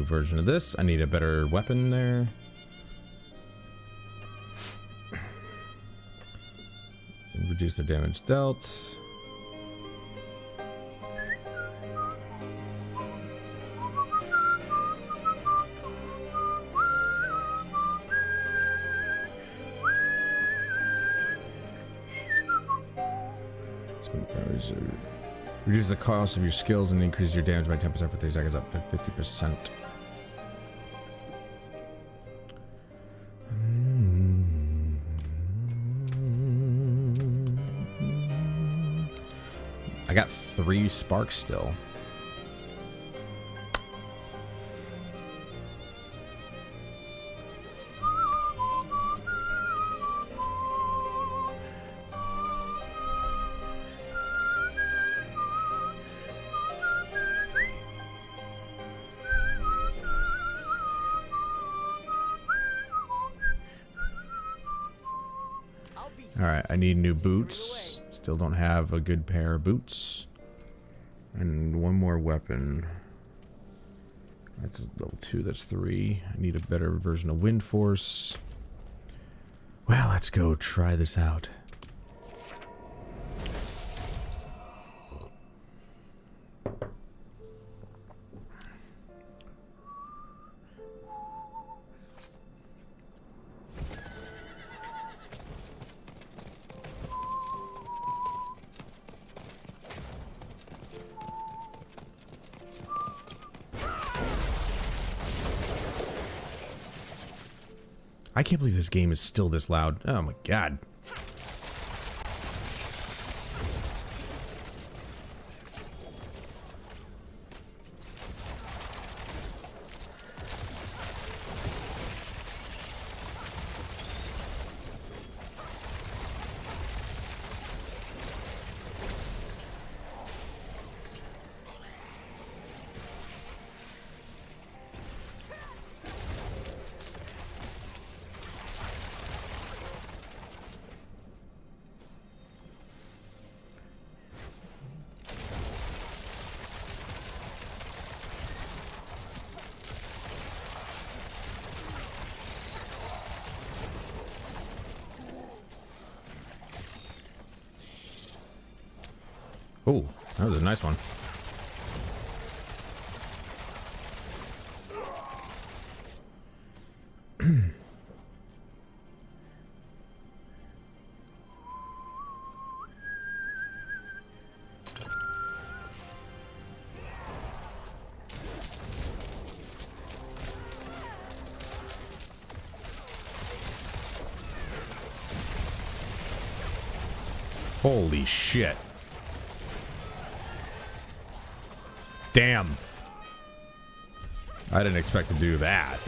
version of this. I need a better weapon there. And reduce their damage dealt. Reduce the cost of your skills and increase your damage by 10% for 30 seconds up to 50%. I got 3 sparks still. Alright, I need new boots. Still don't have a good pair of boots. And one more weapon. That's level 2, that's 3. I need a better version of Wind Force. Well, let's go try this out. I can't believe this game is still this loud. Oh my god. Oh, that was a nice one. Holy shit. Damn. I didn't expect to do that.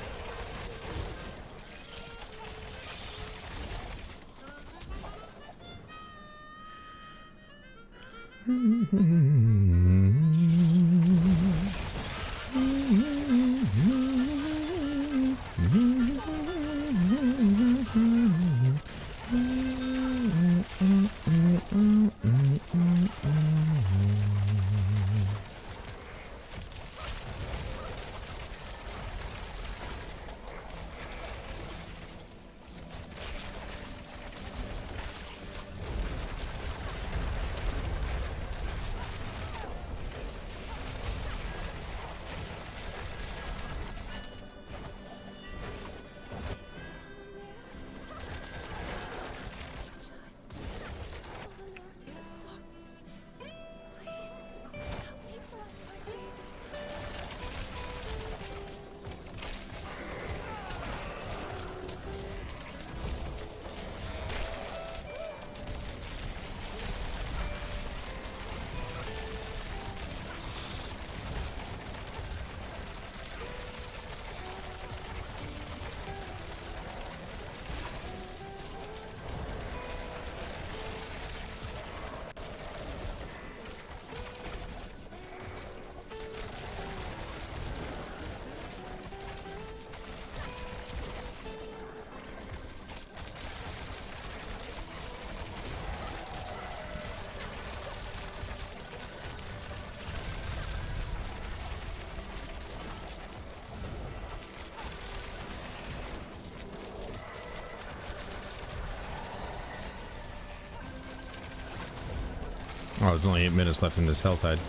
Oh, there's only 8 minutes left in this hell tide.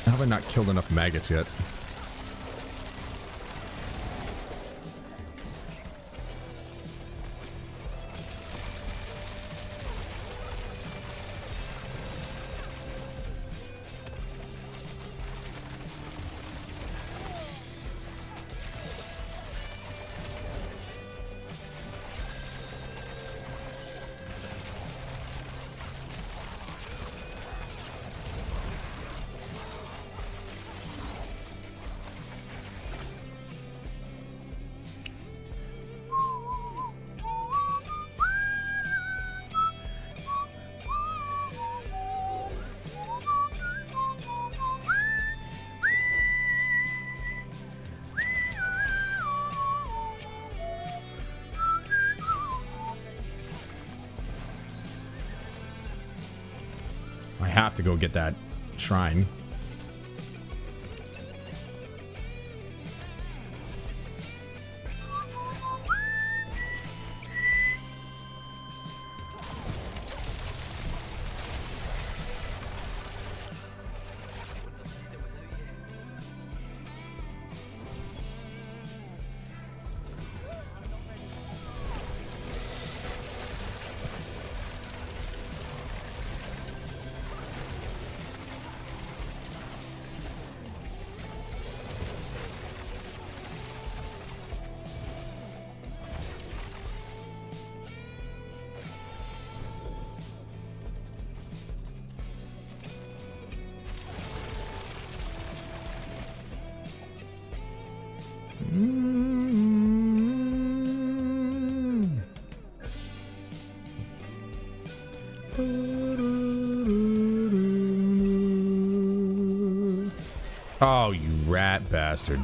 How have I not killed enough maggots yet? I have to go get that shrine. Oh, you rat bastard.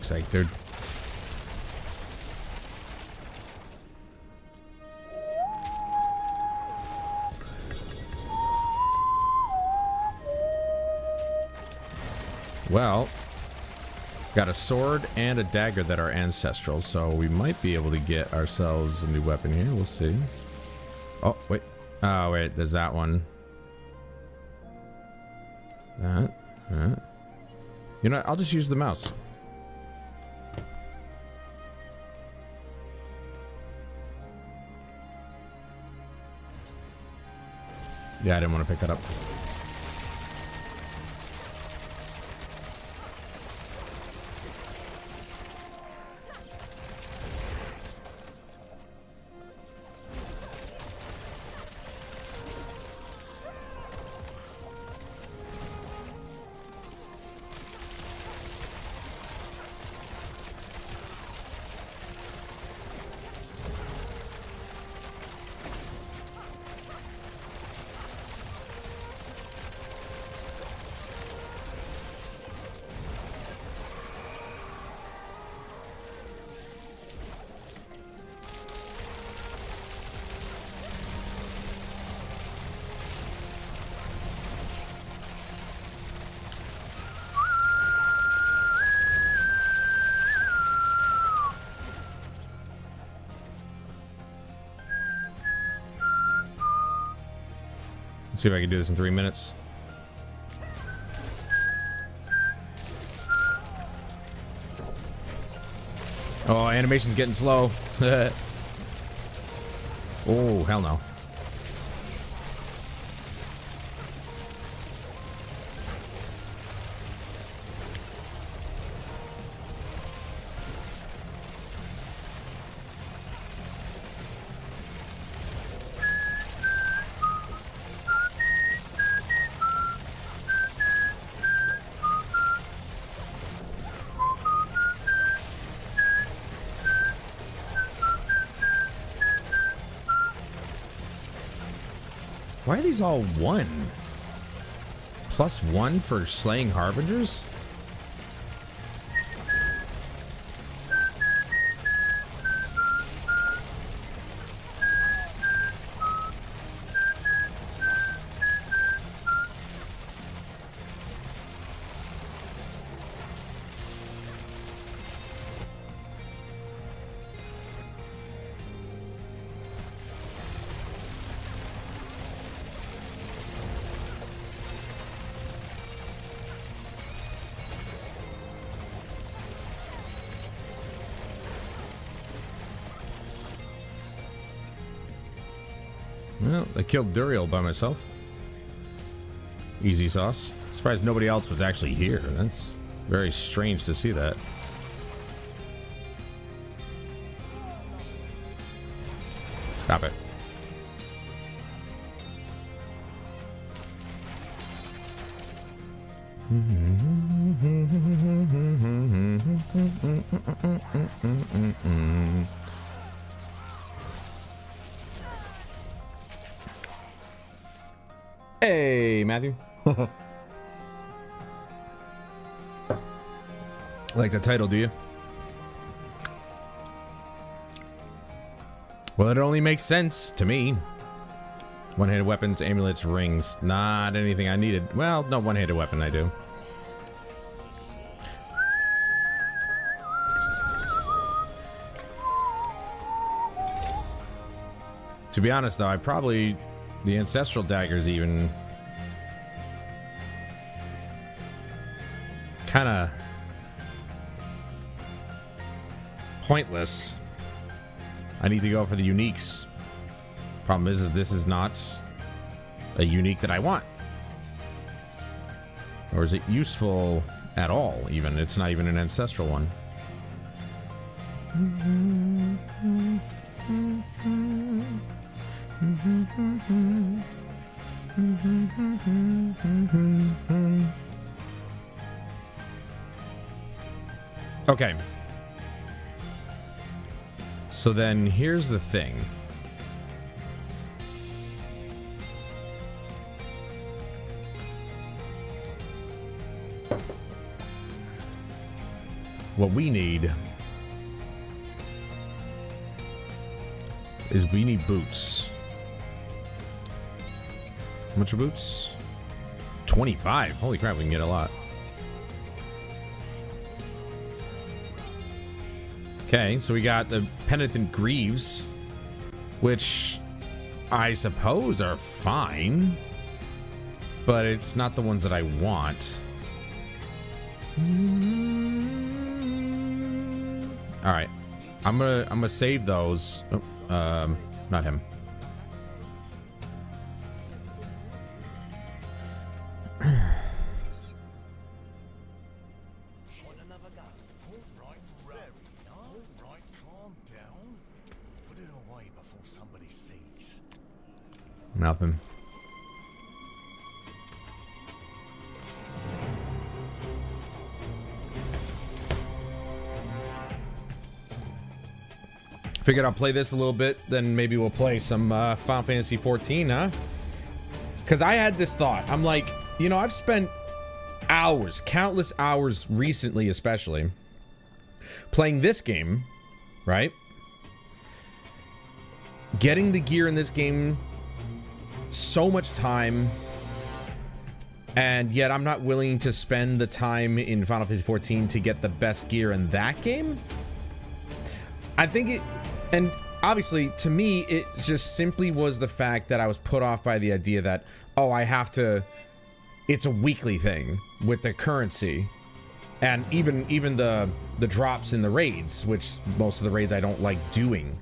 Psych, dude. Well, got a sword and a dagger that are ancestral, so we might be able to get ourselves a new weapon here. We'll see. Oh, wait. Oh, wait. There's that one. That. You know what? I'll just use the mouse. Yeah, I didn't want to pick that up. See if I can do this in 3 minutes. Oh, animation's getting slow. Oh, hell no. Why are these all 1? +1 for slaying harbingers? Well, I killed Duriel by myself. Easy sauce. Surprised nobody else was actually here. That's very strange to see that. Stop it. Hey, Matthew. Like the title, do you? Well, it only makes sense to me. One-handed weapons, amulets, rings. Not anything I needed. Well, no one-handed weapon I do. To be honest, though, I probably... The ancestral daggers even... kind of... pointless. I need to go for the uniques. Problem is this is not a unique that I want. Or is it useful at all, even? It's not even an ancestral one. Okay. So then here's the thing. What we need is we need boots. How much are boots? 25. Holy crap, we can get a lot. Okay, so we got the Penitent Greaves, which I suppose are fine, but it's not the ones that I want. All right, I'm gonna save those. Oh, not him. Nothing. Figured I'll play this a little bit, then maybe we'll play some Final Fantasy 14, huh? Because I had this thought. I'm like, you know, I've spent hours, countless hours recently especially, playing this game, right? Getting the gear in this game so much time, and yet I'm not willing to spend the time in Final Fantasy 14 to get the best gear in that game. I think it, and obviously to me it just simply was the fact that I was put off by the idea that, oh, I have to, it's a weekly thing with the currency, and even the drops in the raids, which most of the raids I don't like doing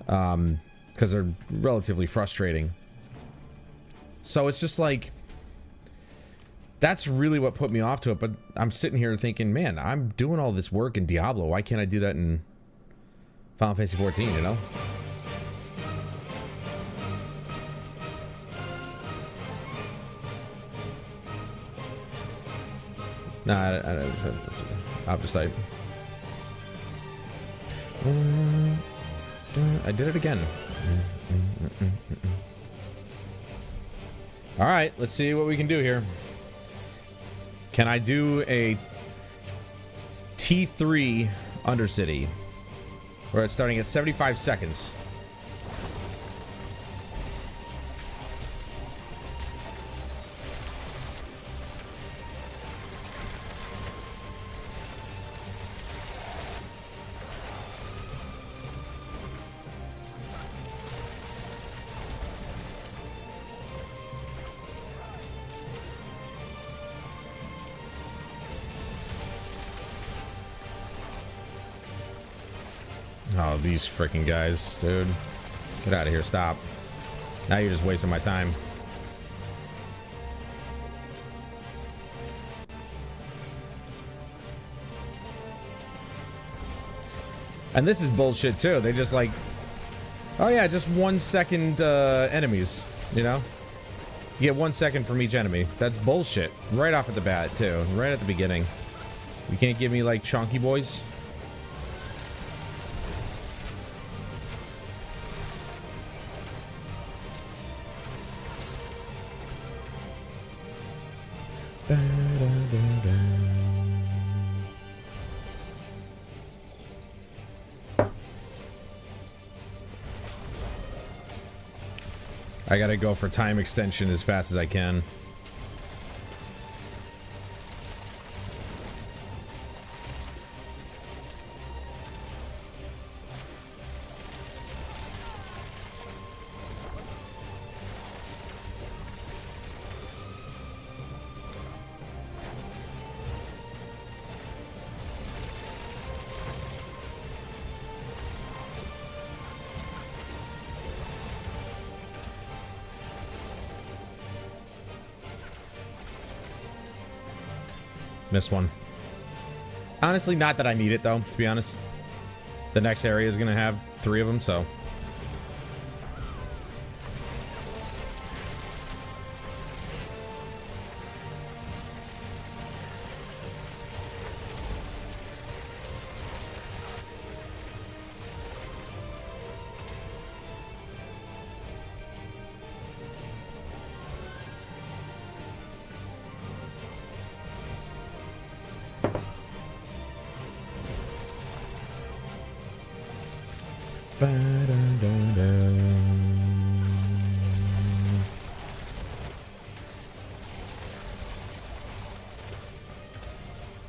because they're relatively frustrating. So it's just like, that's really what put me off to it. But I'm sitting here thinking, man, I'm doing all this work in Diablo. Why can't I do that in Final Fantasy 14, you know? Nah, I'll decide. I did it again. All right, let's see what we can do here. Can I do a T3 Undercity? Where it's starting at 75 seconds. Oh, these freaking guys, dude. Get out of here, stop. Now you're just wasting my time. And this is bullshit too. They just like, oh yeah, just 1 second enemies, you know? You get 1 second from each enemy. That's bullshit. Right off at the bat too, right at the beginning. You can't give me like chunky boys. I gotta go for time extension as fast as I can. Missed one. Honestly, not that I need it though, to be honest. The next area is gonna have 3 of them, so.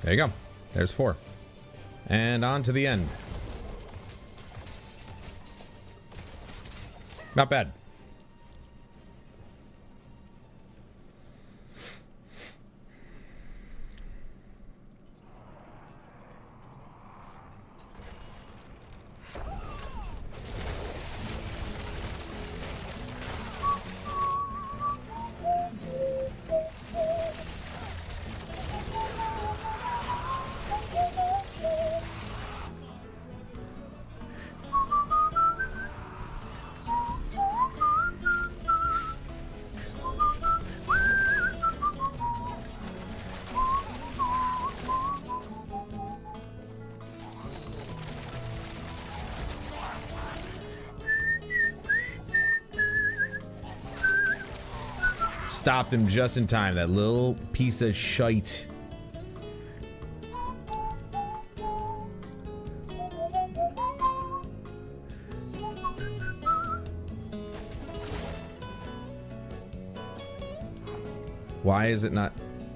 There you go. There's 4. And on to the end. Not bad. Stopped him just in time, that little piece of shite. Why is it not?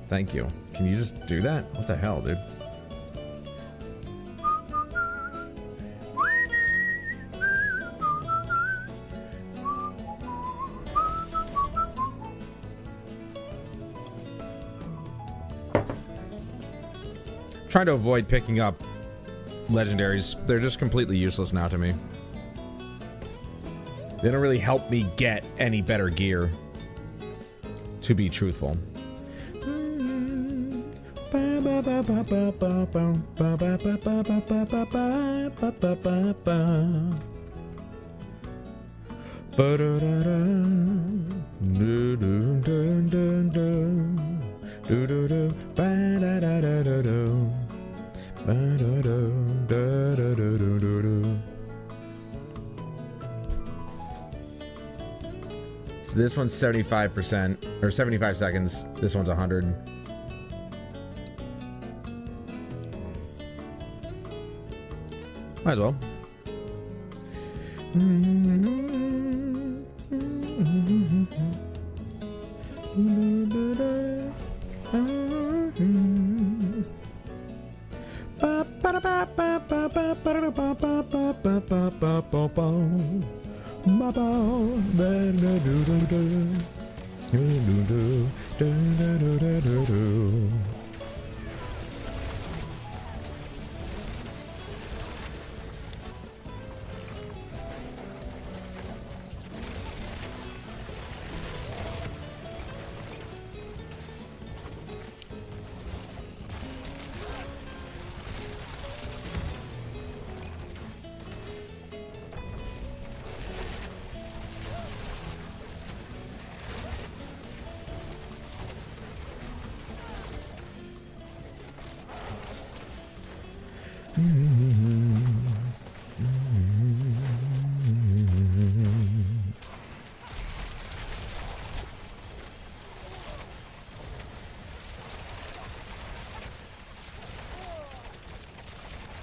Thank you. Can you just do that? What the hell, dude? Trying to avoid picking up legendaries. They're just completely useless now to me. They don't really help me get any better gear, to be truthful. So this one's 75%, or 75 seconds. This one's 100. Might as well.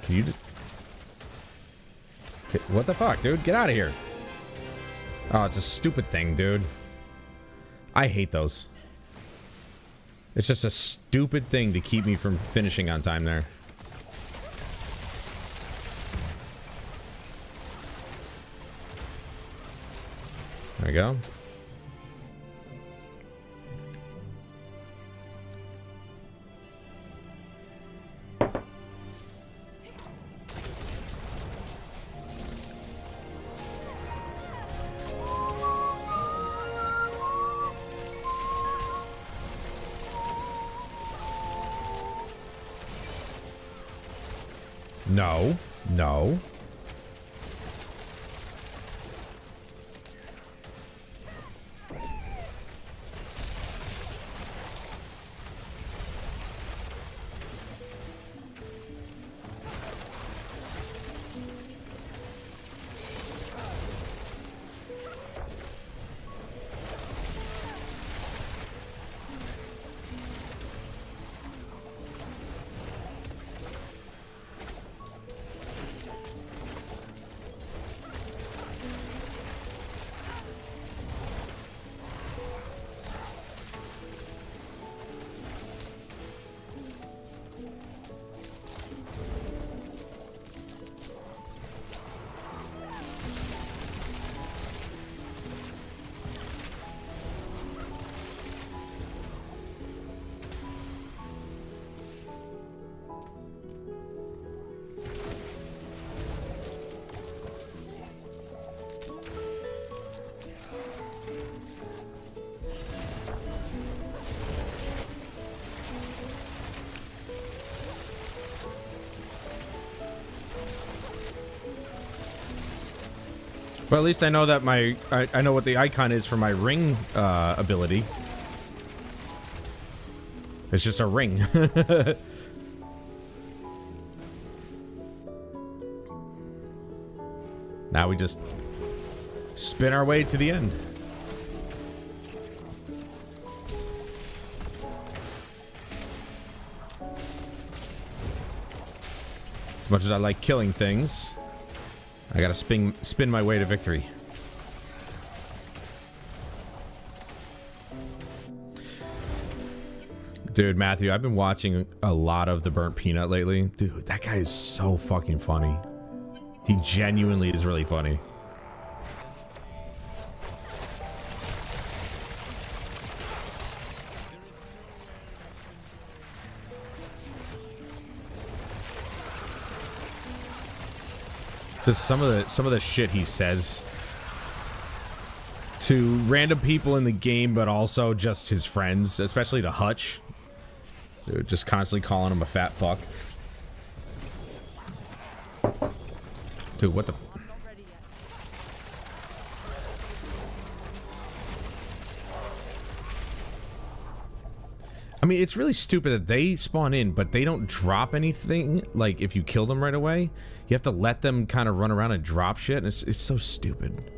Can you just... What the fuck, dude? Get out of here. Oh, it's a stupid thing, dude. I hate those. It's just a stupid thing to keep me from finishing on time there. There we go. No, no. Well, at least I know that I know what the icon is for my ring ability. It's just a ring. Now we just spin our way to the end. As much as I like killing things, I gotta spin my way to victory. Dude, Matthew, I've been watching a lot of the Burnt Peanut lately. Dude, that guy is so fucking funny. He genuinely is really funny. Just some of the shit he says to random people in the game, but also just his friends, especially to Hutch. Dude, just constantly calling him a fat fuck. Dude, what the... I mean, it's really stupid that they spawn in, but they don't drop anything. Like, if you kill them right away, you have to let them kind of run around and drop shit. And it's so stupid.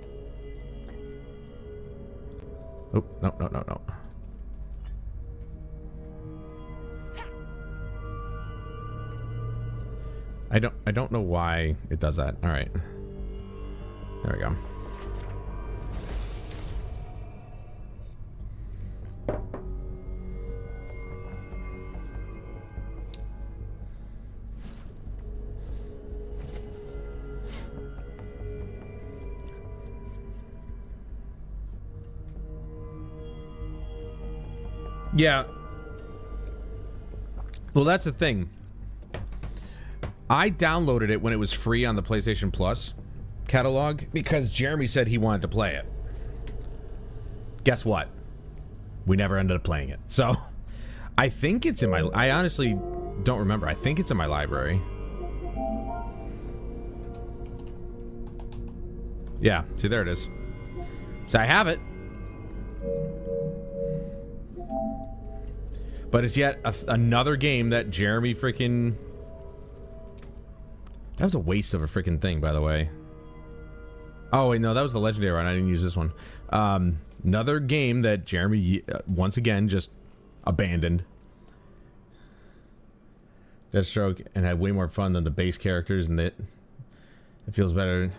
Oh, no, no, no, no. I don't know why it does that. All right. There we go. Yeah. Well, that's the thing. I downloaded it when it was free on the PlayStation Plus catalog because Jeremy said he wanted to play it. Guess what? We never ended up playing it. So, I think it's in my... I honestly don't remember. I think it's in my library. Yeah, see, there it is. So I have it. But it's yet another game that Jeremy freaking... That was a waste of a freaking thing, by the way. Oh, wait, no, that was the Legendary one. I didn't use this one. Another game that Jeremy, once again, just abandoned. Deathstroke, and had way more fun than the base characters, and it feels better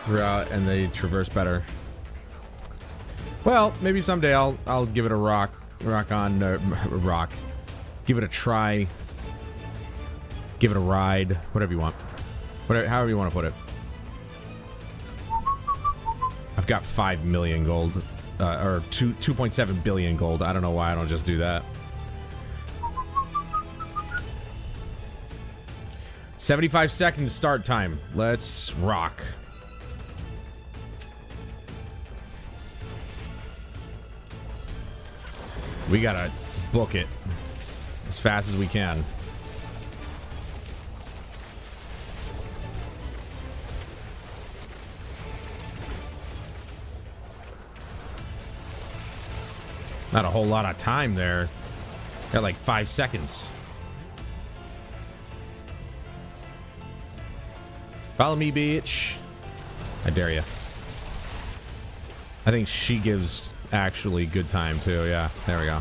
throughout, and they traverse better. Well, maybe someday I'll give it a rock on, give it a try. Give it a ride, whatever you want. Whatever, however you want to put it. I've got 5 million gold, or 2.7 billion gold. I don't know why I don't just do that. 75 seconds start time. Let's rock. We gotta book it as fast as we can. Not a whole lot of time there. Got like 5 seconds. Follow me, bitch. I dare you. I think she gives actually good time too. Yeah, there we go.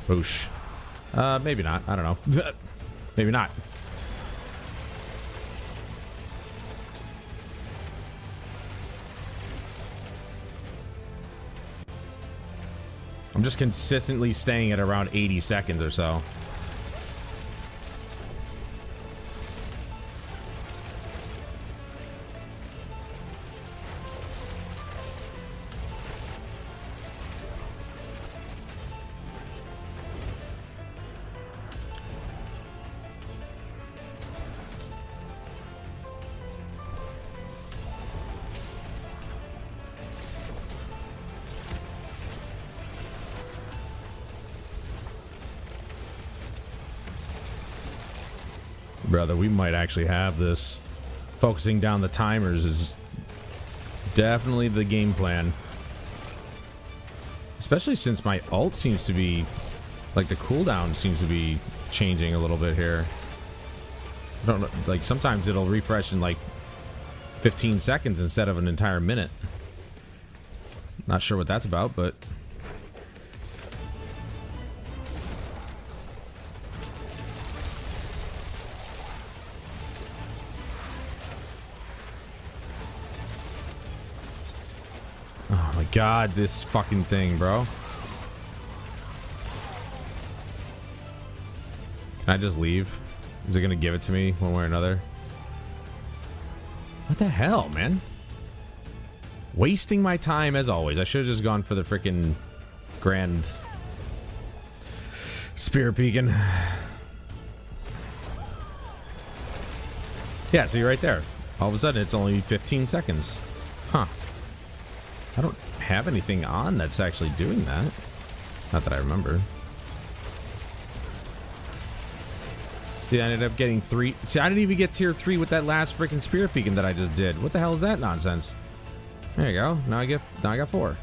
Boosh. Maybe not. I don't know. Maybe not. I'm just consistently staying at around 80 seconds or so. Brother, we might actually have this. Focusing down the timers is definitely the game plan. Especially since my ult seems to be... Like, the cooldown seems to be changing a little bit here. I don't know, like, sometimes it'll refresh in, like, 15 seconds instead of an entire minute. Not sure what that's about, but... Oh my god, this fucking thing, bro. Can I just leave? Is it gonna give it to me one way or another? What the hell, man? Wasting my time as always. I should have just gone for the freaking grand spear peeking. Yeah, see right there. All of a sudden it's only 15 seconds. Huh. I don't have anything on that's actually doing that. Not that I remember. See, I ended up getting 3. See, I didn't even get tier 3 with that last freaking spear peeking that I just did. What the hell is that nonsense? There you go. Now I got 4.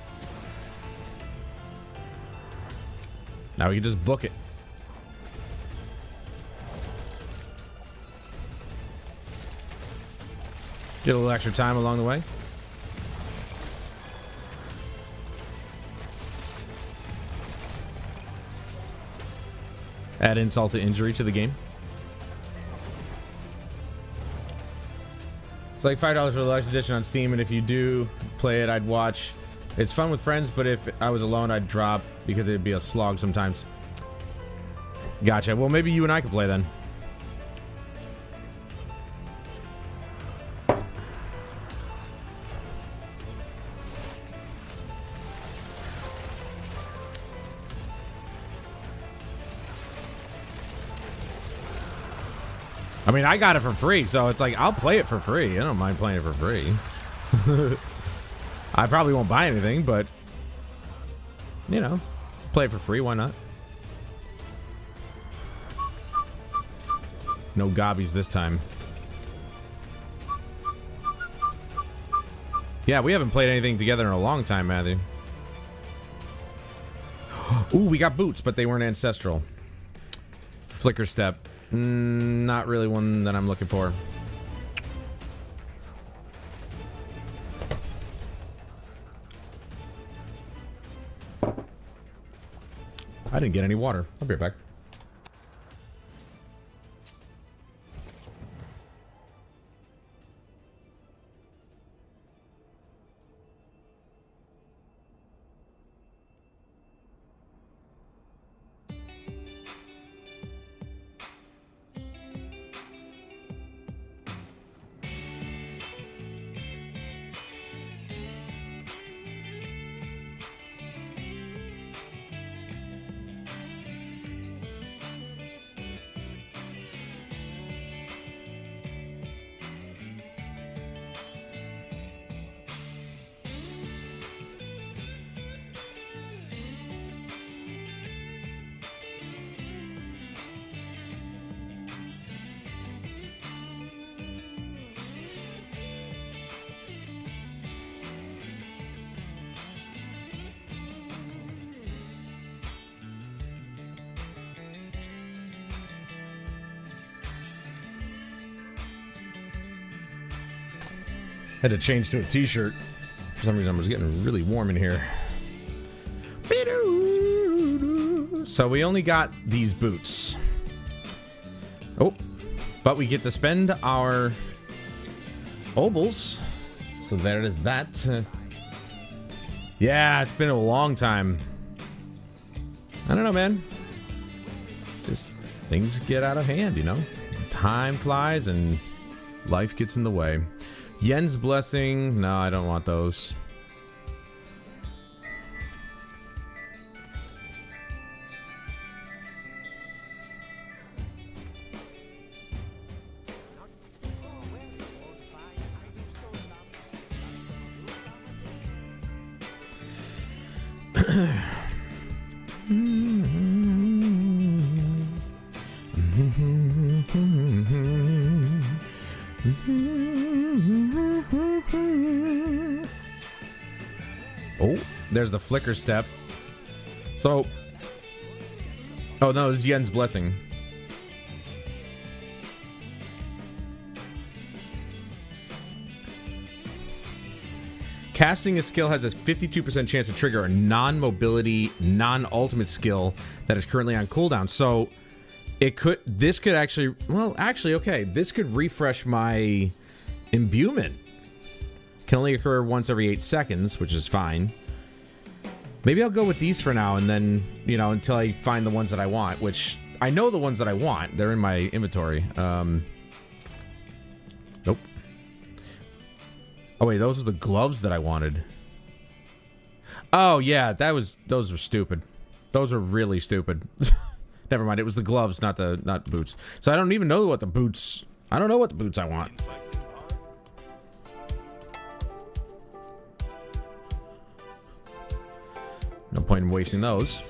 Now we can just book it. Get a little extra time along the way. Add insult to injury to the game. It's like $5 for the deluxe edition on Steam, and if you do play it, I'd watch. It's fun with friends, but if I was alone, I'd drop because it'd be a slog sometimes. Gotcha. Well, maybe you and I could play then. I mean, I got it for free, so it's like, I'll play it for free. I don't mind playing it for free. I probably won't buy anything, but, you know, play it for free, why not? No gobbies this time. Yeah, we haven't played anything together in a long time, Matthew. Ooh, we got boots, but they weren't ancestral. Flicker step. Not really one that I'm looking for. I didn't get any water. I'll be right back. Had to change to a t-shirt. For some reason, I was getting really warm in here. So we only got these boots. Oh, but we get to spend our obols. So there is that. Yeah, it's been a long time. I don't know, man. Just things get out of hand, you know? Time flies and life gets in the way. Yen's blessing. No, I don't want those. Oh, there's the flicker step. So, oh no, this is Yen's blessing. Casting a skill has a 52% chance to trigger a non-mobility, non-ultimate skill that is currently on cooldown. So, this could actually, well, actually, okay, this could refresh my imbuement. Can only occur once every 8 seconds, which is fine. Maybe I'll go with these for now, and then, you know, until I find the ones that I want, which I know the ones that I want. They're in my inventory. Nope. Oh, wait, those are the gloves that I wanted. Oh, yeah, those were stupid. Those are really stupid. Never mind, it was the gloves, not boots. So I don't even know what the boots... I don't know what the boots I want. No point in wasting those.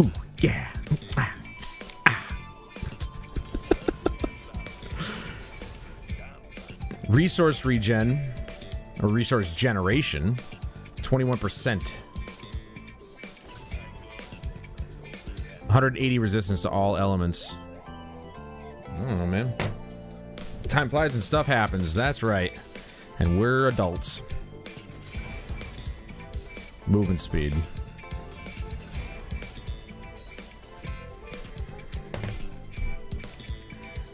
Ooh, yeah. Resource regen, or resource generation, 21%. 180 resistance to all elements. I don't know, man. Time flies and stuff happens. That's right. And we're adults. movement speed.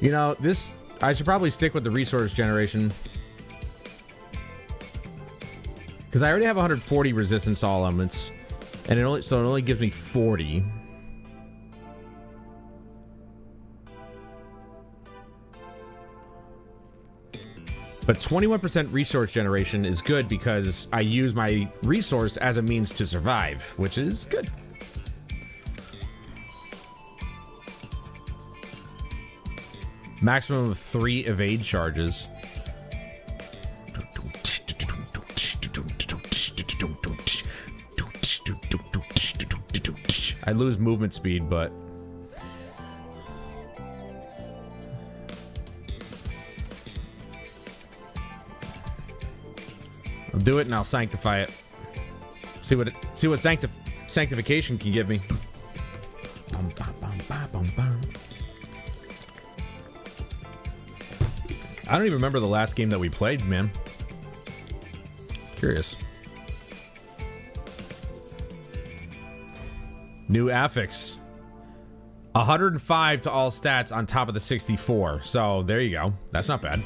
You know, this... I should probably stick with the resource generation. Because I already have 140 resistance to all elements. And it only gives me 40. But 21% resource generation is good because I use my resource as a means to survive, which is good. Maximum of 3 evade charges. I lose movement speed, but... I'll do it and I'll sanctify it. See what sanctification can give me. I don't even remember the last game that we played, man. Curious. New affix. 105 to all stats on top of the 64. So there you go. That's not bad.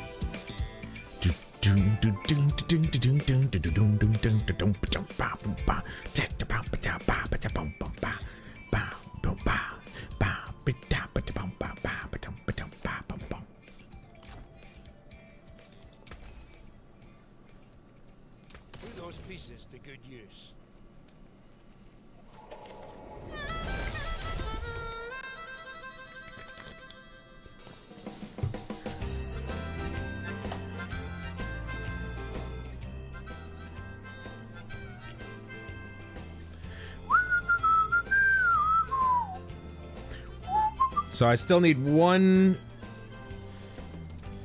Put those pieces to good use. So I still need one...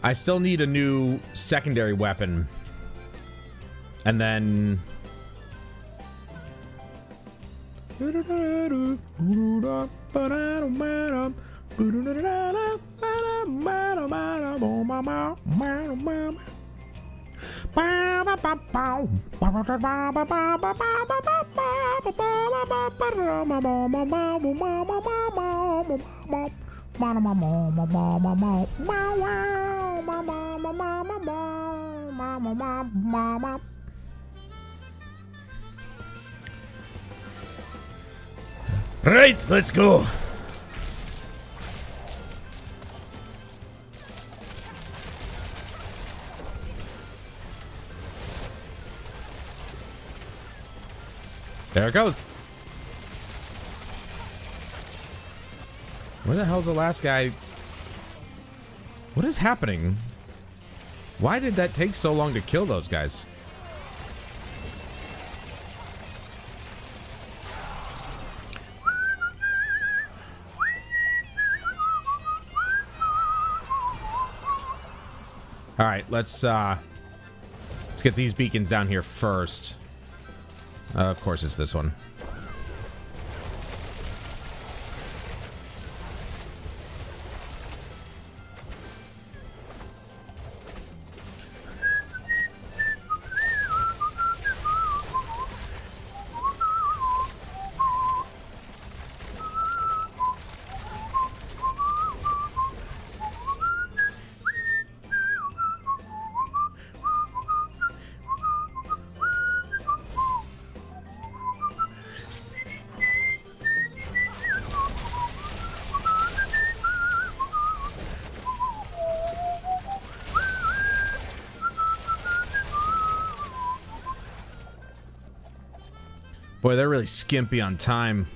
I still need a new secondary weapon. And then... Right, let's go. There it goes. Where the hell's the last guy? What is happening? Why did that take so long to kill those guys? All right, let's get these beacons down here first. Of course, it's this one. Boy, they're really skimpy on time.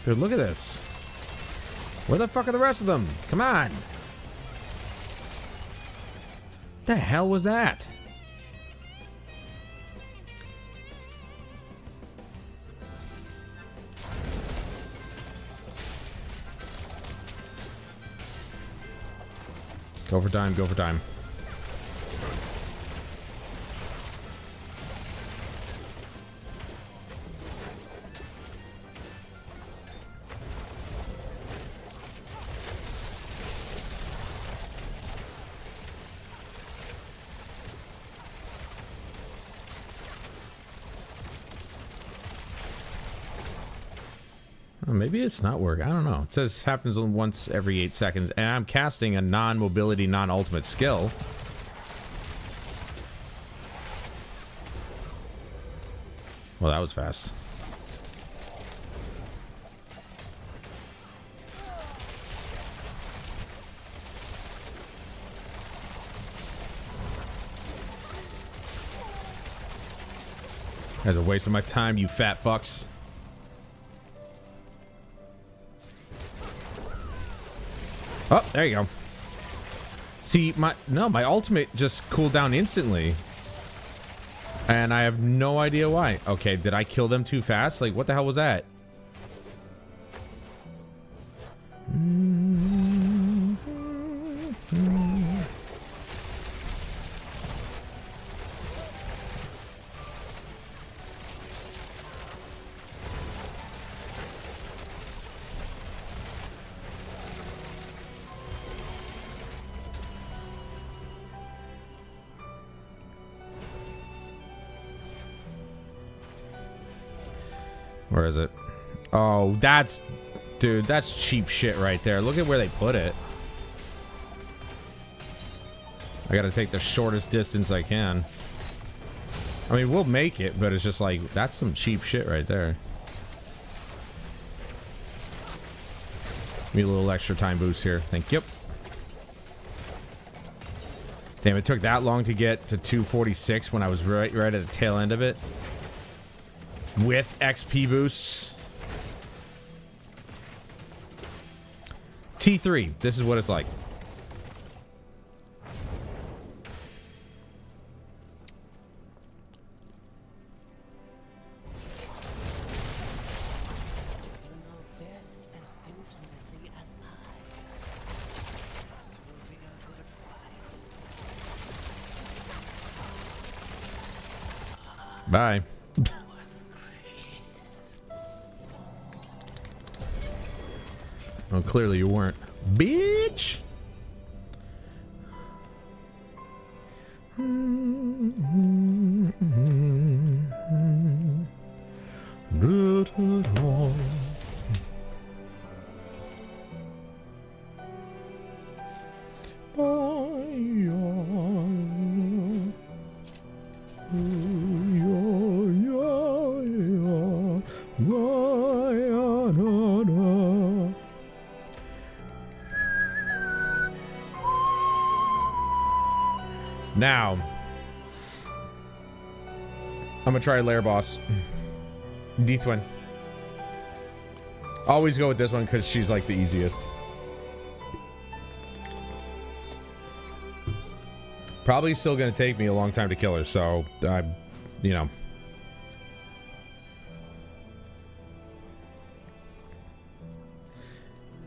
Dude, look at this. Where the fuck are the rest of them? Come on. The hell was that? Go for time, go for time. Oh, maybe it's not working. I don't know. It says happens once every 8 seconds, and I'm casting a non-mobility, non-ultimate skill. Well, that was fast. That's a waste of my time, you fat fucks. Oh, there you go. See, my ultimate just cooled down instantly. And I have no idea why. Okay, did I kill them too fast? Like, what the hell was that? Where is it? Oh, that's... Dude, that's cheap shit right there. Look at where they put it. I gotta take the shortest distance I can. I mean, we'll make it, but it's just like, that's some cheap shit right there. Give me a little extra time boost here. Thank you. Damn, it took that long to get to 246 when I was right at the tail end of it. With XP boosts. T3. This is what it's like. Bye. Oh, clearly you weren't. Bitch! Now, I'm gonna try Lair Boss. Deathwin. Always go with this one because she's like the easiest. Probably still gonna take me a long time to kill her, so you know.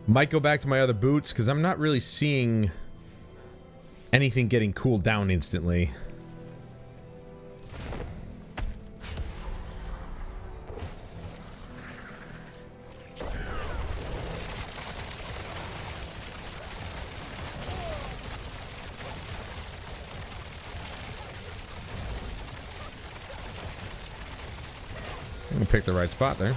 Might go back to my other boots because I'm not really seeing anything getting cooled down instantly. I'm gonna pick the right spot there.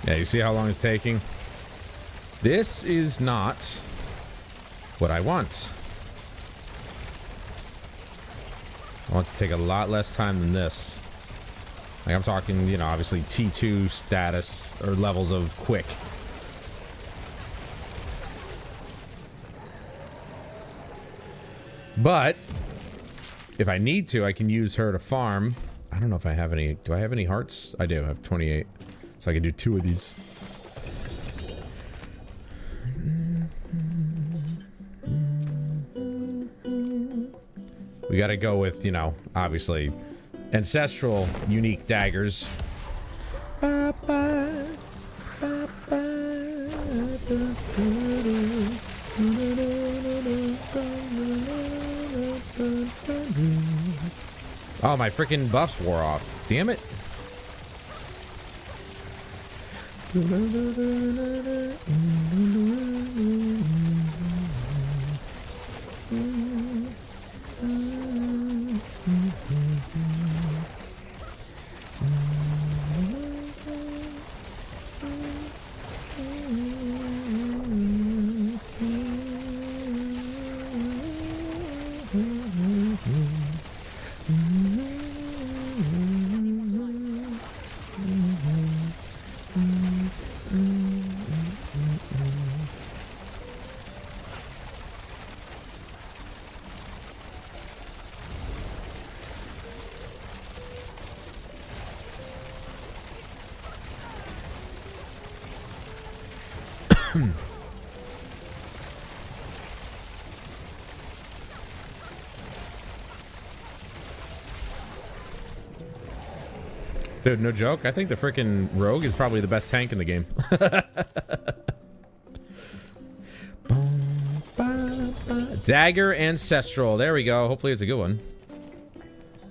Yeah, you see how long it's taking? This is not what I want. I want to take a lot less time than this. Like, I'm talking, you know, obviously T2 status or levels of quick. But if I need to, I can use her to farm. I don't know if I have any. Do I have any hearts? I do. I have 28. So I can do 2 of these. We gotta go with, you know, obviously, ancestral unique daggers. Oh, my freaking buffs wore off. Damn it. Dude, no joke. I think the freaking rogue is probably the best tank in the game. Dagger ancestral. There we go. Hopefully it's a good one.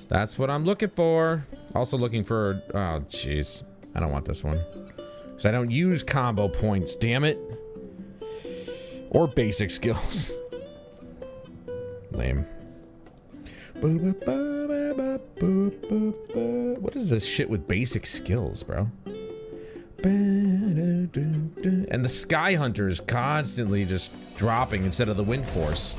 That's what I'm looking for. Also looking for... Oh, jeez. I don't want this one. Because I don't use combo points, damn it. Or basic skills. Lame. What is this shit with basic skills, bro? And the Sky Hunter is constantly just dropping instead of the Wind Force.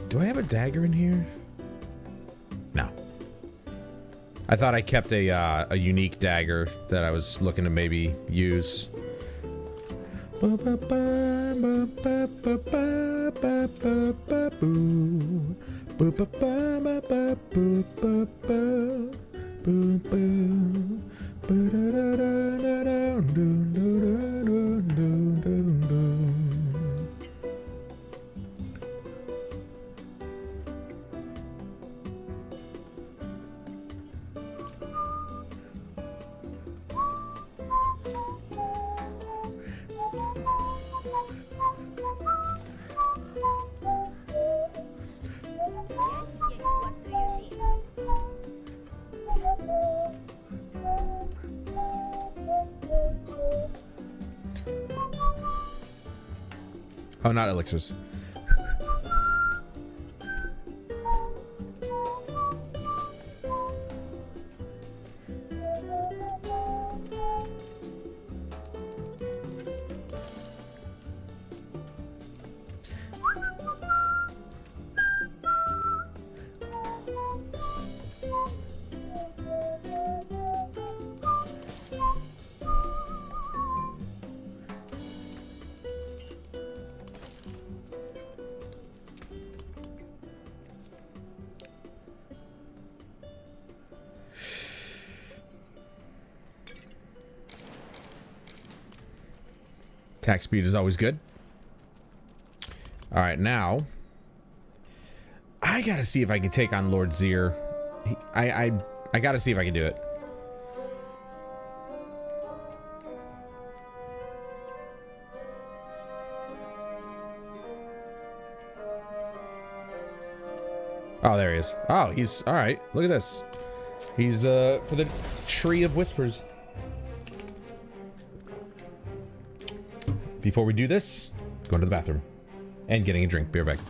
Do I have a dagger in here? No. I thought I kept a unique dagger that I was looking to maybe use. Oh, not elixirs. Attack speed is always good. All right, now I gotta see if I can take on Lord Zir. I gotta see if I can do it. Oh, there he is. Oh, he's all right. Look at this. He's for the Tree of Whispers. Before we do this, going to the bathroom and getting a drink. Be right back.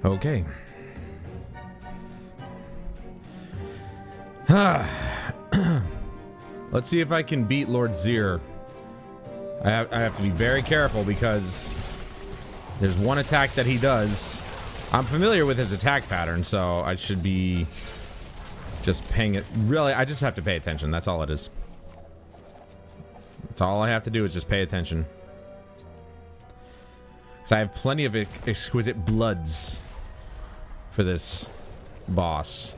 Okay. Let's see if I can beat Lord Zir. I have to be very careful because there's one attack that he does. I'm familiar with his attack pattern, so I should be just paying it. Really, I just have to pay attention. That's all it is. That's all I have to do is just pay attention. Because I have plenty of exquisite bloods for this boss.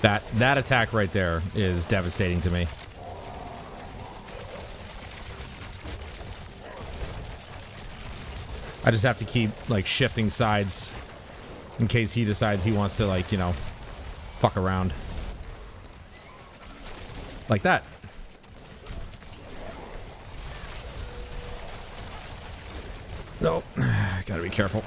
That attack right there is devastating to me. I just have to keep, like, shifting sides in case he decides he wants to, like, you know, fuck around. Like that. Nope. Gotta be careful.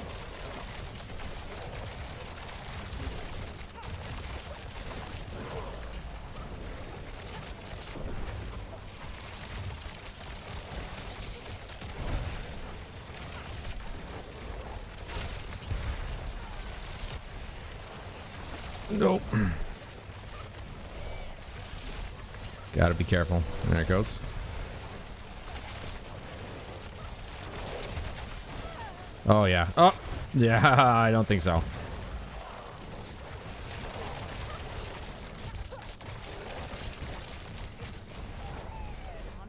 Nope. Gotta be careful. There it goes. Oh, yeah. Oh, yeah, I don't think so. I'm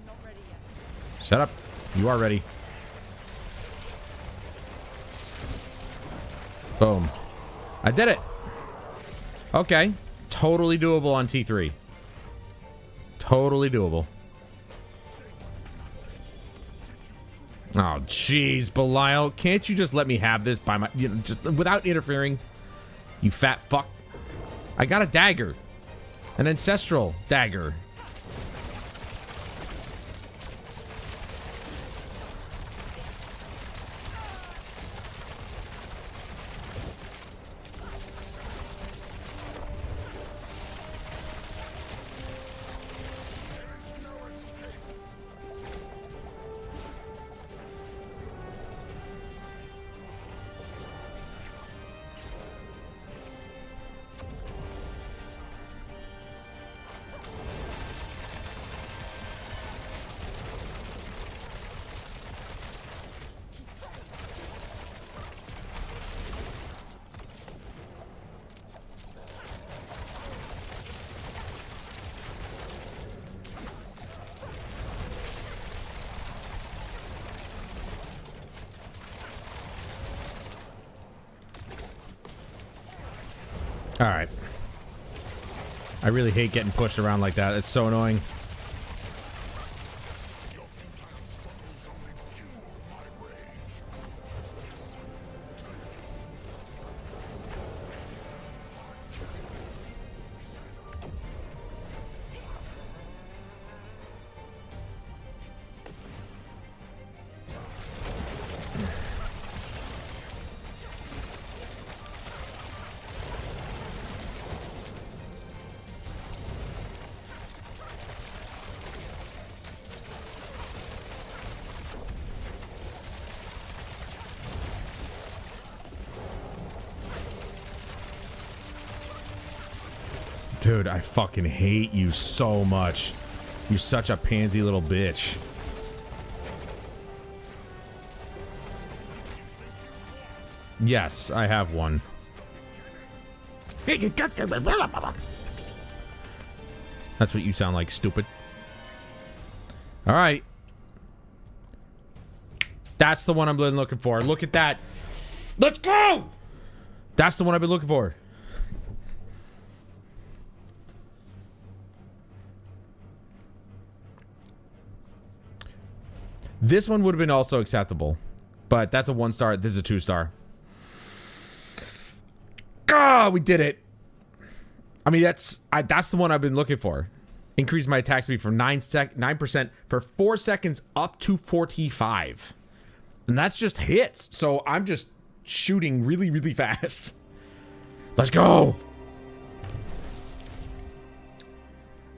not ready yet. Shut up. You are ready. Boom. I did it. Okay. Totally doable on T3. Totally doable. Oh, jeez, Belial. Can't you just let me have this by my... You know, just without interfering? You fat fuck. I got a dagger. An ancestral dagger. Alright. I really hate getting pushed around like that. It's so annoying. Dude, I fucking hate you so much. You're such a pansy little bitch. Yes, I have one. That's what you sound like, stupid. Alright. That's the one I've been looking for. Look at that. Let's go! That's the one I've been looking for. This one would have been also acceptable, but that's a 1-star. This is a 2-star. Ah, we did it. I mean, that's the one I've been looking for. Increase my attack speed from 9% for 4 seconds up to 45, and that's just hits. So I'm just shooting really, really fast. Let's go.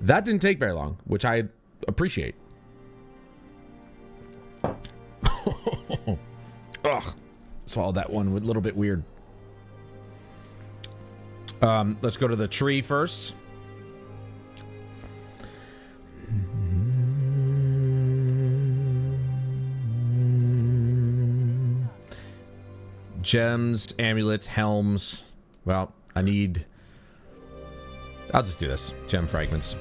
That didn't take very long, which I appreciate. swallowed that one. A little bit weird. Let's go to the tree first. Gems, amulets, helms. Well, I need... I'll just do this. Gem fragments.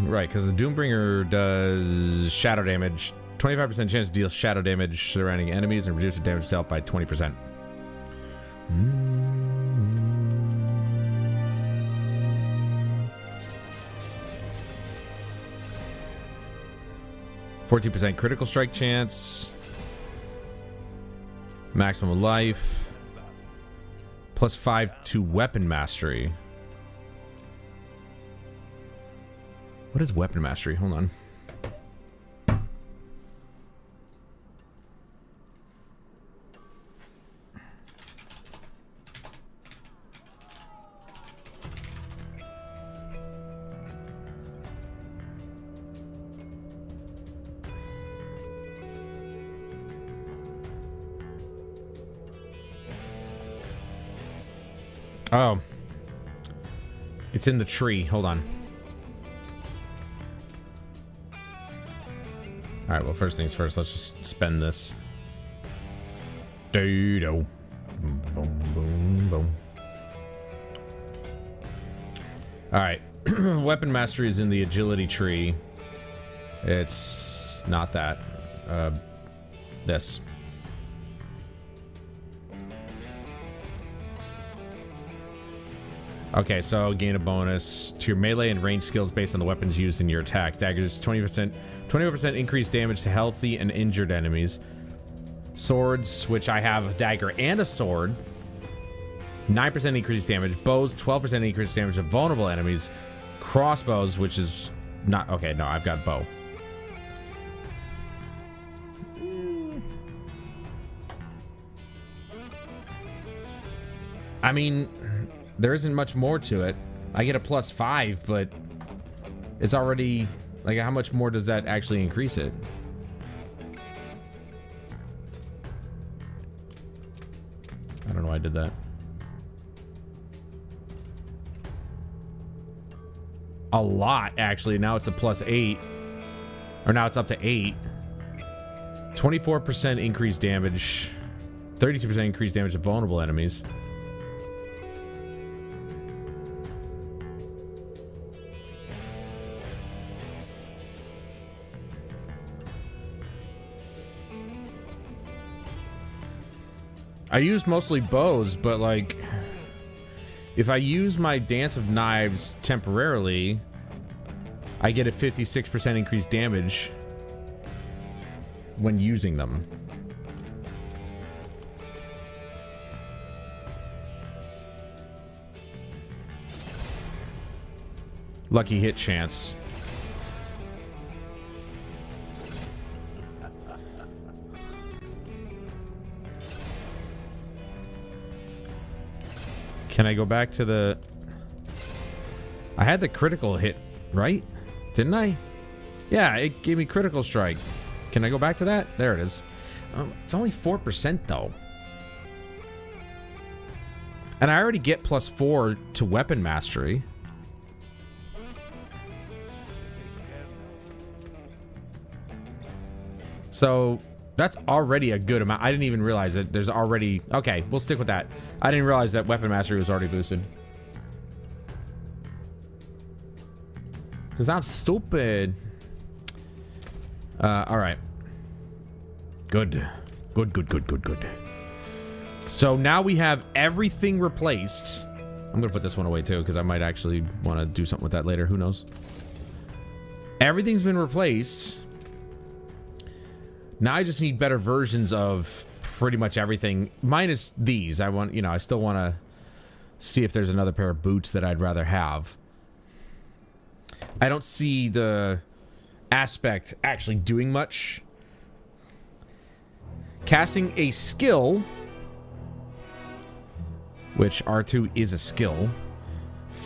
Right, because the Doombringer does shadow damage. 25% chance to deal shadow damage surrounding enemies and reduce the damage dealt by 20%. 14% critical strike chance. Maximum life. Plus 5 to weapon mastery. What is weapon mastery? Hold on. Oh. It's in the tree. Hold on. Alright, well, first things first. Let's just spend this. Do-do. Boom, boom, boom, boom. Alright. Weapon mastery is in the agility tree. It's not that. This. Okay, so gain a bonus to your melee and range skills based on the weapons used in your attacks. Daggers, 20% increased damage to healthy and injured enemies. Swords, which I have a dagger and a sword. 9% increased damage. Bows, 12% increased damage to vulnerable enemies. Crossbows, which is not... Okay, no, I've got bow. I mean... There isn't much more to it. I get a plus 5, but it's already... Like, how much more does that actually increase it? I don't know why I did that. A lot, actually. Now it's a plus 8. Or now it's up to 8. 24% increased damage. 32% increased damage to vulnerable enemies. I use mostly bows, but like, if I use my Dance of Knives temporarily, I get a 56% increased damage when using them. Lucky hit chance. Can I go back to the... I had the critical hit, right? Didn't I? Yeah, it gave me critical strike. Can I go back to that? There it is. It's only 4% though. And I already get plus 4 to weapon mastery. So... That's already a good amount. I didn't even realize that there's already... Okay, we'll stick with that. I didn't realize that weapon mastery was already boosted. Because I'm stupid. Alright. Good. Good. So now we have everything replaced. I'm going to put this one away too, because I might actually want to do something with that later. Who knows? Everything's been replaced. Now I just need better versions of pretty much everything, minus these. I want, you know, I still want to see if there's another pair of boots that I'd rather have. I don't see the aspect actually doing much. Casting a skill, which R2 is a skill,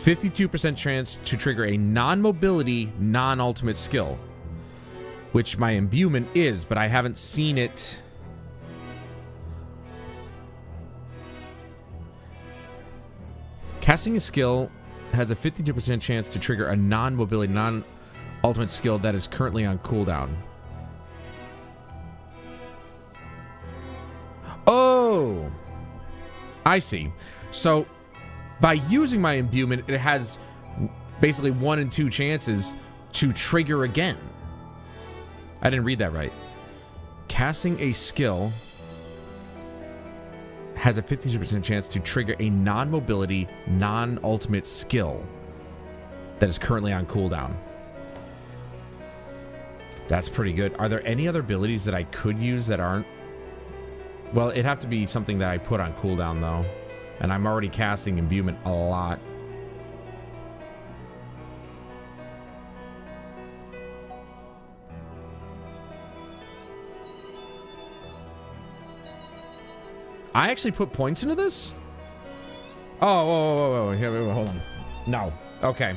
52% chance to trigger a non-mobility, non-ultimate skill, which my imbuement is, but I haven't seen it. Casting a skill has a 52% chance to trigger a non-mobility, non-ultimate skill that is currently on cooldown. Oh, I see. So, by using my imbuement, it has basically 1 and 2 chances to trigger again. I didn't read that right. Casting a skill has a 52% chance to trigger a non-mobility, non-ultimate skill that is currently on cooldown. That's pretty good. Are there any other abilities that I could use that aren't? Well, it'd have to be something that I put on cooldown, though. And I'm already casting imbuement a lot. I actually put points into this? Oh, whoa, here, hold on. No. Okay.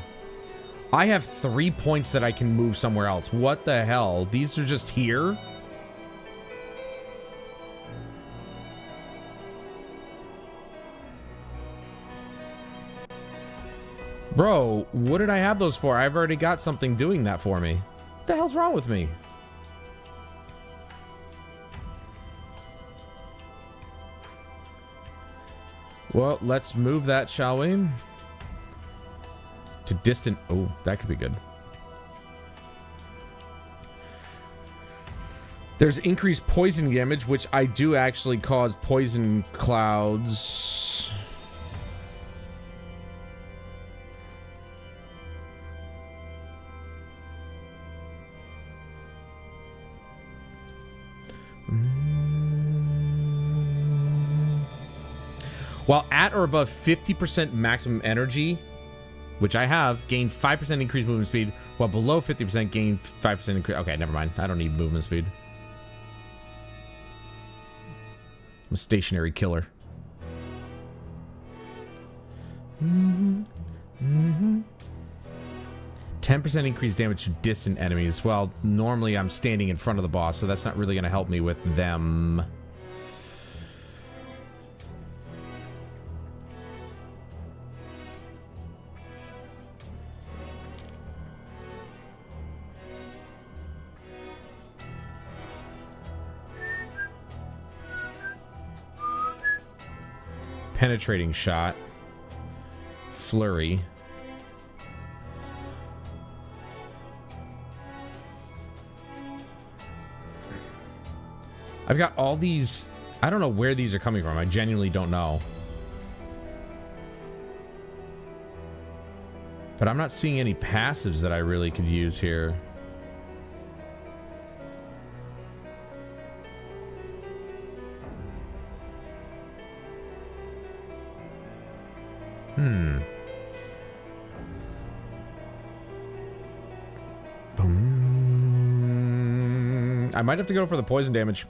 I have 3 points that I can move somewhere else. What the hell? These are just here? Bro, what did I have those for? I've already got something doing that for me. What the hell's wrong with me? Well, let's move that, shall we? To distant... Oh, that could be good. There's increased poison damage, which I do actually cause poison clouds. While at or above 50% maximum energy, which I have, gain 5% increased movement speed, while below 50% gain 5% increase. Okay, never mind. I don't need movement speed. I'm a stationary killer. 10% increased damage to distant enemies. Well, normally I'm standing in front of the boss, so that's not really going to help me with them. Penetrating shot. Flurry. I've got all these. I don't know where these are coming from. I genuinely don't know. But I'm not seeing any passives that I really could use here. I might have to go for the poison damage.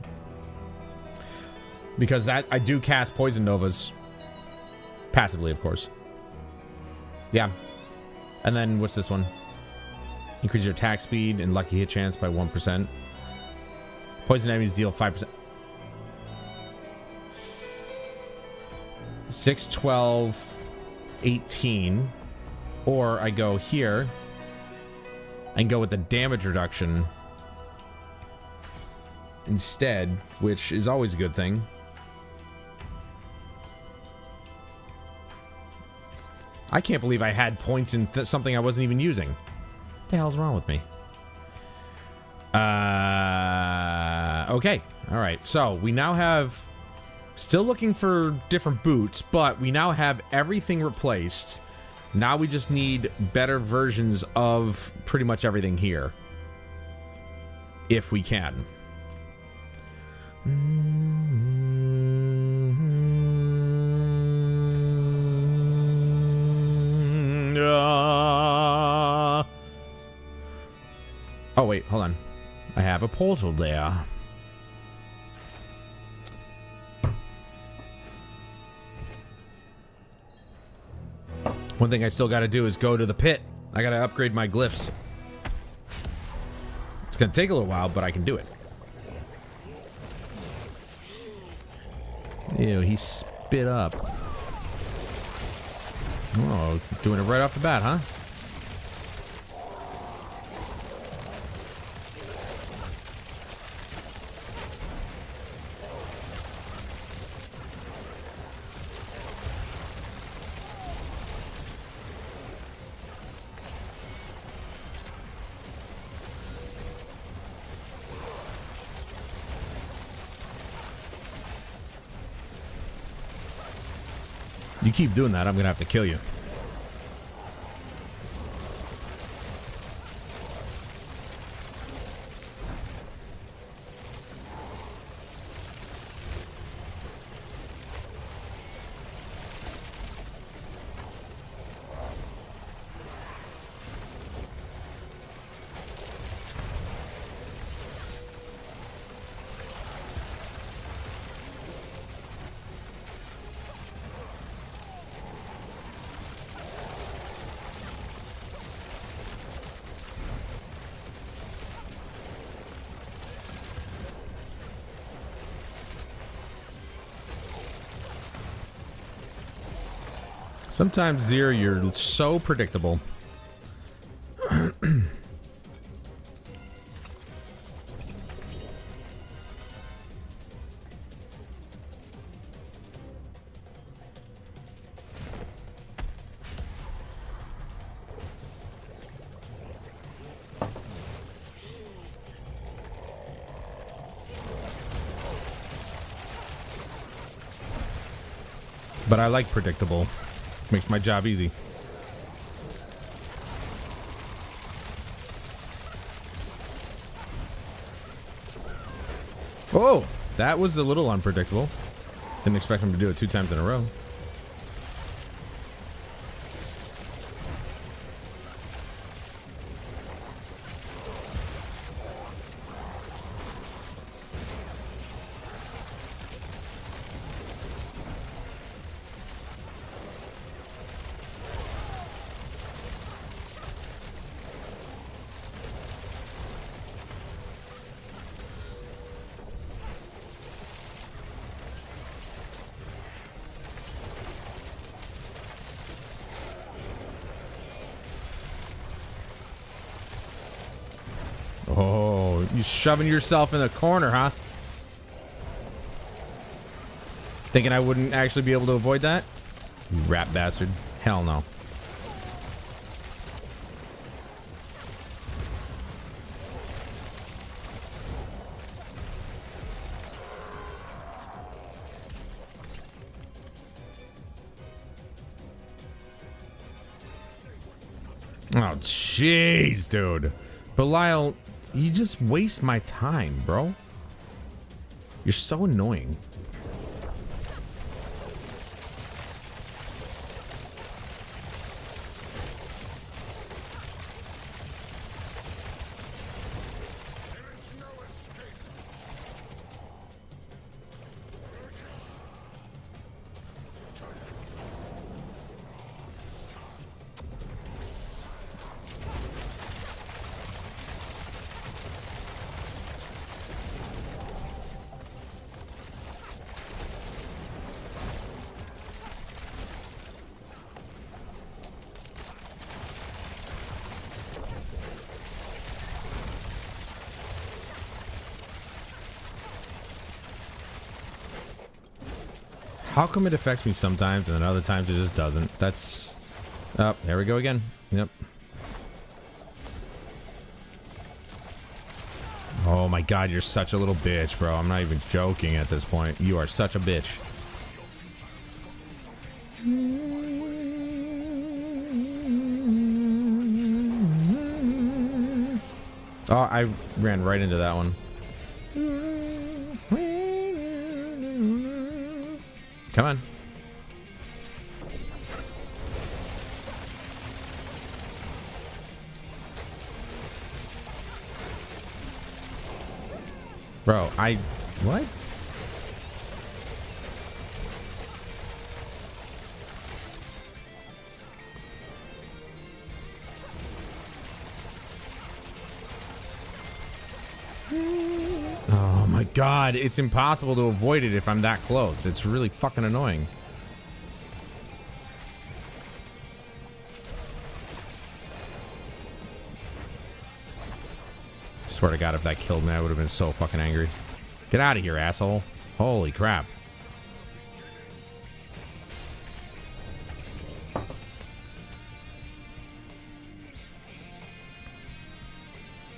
Because that I do cast poison novas. Passively, of course. Yeah. And then what's this one? Increase your attack speed and lucky hit chance by 1%. Poison enemies deal 5%. 6, 12, 18. Or I go here and go with the damage reduction instead, which is always a good thing. I can't believe I had points in something I wasn't even using. What the hell's wrong with me? Okay. All right. So we now have... Still looking for different boots, but we now have everything replaced. Now we just need better versions of pretty much everything here. If we can. Oh, wait, hold on. I have a portal there. One thing I still got to do is go to the pit. I got to upgrade my glyphs. It's going to take a little while, but I can do it. Ew, he spit up. Oh, doing it right off the bat, huh? You keep doing that, I'm gonna have to kill you. Sometimes, Zero, you're so predictable. But I like predictable. Makes my job easy. Oh, that was a little unpredictable. Didn't expect him to do it 2 times in a row. Oh, you shoving yourself in the corner, huh? Thinking I wouldn't actually be able to avoid that? You rat bastard. Hell no. Oh, jeez, dude. Belial, you just waste my time, bro. You're so annoying. How come it affects me sometimes and then other times it just doesn't? That's... Oh, there we go again. Yep. Oh my god, you're such a little bitch, bro. I'm not even joking at this point. You are such a bitch. Oh, I ran right into that one. Come on. Bro, what? Oh my god, it's impossible to avoid it if I'm that close. It's really fucking annoying. Swear to god, if that killed me, I would have been so fucking angry. Get out of here, asshole. Holy crap.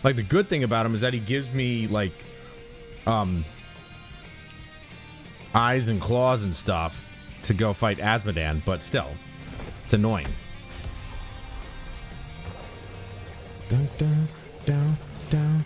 Like, the good thing about him is that he gives me, like, eyes and claws and stuff to go fight Azmodan, but still, it's annoying. Dun, dun, dun, dun.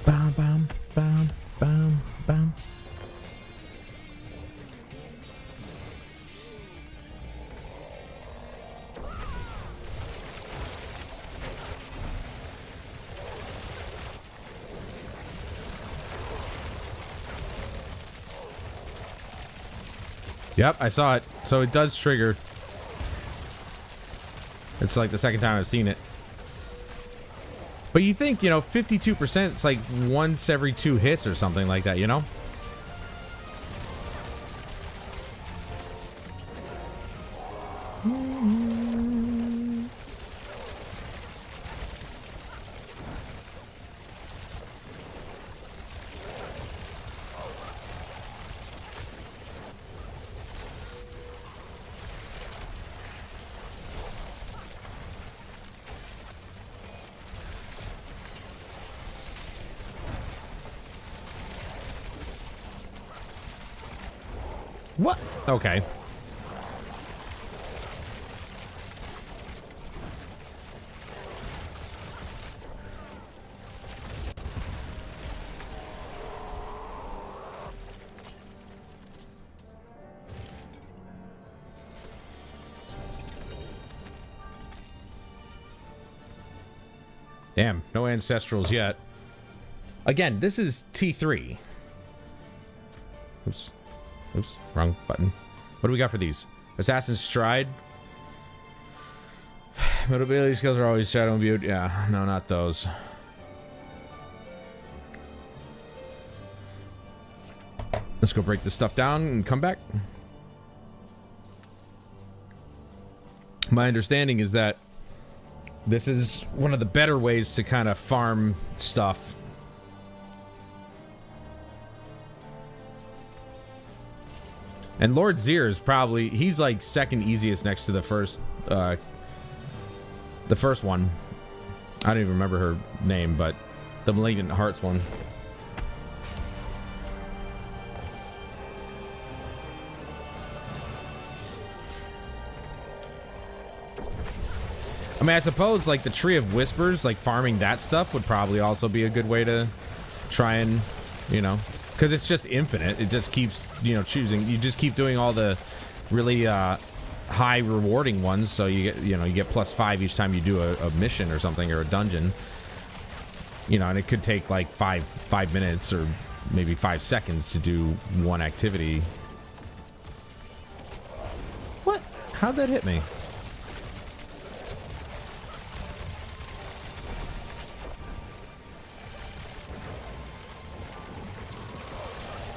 Bam, bam, bam, bam, bam. Yep, I saw it. So it does trigger. It's like the second time I've seen it. But you think, you know, 52%, it's like once every 2 hits or something like that, you know? What? Okay. Damn, no ancestrals yet. Again, this is T3. Oops. Oops, wrong button. What do we got for these? Assassin's Stride. Mobility skills are always shadow imbued. Yeah, no, not those. Let's go break this stuff down and come back. My understanding is that this is one of the better ways to kind of farm stuff. And Lord Zir is probably, he's like second easiest next to the first one. I don't even remember her name, but the Malignant Hearts one. I mean, I suppose like the Tree of Whispers, like farming that stuff would probably also be a good way to try and, you know, because it's just infinite. It just keeps, you know, choosing. You just keep doing all the really high rewarding ones. So you get, you know, you get +5 each time you do a mission or something, or a dungeon. You know, and it could take like five minutes or maybe 5 seconds to do one activity. What? How'd that hit me?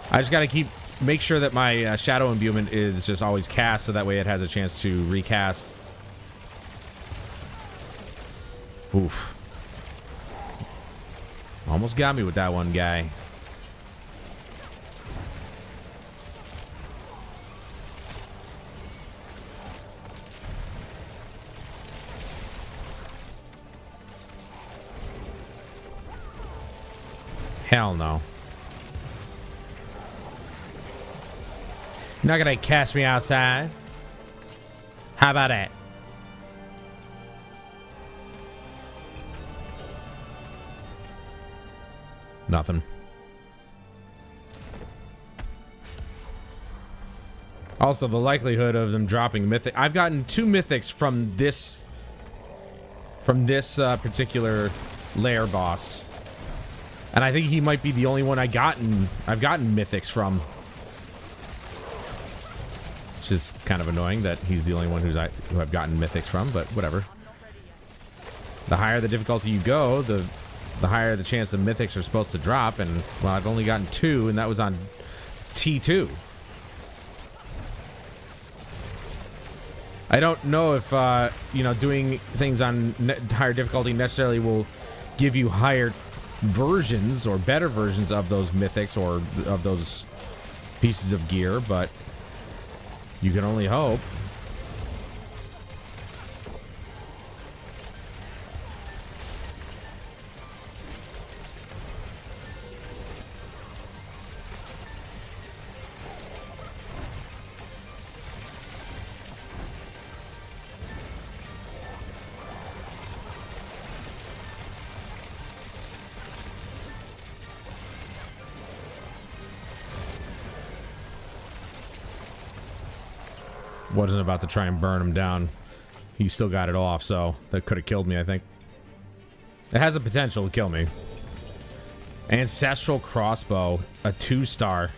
I just gotta make sure that my shadow imbuement is just always cast, so that way it has a chance to recast. Oof. Almost got me with that one guy. Hell no. You're not gonna catch me outside? How about that? Nothing. Also, the likelihood of them dropping mythic. I've gotten 2 mythics from this particular lair boss, and I think he might be the only one I've gotten mythics from. Which is kind of annoying that he's the only one who I've gotten mythics from, but whatever. The higher the difficulty you go, the higher the chance the mythics are supposed to drop, and well, I've only gotten 2, and that was on T2. I don't know if you know, doing things on higher difficulty necessarily will give you higher versions or better versions of those mythics or of those pieces of gear, but you can only hope. Wasn't about to try and burn him down. He still got it off, so that could have killed me, I think. It has the potential to kill me. Ancestral crossbow, a 2-star.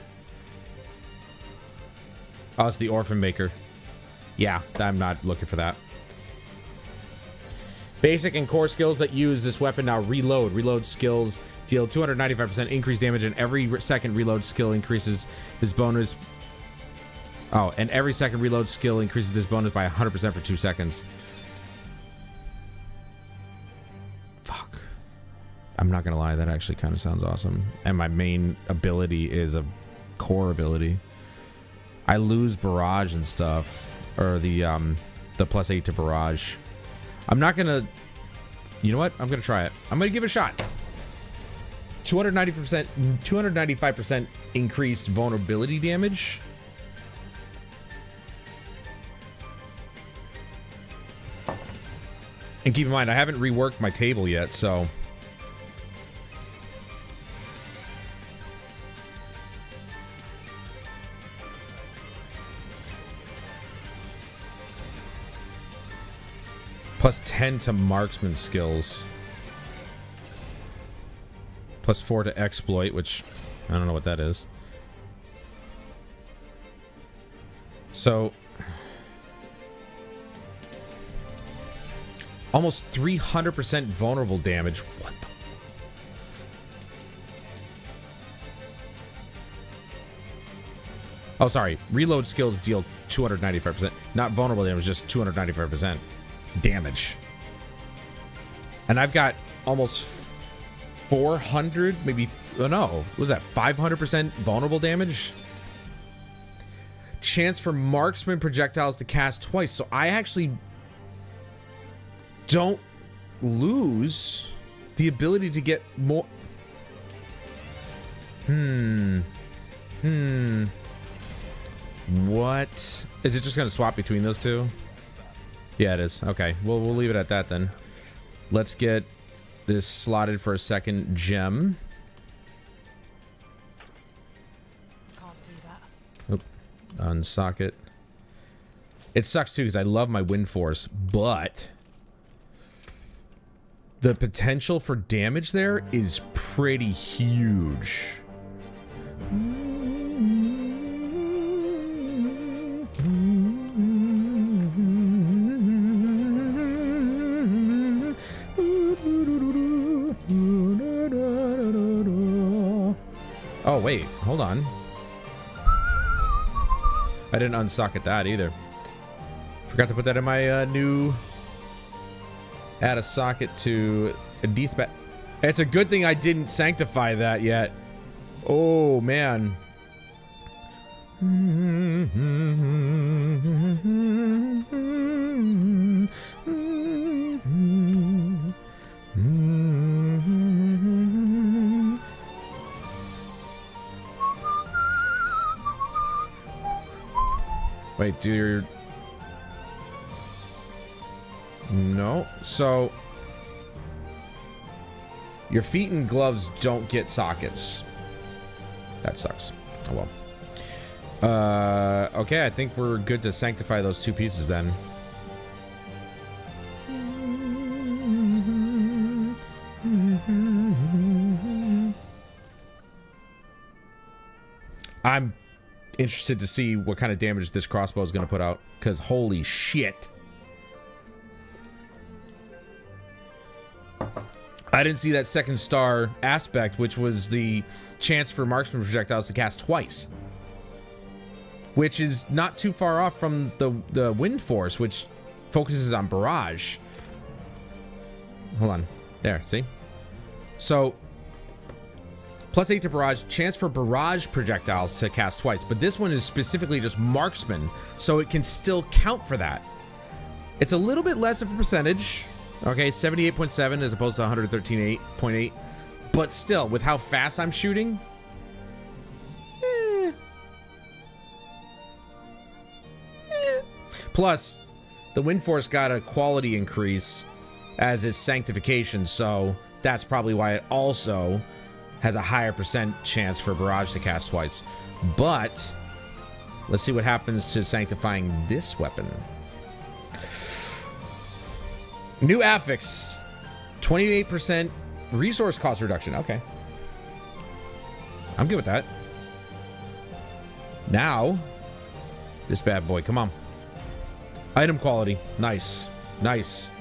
Oh, it's the Orphan Maker. Yeah, I'm not looking for that. Basic and core skills that use this weapon now reload. Reload skills deal 295% increased damage, and every second reload skill increases this bonus. Oh, and every second reload skill increases this bonus by 100% for 2 seconds. Fuck. I'm not gonna lie, that actually kind of sounds awesome. And my main ability is a core ability. I lose barrage and stuff, or the +8 to barrage. I'm not gonna. You know what? I'm gonna try it. I'm gonna give it a shot. 290%, 295% increased vulnerability damage. And keep in mind, I haven't reworked my table yet, so... +10 to marksman skills. +4 to exploit, which I don't know what that is. So... almost 300% vulnerable damage. What the? Oh, sorry. Reload skills deal 295%. Not vulnerable damage, just 295% damage. And I've got almost 400, maybe... oh, no. What was that? 500% vulnerable damage? Chance for marksman projectiles to cast twice. So I actually... don't lose the ability to get more. What? Is it just going to swap between those two? Yeah, it is. Okay. Well, we'll leave it at that then. Let's get this slotted for a second gem. Can't do that. Oop. Unsocket. It sucks too because I love my wind force, but the potential for damage there is pretty huge. wait. Hold on. I didn't unsocket that either. Forgot to put that in my new... Add a socket to a D-spec. It's a good thing I didn't sanctify that yet. Oh, man. Wait, do your... No. So... Your feet and gloves don't get sockets. That sucks. Oh well. Okay, I think we're good to sanctify those two pieces then. I'm interested to see what kind of damage this crossbow is going to put out, because holy shit. I didn't see that second star aspect, which was the chance for marksman projectiles to cast twice. Which is not too far off from the wind force, which focuses on barrage. Hold on. There, see? So, +8 to barrage, chance for barrage projectiles to cast twice. But this one is specifically just marksman, so it can still count for that. It's a little bit less of a percentage. Okay, 78.7 as opposed to 113.8. But still, with how fast I'm shooting... Plus, the wind force got a quality increase as its sanctification, so that's probably why it also has a higher % chance for barrage to cast twice. But let's see what happens to sanctifying this weapon. New affix, 28% resource cost reduction. Okay, I'm good with that. Now, this bad boy, come on. Item quality, nice, nice.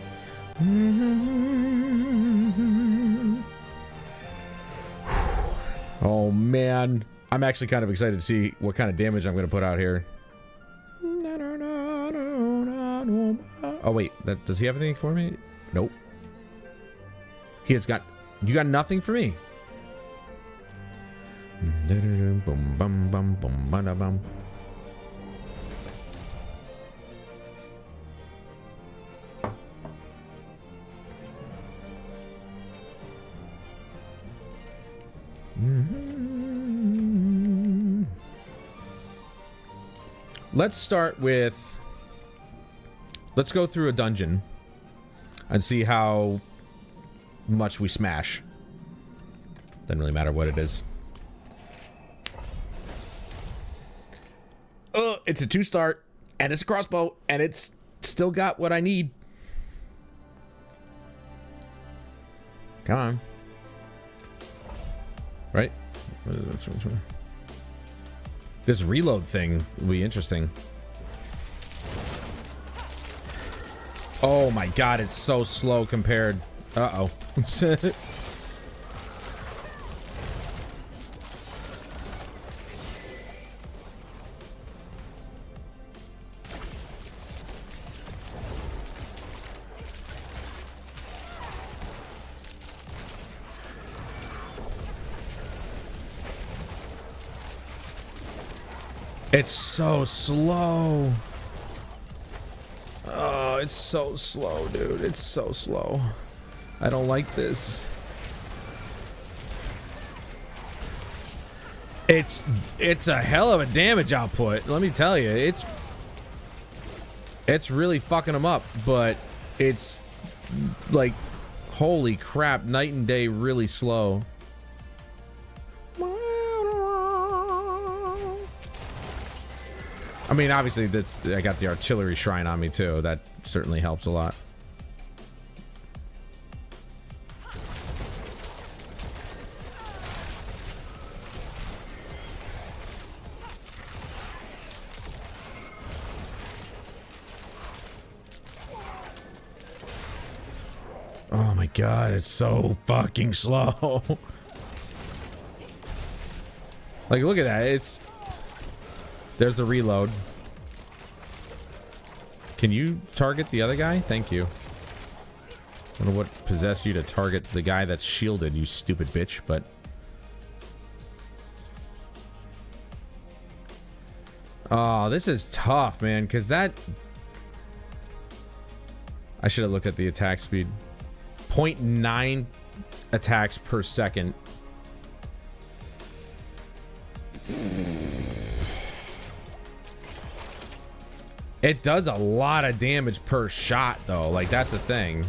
Oh man, I'm actually kind of excited to see what kind of damage I'm going to put out here. Oh wait, does he have anything for me? Nope. He has got... You got nothing for me. Let's start with... Let's go through a dungeon and see how much we smash. Doesn't really matter what it is. It's a 2-star, and it's a crossbow, and it's still got what I need. Come on. Right? This reload thing will be interesting. Oh my god, it's so slow compared. Uh-oh. It's so slow. Oh, it's so slow, dude. It's so slow. I don't like this. It's a hell of a damage output. Let me tell you, it's really fucking them up, but it's like, holy crap, night and day, really slow. I mean, obviously, I got the artillery shrine on me too. That certainly helps a lot. Oh my god, it's so fucking slow. Like, look at that. It's... There's the reload. Can you target the other guy? Thank you. I don't know what possessed you to target the guy that's shielded, you stupid bitch, but... Oh, this is tough, man, because that... I should have looked at the attack speed. 0.9 attacks per second. It does a lot of damage per shot, though. Like, that's the thing.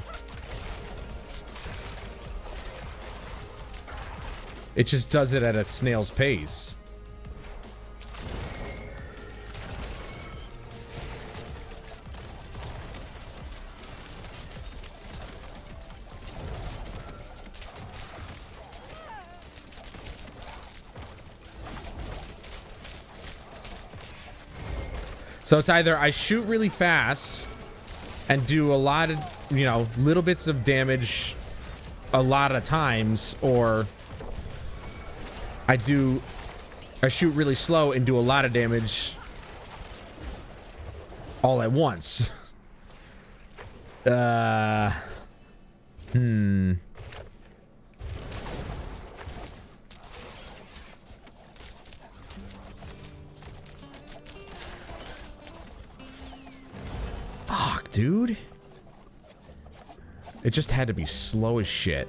It just does it at a snail's pace. So it's either I shoot really fast and do a lot of, you know, little bits of damage a lot of times, or I shoot really slow and do a lot of damage all at once. Fuck, dude. It just had to be slow as shit.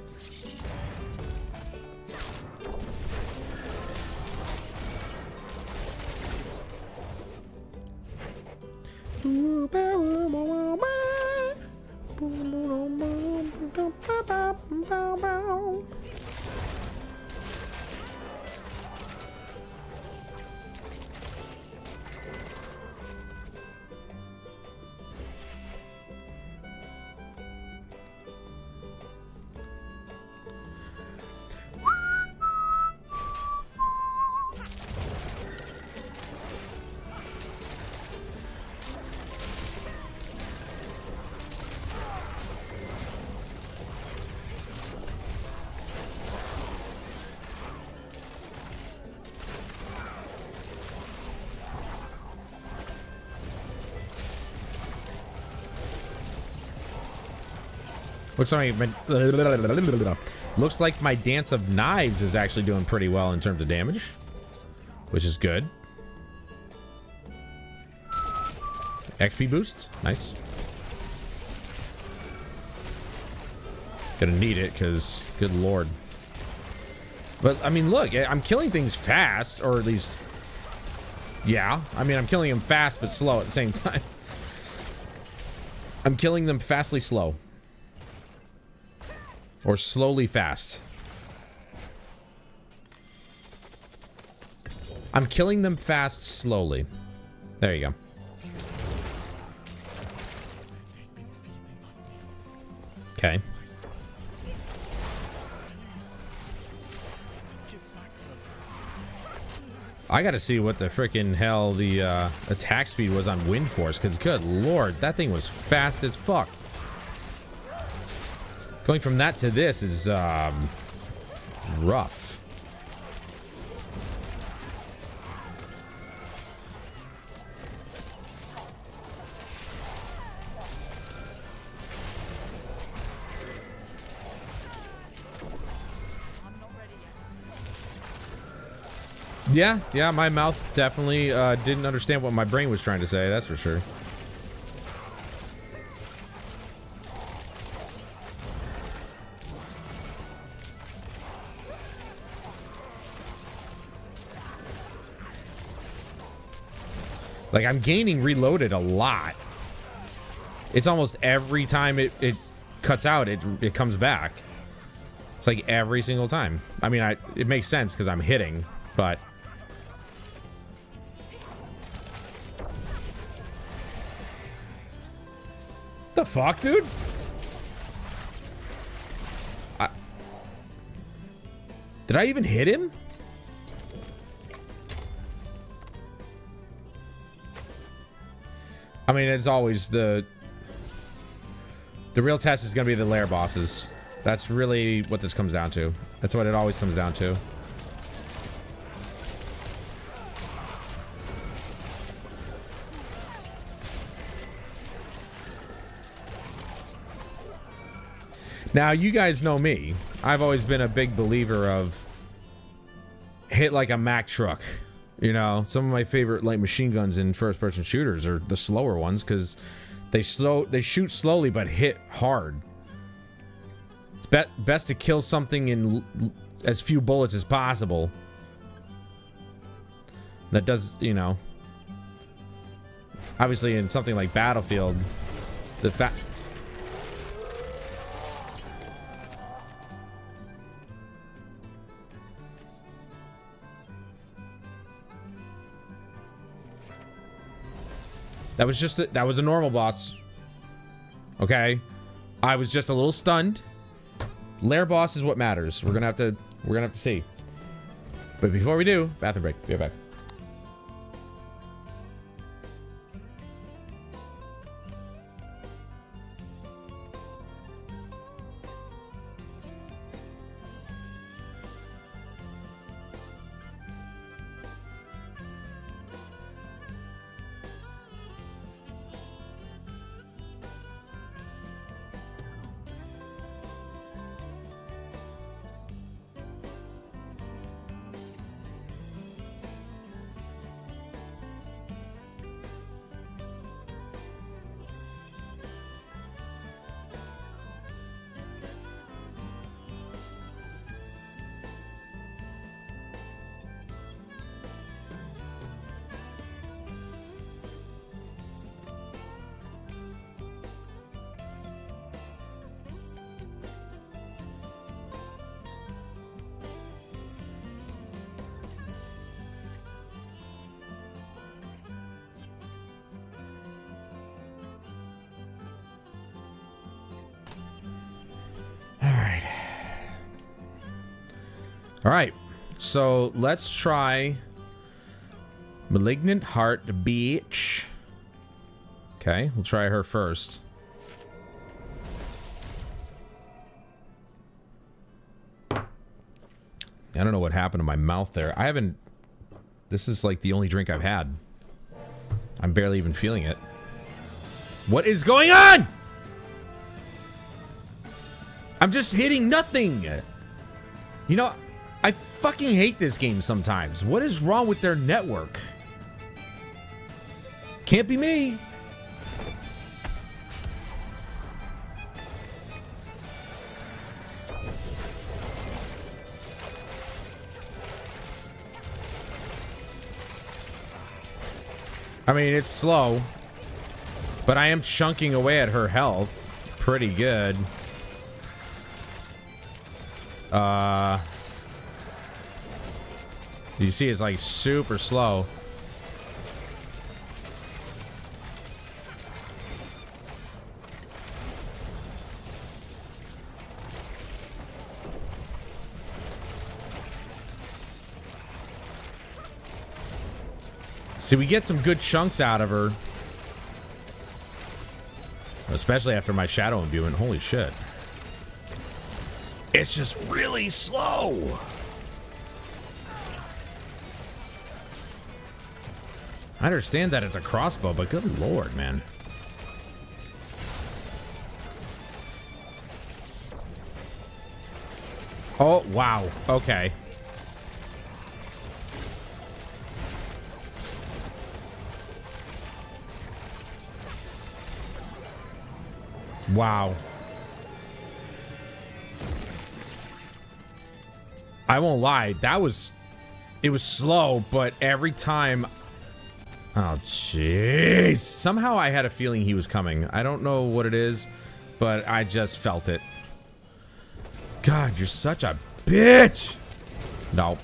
Looks like my Dance of Knives is actually doing pretty well in terms of damage, which is good. XP boost, nice. Gonna need it, because good lord. But I mean, look, I'm killing things fast, or at least, yeah. I mean, I'm killing them fast but slow at the same time. I'm killing them fastly slow. Or slowly fast. I'm killing them fast slowly. There you go. Okay. I gotta see what the freaking hell the attack speed was on Wind Force, because good lord, that thing was fast as fuck. Going from that to this is rough. Yeah, my mouth definitely didn't understand what my brain was trying to say, that's for sure. Like, I'm gaining reloaded a lot. It's almost every time it cuts out, it comes back. It's like every single time. I mean, it makes sense because I'm hitting, but... The fuck, dude? Did I even hit him? I mean, it's always the real test is going to be the lair bosses. That's really what this comes down to. That's what it always comes down to. Now, you guys know me. I've always been a big believer of hit like a Mack truck. You know, some of my favorite light machine guns in first-person shooters are the slower ones because they shoot slowly but hit hard. It's best to kill something in as few bullets as possible. That does, you know. Obviously, in something like Battlefield, the fact. That was just that was a normal boss. Okay, I was just a little stunned. Lair boss is what matters. We're gonna have to see. But before we do, bathroom break. Be right back. All right, so let's try Malignant Heart Beach. Okay, we'll try her first. I don't know what happened to my mouth there. I haven't... This is like the only drink I've had. I'm barely even feeling it. What is going on? I'm just hitting nothing. You know... I fucking hate this game sometimes. What is wrong with their network? Can't be me. I mean, it's slow, but I am chunking away at her health pretty good. You see it's like super slow. See, we get some good chunks out of her. Especially after my shadow imbuement. Holy shit. It's just really slow. I understand that it's a crossbow, but good lord, man. Oh, wow. Okay. Wow. I won't lie. That was... It was slow, but every time... Oh, jeez. Somehow I had a feeling he was coming. I don't know what it is, but I just felt it. God, you're such a bitch. Nope.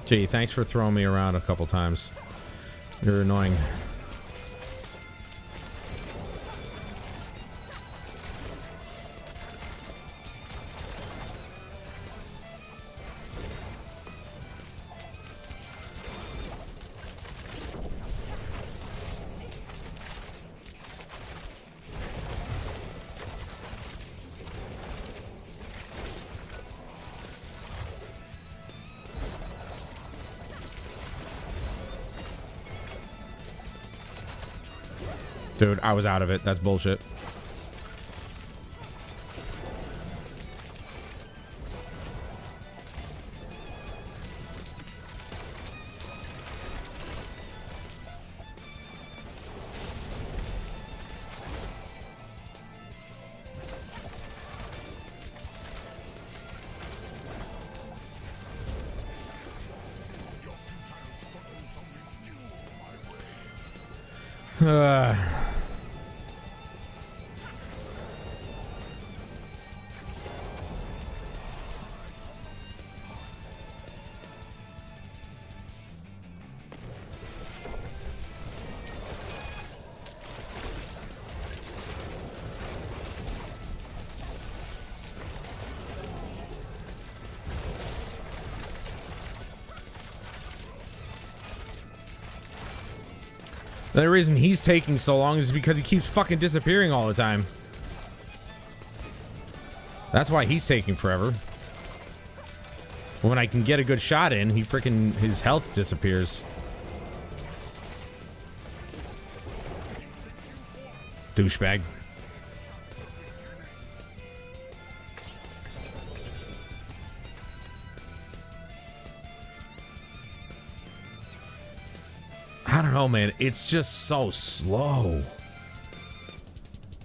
Gee, thanks for throwing me around a couple times. You're annoying. Dude, I was out of it. That's bullshit. The reason he's taking so long is because he keeps fucking disappearing all the time. That's why he's taking forever. When I can get a good shot in, he freaking, his health disappears. Douchebag. I don't know, man. It's just so slow.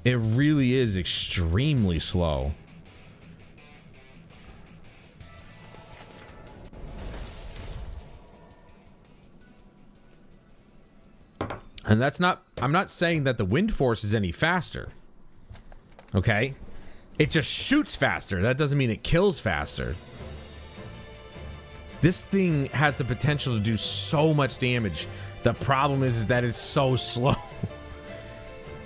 It really is extremely slow. And that's not... I'm not saying that the wind force is any faster. Okay? It just shoots faster. That doesn't mean it kills faster. This thing has the potential to do so much damage. The problem is that it's so slow.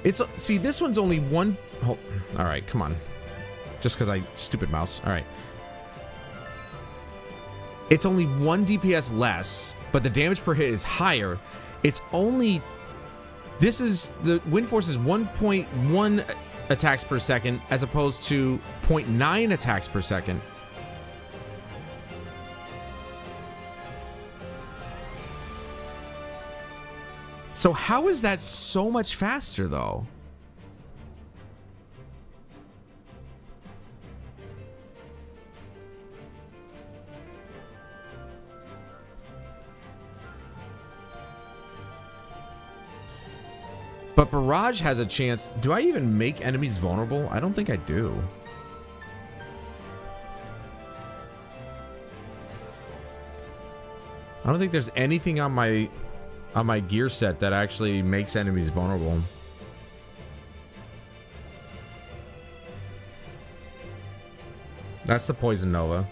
It's... See, this one's only one... Oh, all right, come on. Just because I... Stupid mouse. All right. It's only 1 DPS less, but the damage per hit is higher. It's only... This is... The wind force is 1.1 attacks per second as opposed to 0.9 attacks per second. So how is that so much faster, though? But Barrage has a chance. Do I even make enemies vulnerable? I don't think I do. I don't think there's anything on my gear set that actually makes enemies vulnerable. That's the Poison Nova.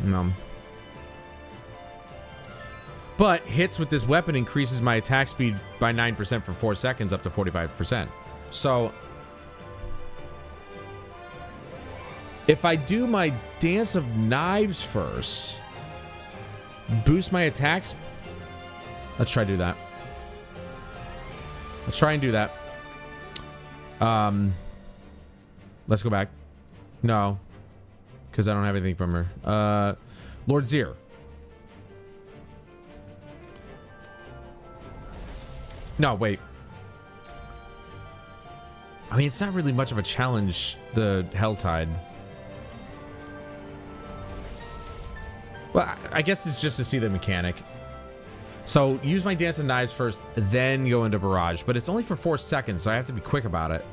No. But hits with this weapon increases my attack speed by 9% for 4 seconds up to 45%. So if I do my Dance of Knives first, boost my attacks. Let's try to do that. Let's try and do that. Let's go back. No, because I don't have anything from her. Lord Zir. No, wait. I mean, it's not really much of a challenge, the Helltide. Well, I guess it's just to see the mechanic. So, use my Dance of Knives first, then go into Barrage. But it's only for 4 seconds, so I have to be quick about it.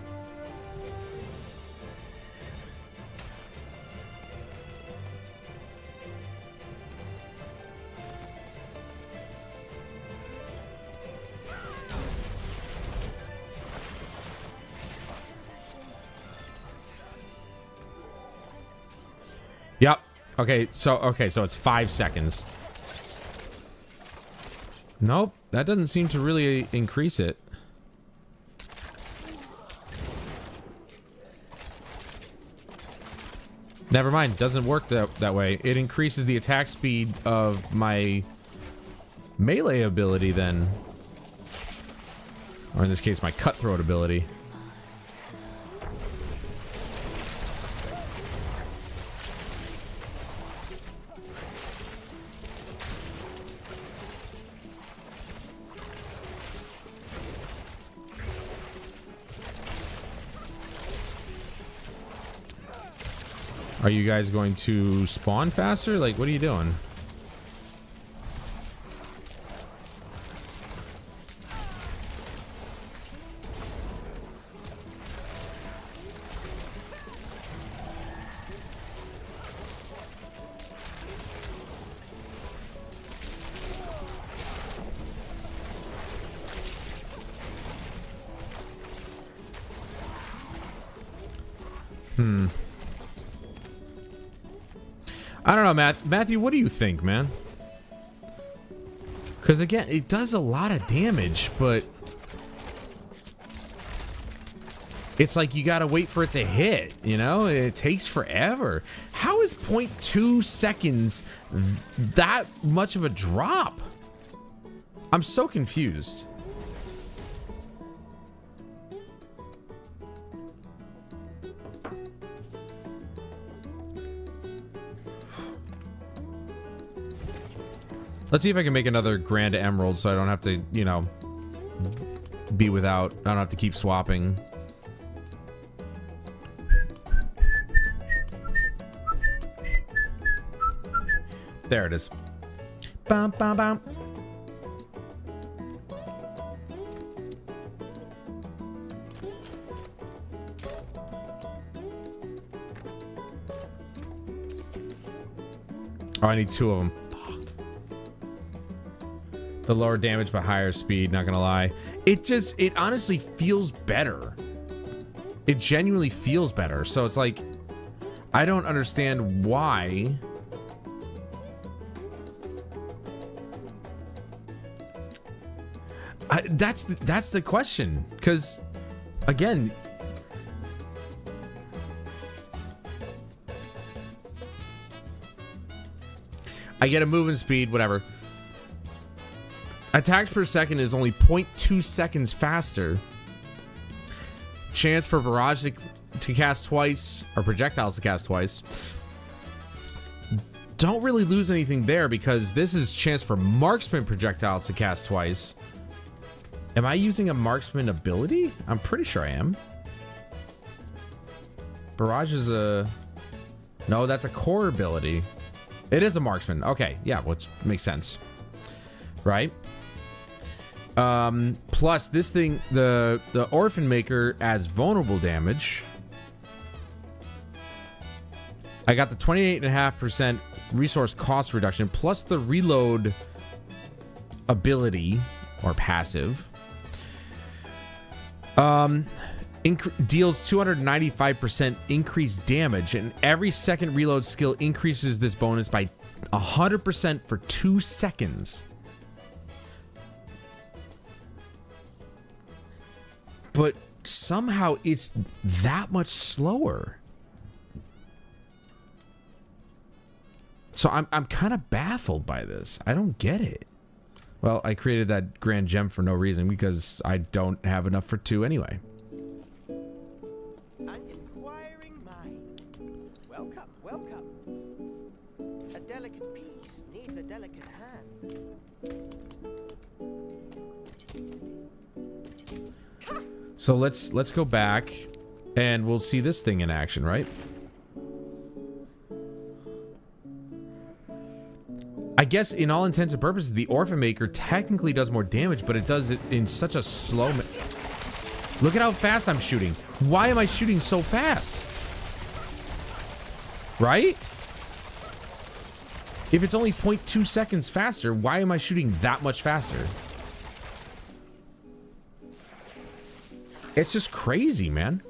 Yep. Okay, so it's 5 seconds. Nope, that doesn't seem to really increase it. Never mind, doesn't work that way. It increases the attack speed of my melee ability then. Or in this case, my cutthroat ability. Are you guys going to spawn faster? Like, what are you doing? I don't know, Matthew, what do you think, man? Because again, it does a lot of damage, but it's like you gotta wait for it to hit, you know? It takes forever. How is 0.2 seconds that much of a drop? I'm so confused. Let's see if I can make another Grand Emerald so I don't have to, you know, be without. I don't have to keep swapping. There it is. Bum, bum, bum. Oh, I need 2 of them. The lower damage but higher speed, not gonna lie. It honestly feels better. It genuinely feels better. So it's like, I don't understand why. That's the question. Because, again, I get a movement speed, whatever. Attacks per second is only 0.2 seconds faster. Chance for barrage to cast twice, or projectiles to cast twice. Don't really lose anything there because this is chance for marksman projectiles to cast twice. Am I using a marksman ability? I'm pretty sure I am. Barrage is a... No, that's a core ability. It is a marksman. Okay, yeah, which makes sense. Right? Plus this thing, the Orphan Maker adds vulnerable damage. I got the 28.5% resource cost reduction plus the reload ability or passive. Deals 295% increased damage, and every second reload skill increases this bonus by 100% for 2 seconds. But somehow it's that much slower. So I'm kind of baffled by this. I don't get it. Well, I created that grand gem for no reason because I don't have enough for 2 anyway. An inquiring mind. Welcome, welcome. A delicate piece needs a delicate hand. So let's go back and we'll see this thing in action, right? I guess in all intents and purposes, the Orphan Maker technically does more damage, but it does it in such a slow... Look at how fast I'm shooting. Why am I shooting so fast? Right? If it's only 0.2 seconds faster, why am I shooting that much faster? It's just crazy, man.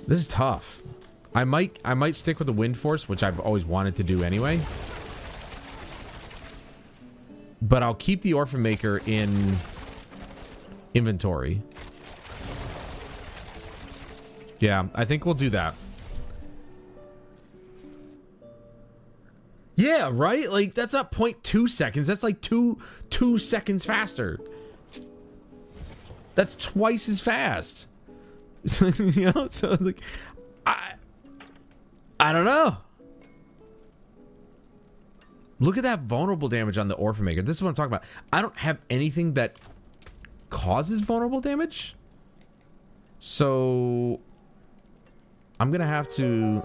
This is tough. I might stick with the Wind Force, which I've always wanted to do anyway. But I'll keep the Orphan Maker in inventory. Yeah, I think we'll do that. Yeah, right? Like, that's not 0.2 seconds. That's like 2 seconds faster. That's twice as fast. You know? So, like, I don't know. Look at that vulnerable damage on the Orphan Maker. This is what I'm talking about. I don't have anything that causes vulnerable damage. So I'm gonna have to.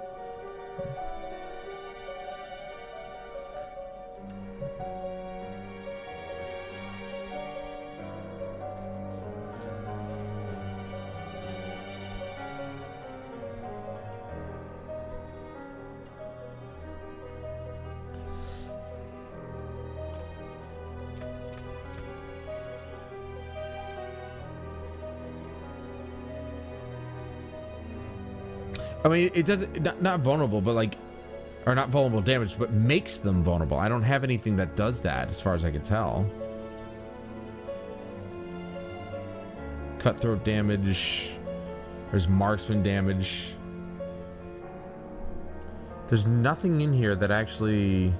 I mean, it doesn't, not vulnerable, but like, or not vulnerable damage, but makes them vulnerable. I don't have anything that does that as far as I can tell. Cutthroat damage. There's marksman damage. There's nothing in here that actually...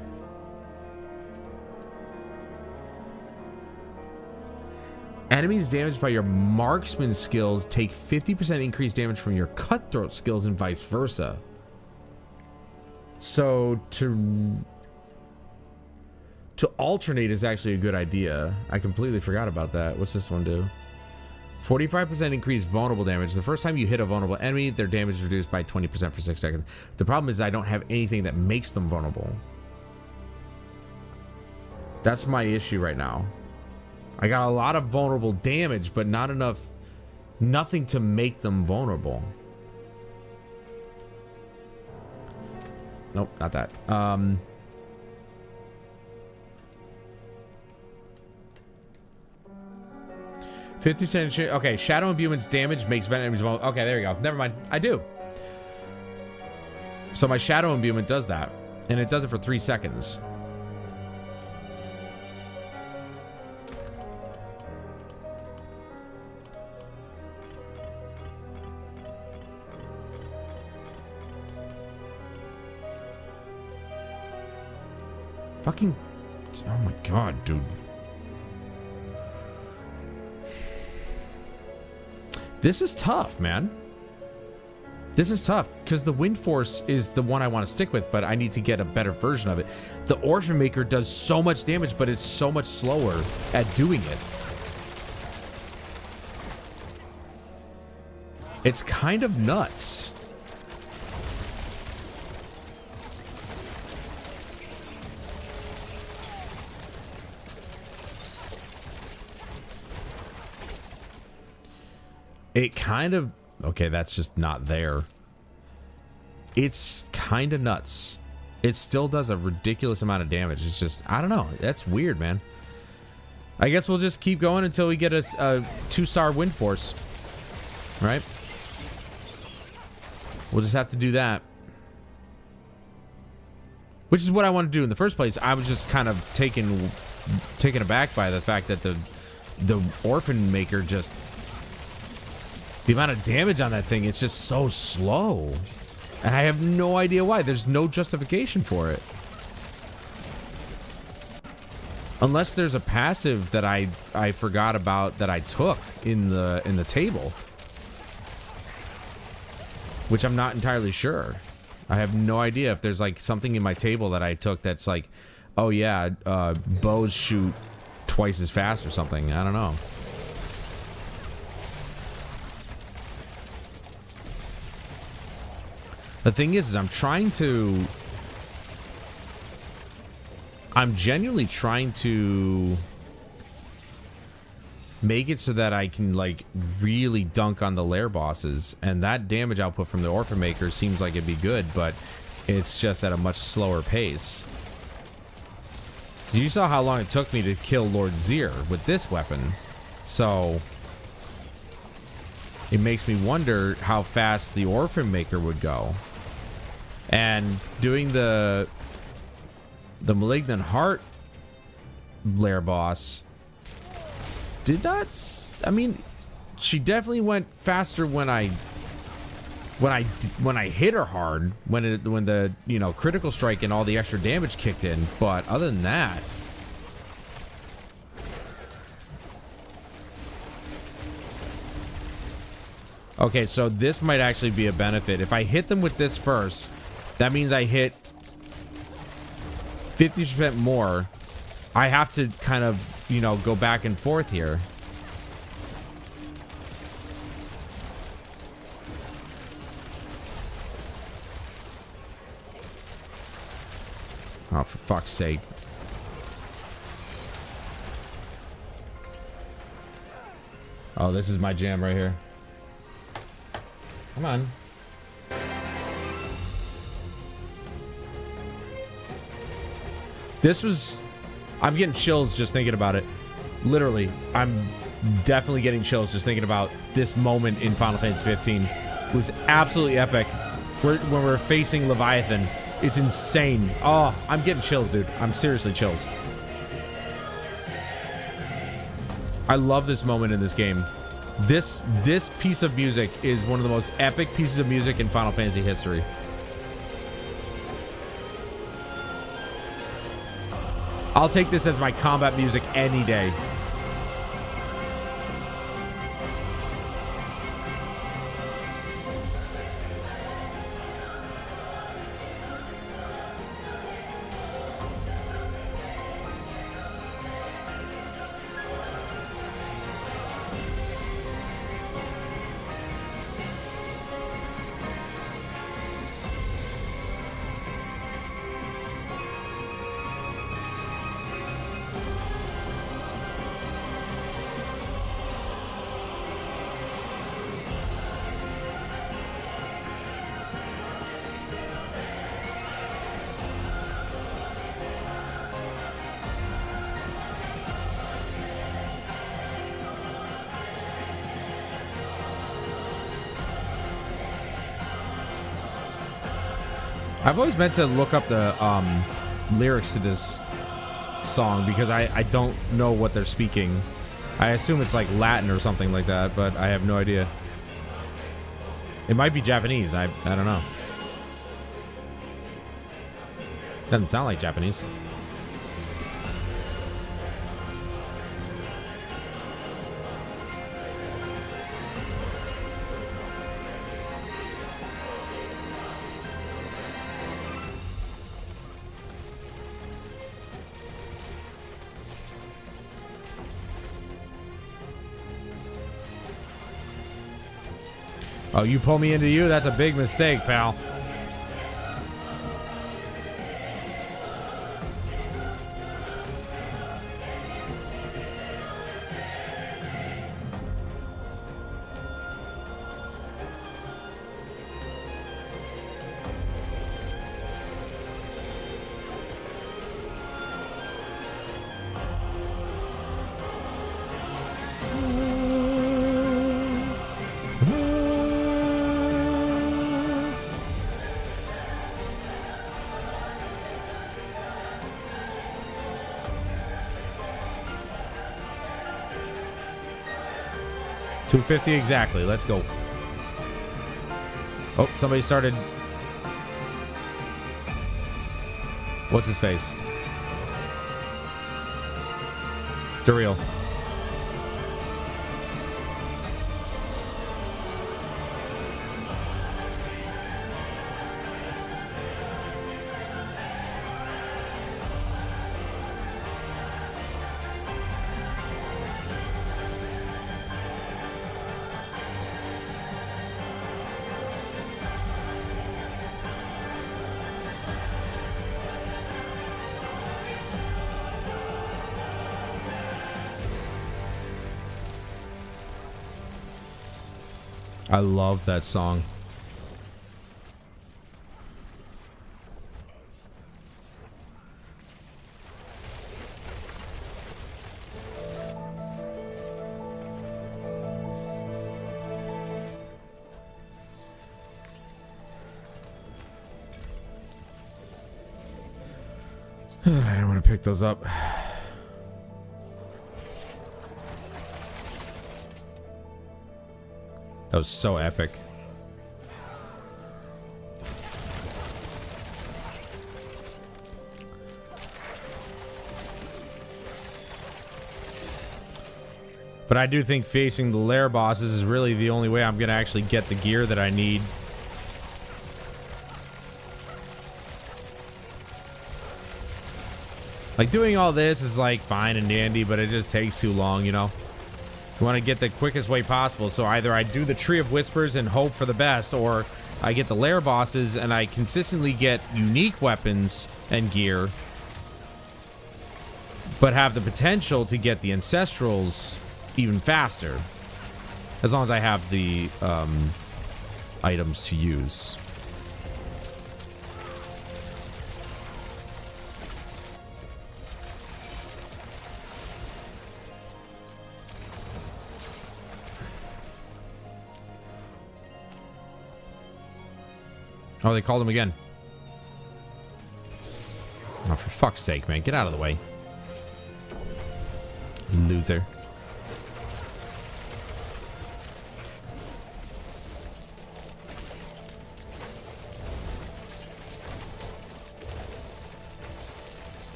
Enemies damaged by your marksman skills take 50% increased damage from your cutthroat skills and vice versa. So to alternate is actually a good idea. I completely forgot about that. What's this one do? 45% increased vulnerable damage. The first time you hit a vulnerable enemy, their damage is reduced by 20% for 6 seconds. The problem is I don't have anything that makes them vulnerable. That's my issue right now. I got a lot of vulnerable damage, but not enough, nothing to make them vulnerable. Nope, not that. 50%. Okay, shadow imbuement's damage makes venom enemies vulnerable. Okay, there you go. Never mind. I do. So my shadow imbuement does that, and it does it for 3 seconds. Fucking... Oh my god, dude. This is tough, man. This is tough, because the Wind Force is the one I want to stick with, but I need to get a better version of it. The Orphan Maker does so much damage, but it's so much slower at doing it. It's kind of nuts. It kind of... Okay, that's just not there. It's kind of nuts. It still does a ridiculous amount of damage. It's just... I don't know. That's weird, man. I guess we'll just keep going until we get a 2-star Wind Force. Right? We'll just have to do that. Which is what I wanted to do in the first place. I was just kind of taken aback by the fact that the Orphan Maker just... The amount of damage on that thing is just so slow. And I have no idea why. There's no justification for it. Unless there's a passive that I forgot about that I took in the table. Which I'm not entirely sure. I have no idea if there's like something in my table that I took that's like, oh yeah, bows shoot twice as fast or something. I don't know. The thing is I'm genuinely trying to make it so that I can like really dunk on the lair bosses, and that damage output from the Orphan Maker seems like it'd be good, but it's just at a much slower pace. You saw how long it took me to kill Lord Zir with this weapon, so it makes me wonder how fast the Orphan Maker would go. And doing the Malignant Heart lair boss did not... I mean, she definitely went faster when I hit her hard, when the, you know, critical strike and all the extra damage kicked in, but other than that, okay, so this might actually be a benefit. If I hit them with this first, that means I hit 50% more. I have to kind of, you know, go back and forth here. Oh, for fuck's sake. Oh, this is my jam right here. Come on. This was... I'm getting chills just thinking about it. Literally, I'm definitely getting chills just thinking about this moment in Final Fantasy 15. It was absolutely epic. When we're facing Leviathan, it's insane. Oh, I'm getting chills, dude. I'm seriously chills. I love this moment in this game. This piece of music is one of the most epic pieces of music in Final Fantasy history. I'll take this as my combat music any day. I've always meant to look up the lyrics to this song because I don't know what they're speaking. I assume it's like Latin or something like that, but I have no idea. It might be Japanese. I don't know. Doesn't sound like Japanese. Oh, you pull me into you? That's a big mistake, pal. $250 exactly. Let's go. Oh, somebody started. What's his face? Duriel. I love that song. I don't want to pick those up. That was so epic. But I do think facing the lair bosses is really the only way I'm going to actually get the gear that I need. Like, doing all this is like fine and dandy, but it just takes too long, you know? You want to get the quickest way possible, so either I do the Tree of Whispers and hope for the best, or I get the lair bosses, and I consistently get unique weapons and gear, but have the potential to get the ancestrals even faster, as long as I have the items to use. Oh, they called him again. Oh, for fuck's sake, man. Get out of the way. Loser.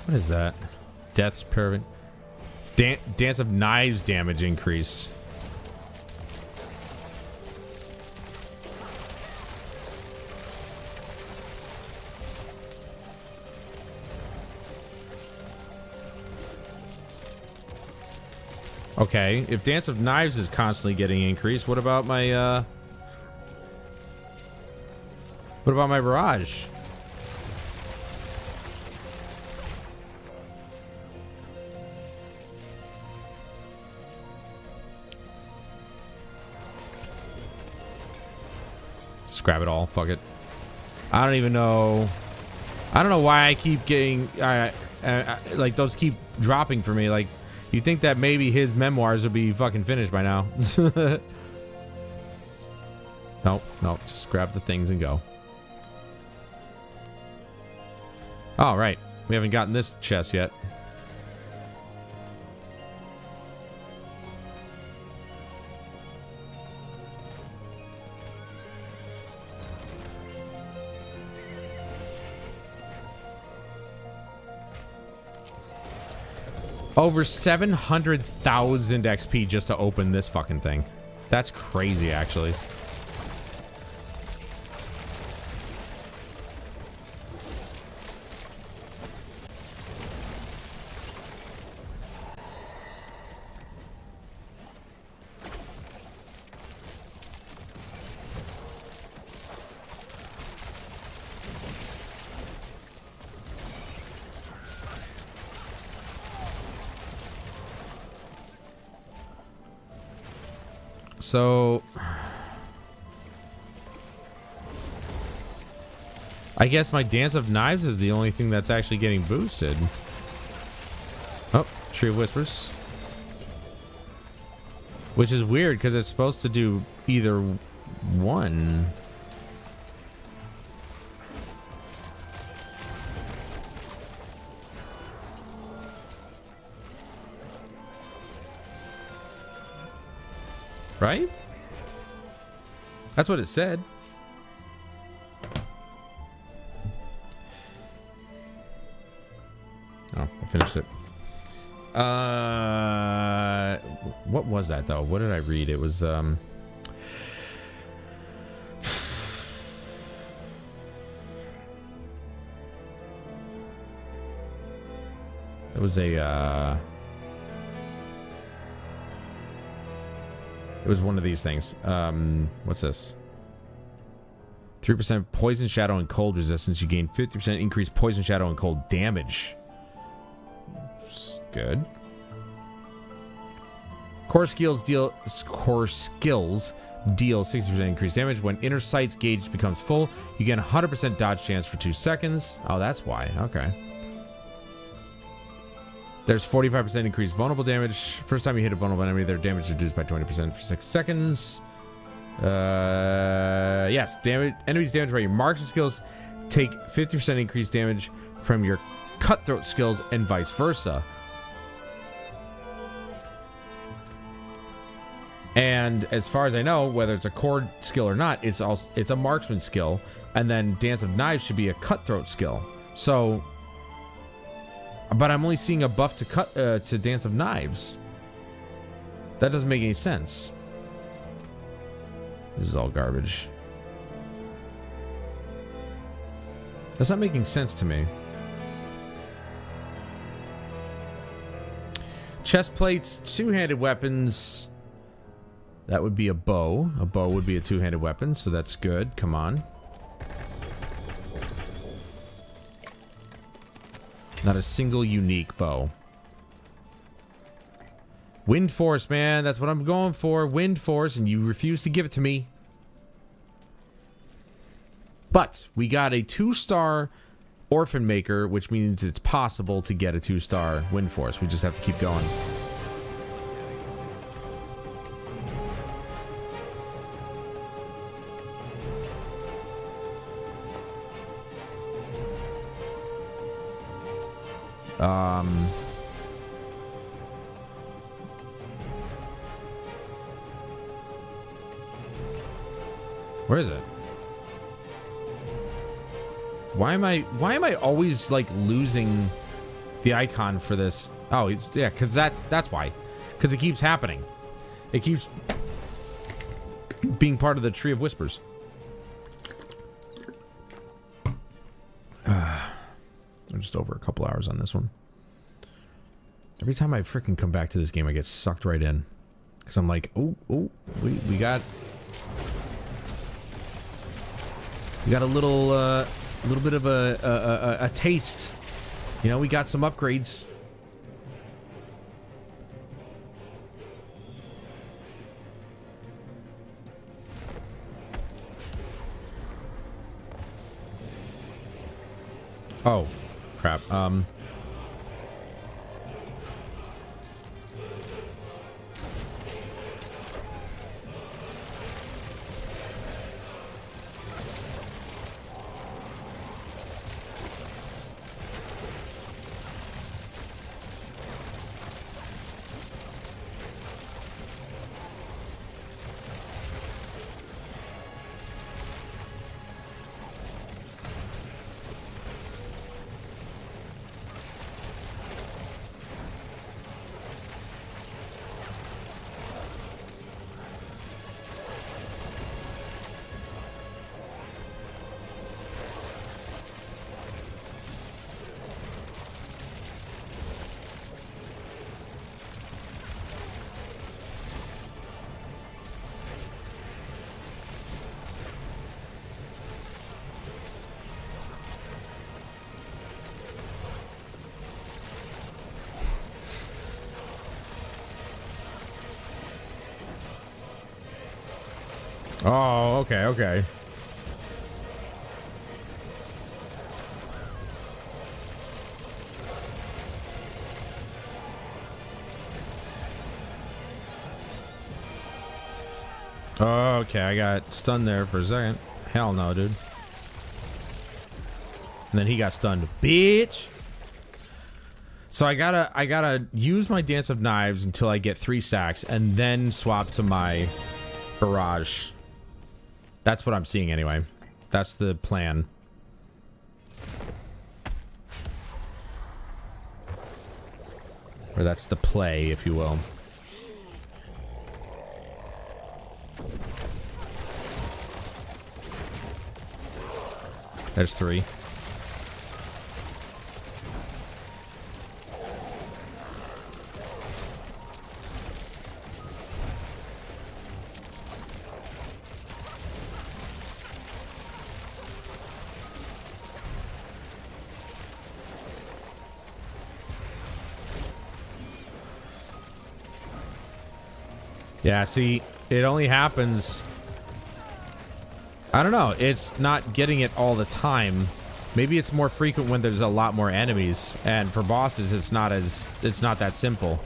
What is that? Death's permanent. Dance of Knives damage increase. Okay, if Dance of Knives is constantly getting increased, what about my barrage? Just grab it all. Fuck it. I don't even know. I don't know why I keep getting like those keep dropping for me. Like, you'd think that maybe his memoirs would be fucking finished by now. Nope, nope. Just grab the things and go. Oh, right. We haven't gotten this chest yet. Over 700,000 XP just to open this fucking thing. That's crazy, actually. So, I guess my Dance of Knives is the only thing that's actually getting boosted. Oh, Tree of Whispers. Which is weird because it's supposed to do either one. Right? That's what it said. Oh, I finished it. What was that though? What did I read? It was it was a it was one of these things. What's this? 3% poison, shadow, and cold resistance. You gain 50% increased poison, shadow, and cold damage. Good. Core skills deal 60% increased damage. When inner sight's gauge becomes full, you get 100% dodge chance for 2 seconds. Oh, that's why. Okay. There's 45% increased vulnerable damage. First time you hit a vulnerable enemy, their damage is reduced by 20% for 6 seconds. Yes, damage. Enemies damaged by your marksman skills take 50% increased damage from your cutthroat skills, and vice versa. And as far as I know, whether it's a core skill or not, it's a marksman skill, and then Dance of Knives should be a cutthroat skill. So, but I'm only seeing a buff to Dance of Knives. That doesn't make any sense. This is all garbage. That's not making sense to me. Chest plates, two-handed weapons. That would be a bow. A bow would be a two-handed weapon, so that's good. Come on. Not a single unique bow. Wind Force, man. That's what I'm going for. Wind Force, and you refuse to give it to me. But we got a 2-star Orphan Maker, which means it's possible to get a 2-star Wind Force. We just have to keep going. Where is it? Why am I always like losing the icon for this? Oh, it's yeah, because that's why. Because it keeps happening. It keeps being part of the Tree of Whispers. I'm just over a couple hours on this one. Every time I freaking come back to this game, I get sucked right in. Because I'm like, oh, we got a little bit of a taste. You know, we got some upgrades. Oh, crap. Oh, okay. Okay, I got stunned there for a second. Hell no, dude. And then he got stunned. Bitch! So I gotta use my Dance of Knives until I get 3 stacks, and then swap to my Barrage. That's what I'm seeing anyway. That's the plan. Or that's the play, if you will. There's 3. Yeah, see, it only happens... I don't know, it's not getting it all the time. Maybe it's more frequent when there's a lot more enemies, and for bosses it's not that simple.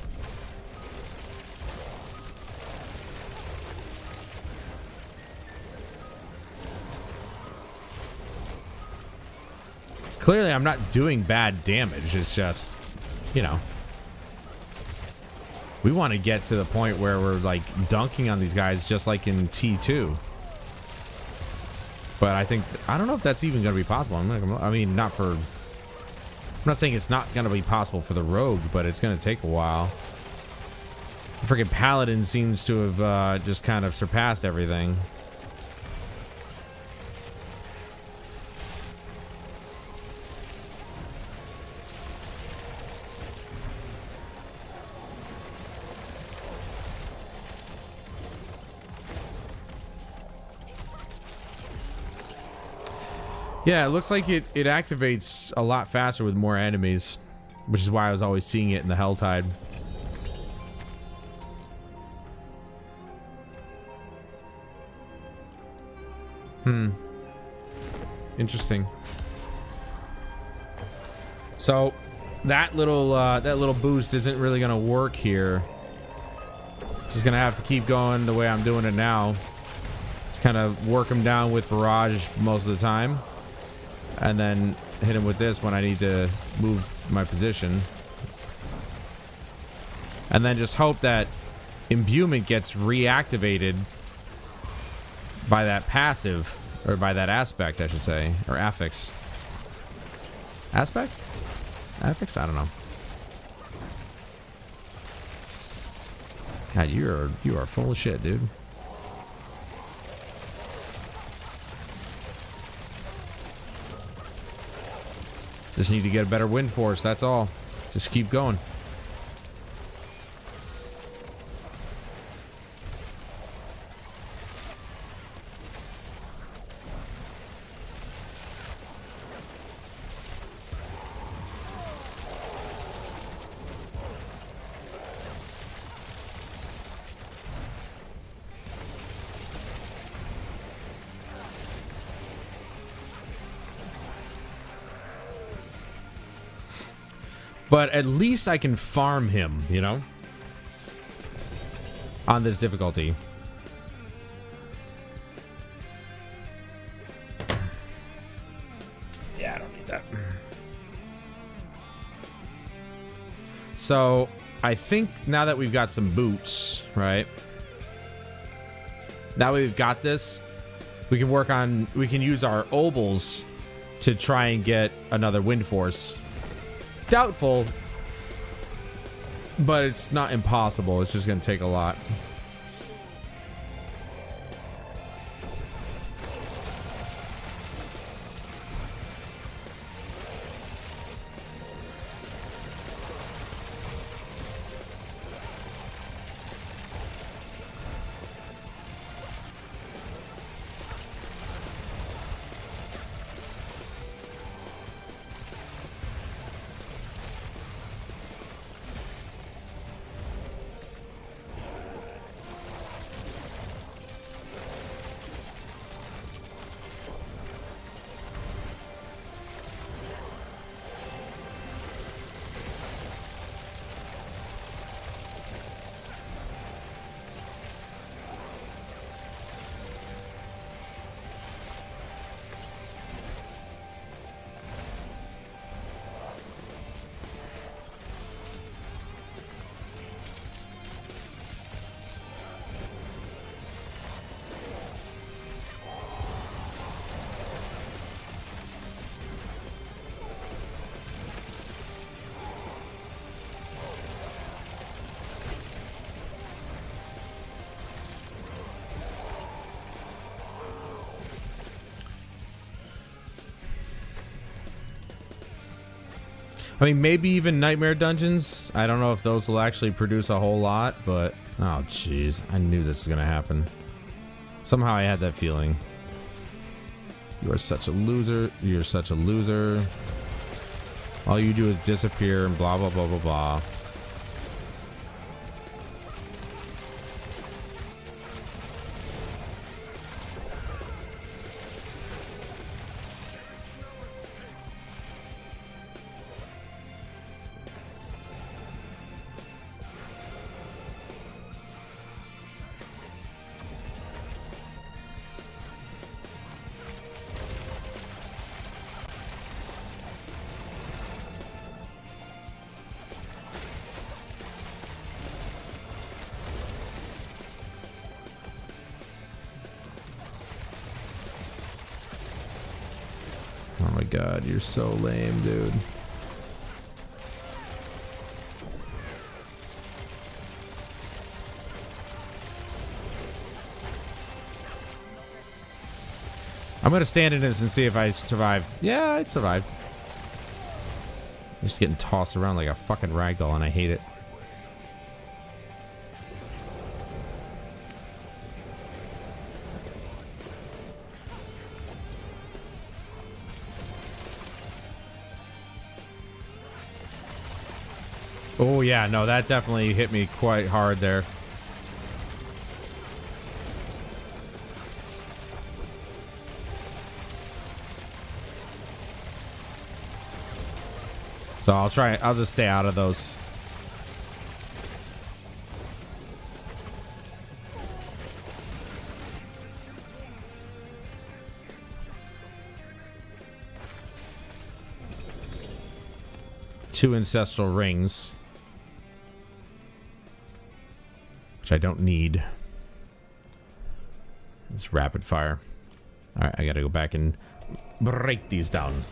Clearly I'm not doing bad damage, it's just, you know. We want to get to the point where we're like dunking on these guys just like in T2. But I don't know if that's even going to be possible. I mean, not for... I'm not saying it's not going to be possible for the rogue, but it's going to take a while. The freaking paladin seems to have just kind of surpassed everything. Yeah, it looks like it activates a lot faster with more enemies, which is why I was always seeing it in the Helltide. Interesting. So that little boost isn't really gonna work here. Just gonna have to keep going the way I'm doing it now. Just kind of work him down with barrage most of the time, and then hit him with this when I need to move my position, and then just hope that imbuement gets reactivated by that passive, or by that aspect, I should say, or affix. Aspect? Affix? I don't know. God, you are full of shit, dude. Just need to get a better wind force, that's all. Just keep going. But at least I can farm him, you know? On this difficulty. Yeah, I don't need that. So, I think now that we've got some boots, right? Now we've got this, we can use our obols to try and get another wind force. Doubtful, but it's not impossible. It's just going to take a lot. I mean, maybe even Nightmare Dungeons. I don't know if those will actually produce a whole lot, but... Oh, jeez. I knew this was going to happen. Somehow I had that feeling. You are such a loser. You're such a loser. All you do is disappear and blah, blah, blah, blah, blah. Oh my god, you're so lame, dude. I'm gonna stand in this and see if I survive. Yeah, I survived. Just getting tossed around like a fucking ragdoll, and I hate it. Oh, yeah. No, that definitely hit me quite hard there. So I'll just stay out of those. Two ancestral rings. Which I don't need. It's rapid fire. Alright, I gotta go back and break these down.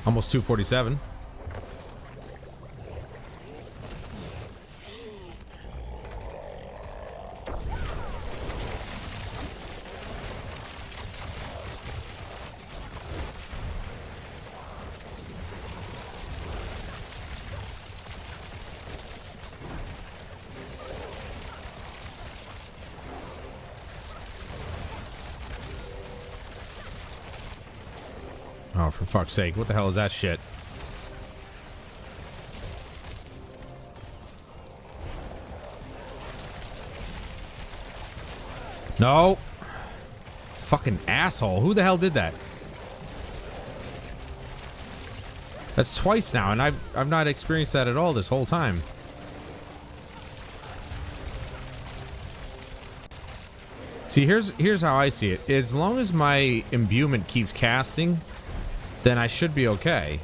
Almost 247. Oh, for fuck's sake. What the hell is that shit? No. Fucking asshole. Who the hell did that? That's twice now, and I've not experienced that at all this whole time. See, here's how I see it. As long as my imbuement keeps casting, then I should be okay.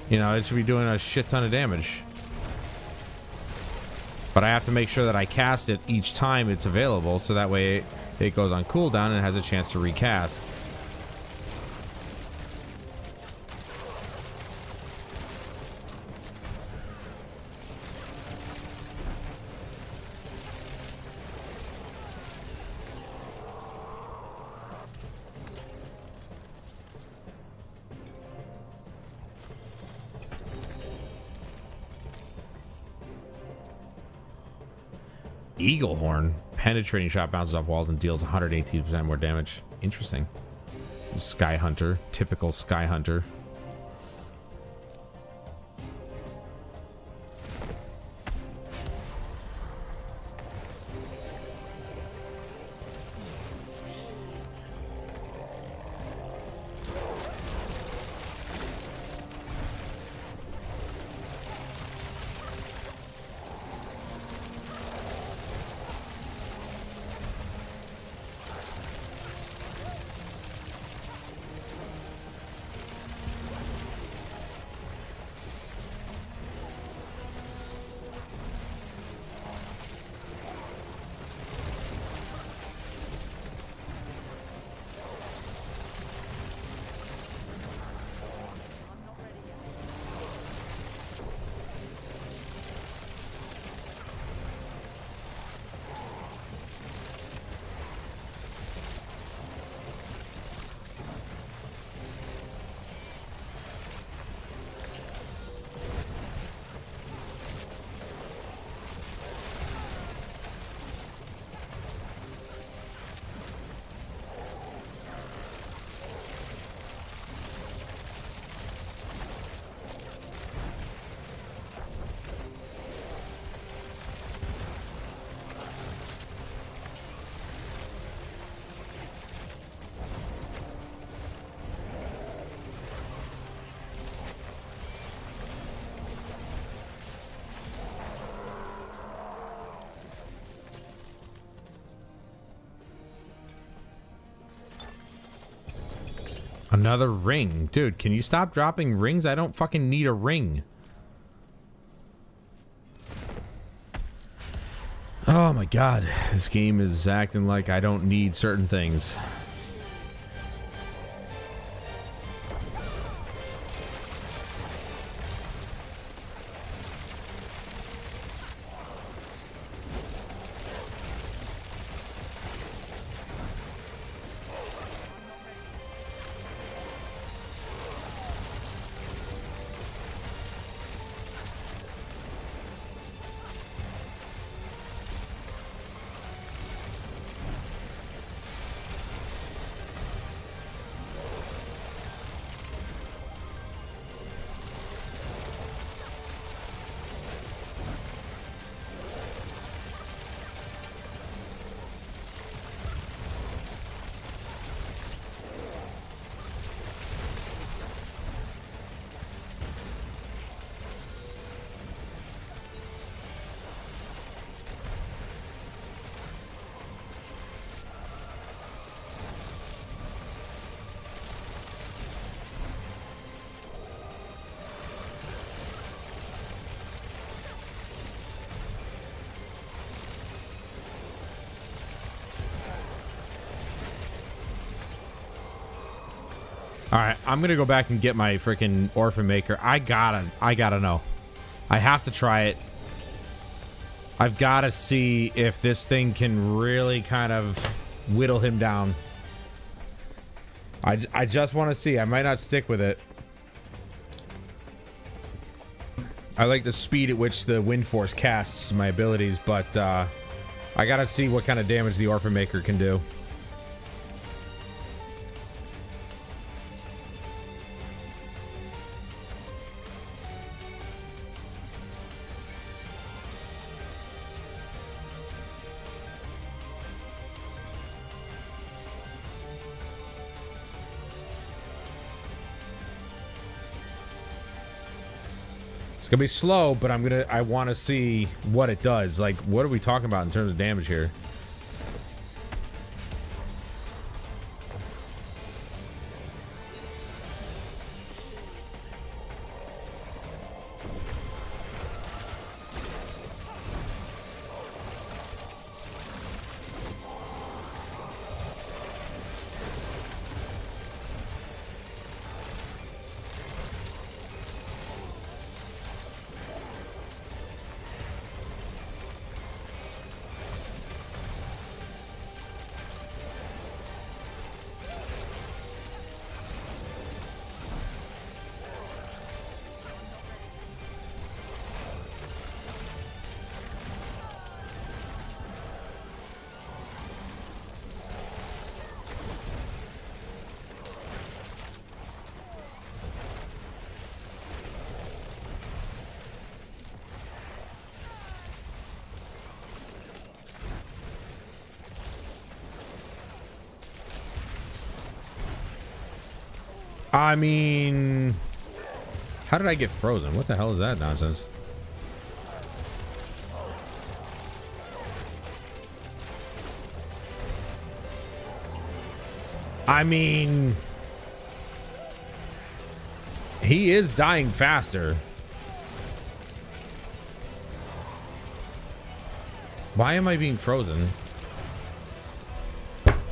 You know, it should be doing a shit ton of damage. But I have to make sure that I cast it each time it's available, so that way it goes on cooldown and has a chance to recast. Eagle Horn. Penetrating shot bounces off walls and deals 118% more damage. Interesting. Sky Hunter. Typical Sky Hunter. Another ring. Dude, can you stop dropping rings? I don't fucking need a ring. Oh my god. This game is acting like I don't need certain things. All right, I'm gonna go back and get my freaking orphan maker. I gotta know. I have to try it. I've got to see if this thing can really kind of whittle him down. I just want to see. I might not stick with it. I like the speed at which the wind force casts my abilities, but I gotta see what kind of damage the orphan maker can do. It's gonna be slow, but I want to see what it does. Like, what are we talking about in terms of damage here? I mean, how did I get frozen? What the hell is that nonsense? I mean, he is dying faster. Why am I being frozen?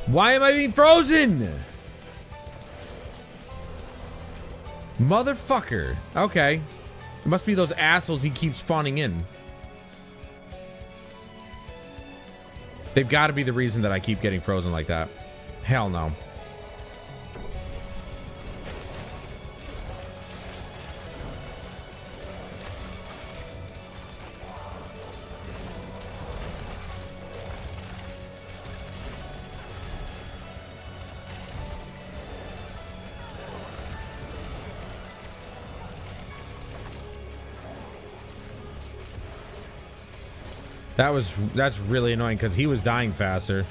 Why am I being frozen? Motherfucker. Okay. It must be those assholes he keeps spawning in. They've got to be the reason that I keep getting frozen like that. Hell no. That's really annoying because he was dying faster.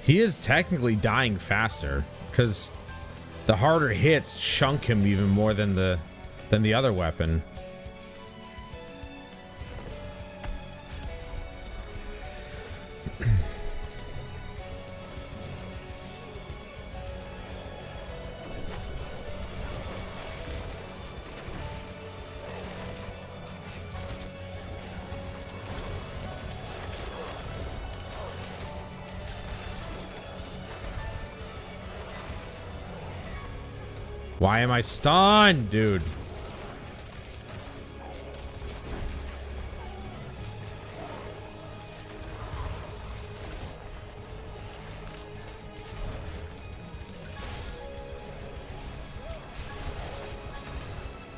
He is technically dying faster because the harder hits chunk him even more than the other weapon. Why am I stunned, dude?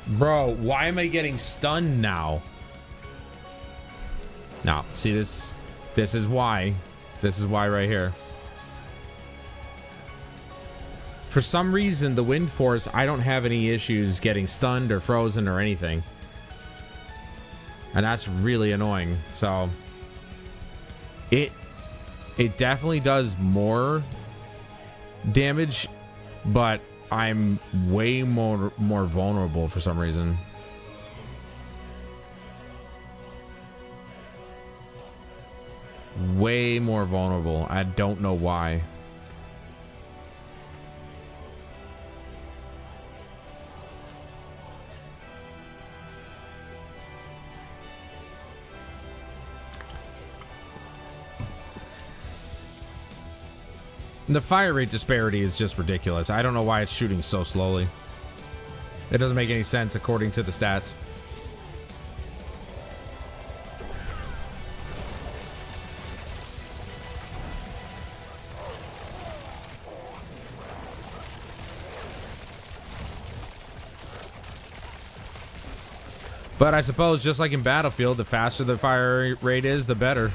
Bro, why am I getting stunned now? Now, see this? This is why. This is why right here. For some reason, the wind force, I don't have any issues getting stunned or frozen or anything. And that's really annoying. So, it definitely does more damage, but I'm way more vulnerable for some reason. Way more vulnerable. I don't know why. The fire rate disparity is just ridiculous. I don't know why it's shooting so slowly. It doesn't make any sense according to the stats. But I suppose just like in Battlefield, the faster the fire rate is, the better.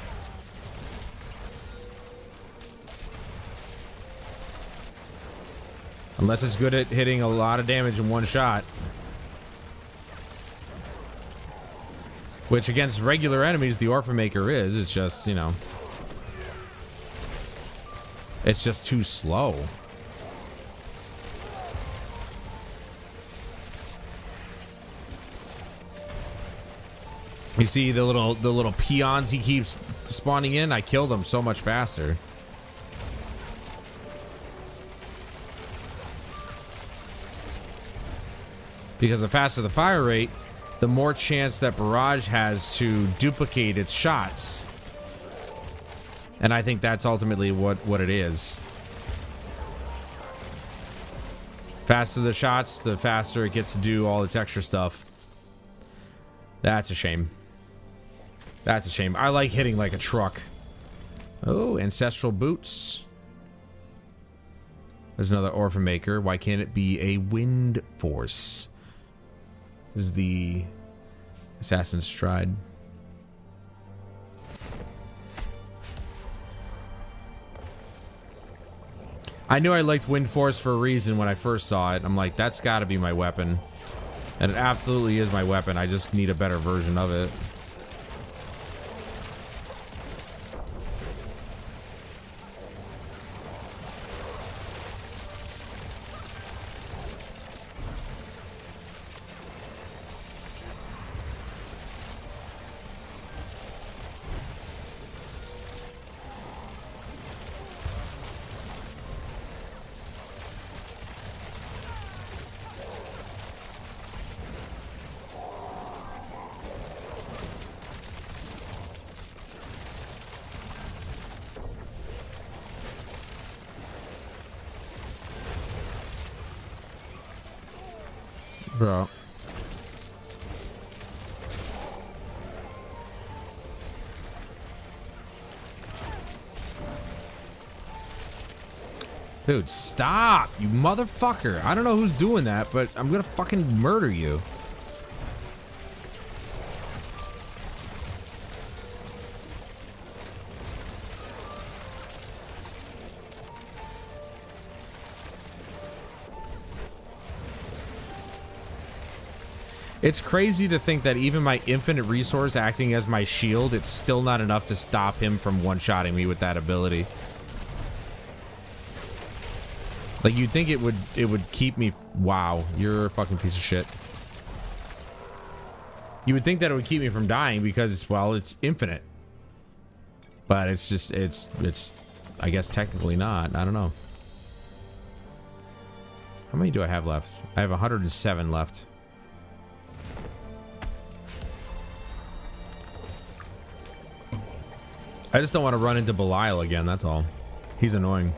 Unless it's good at hitting a lot of damage in one shot. Which against regular enemies, the Orphan Maker is. It's just, you know. It's just too slow. You see the little peons he keeps spawning in? I kill them so much faster. Because the faster the fire rate, the more chance that Barrage has to duplicate its shots. And I think that's ultimately what it is. Faster the shots, the faster it gets to do all its extra stuff. That's a shame. That's a shame. I like hitting like a truck. Oh, Ancestral Boots. There's another Orphan Maker. Why can't it be a Wind Force? This is the Assassin's Stride. I knew I liked Wind Force for a reason when I first saw it. I'm like, that's got to be my weapon. And it absolutely is my weapon. I just need a better version of it. Bro. Dude, stop, you motherfucker. I don't know who's doing that, but I'm gonna fucking murder you. It's crazy to think that even my infinite resource acting as my shield, it's still not enough to stop him from one-shotting me with that ability. Like, you'd think it would keep me... Wow, you're a fucking piece of shit. You would think that it would keep me from dying because, well, it's infinite. But it's just, it's I guess technically not. I don't know. How many do I have left? I have 107 left. I just don't want to run into Belial again, that's all. He's annoying.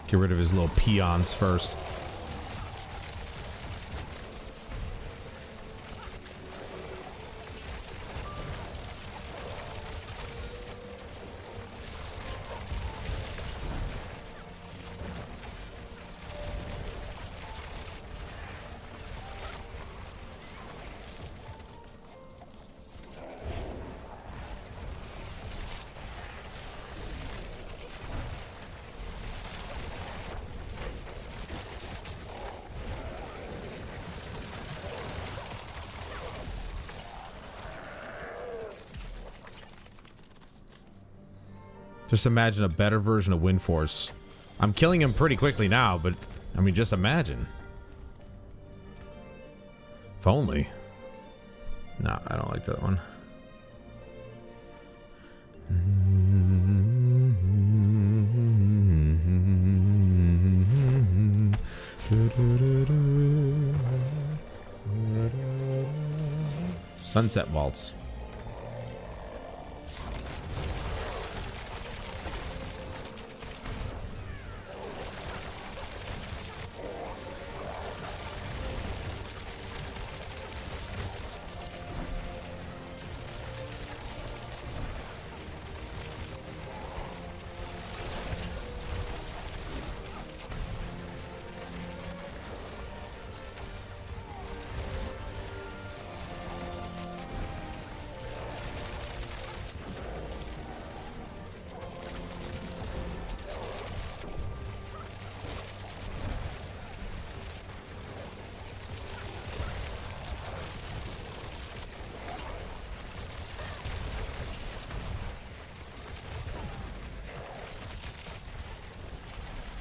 Get rid of his little peons first. Just imagine a better version of Windforce. I'm killing him pretty quickly now, but I mean, just imagine. If only. No, I don't like that one. Sunset Waltz.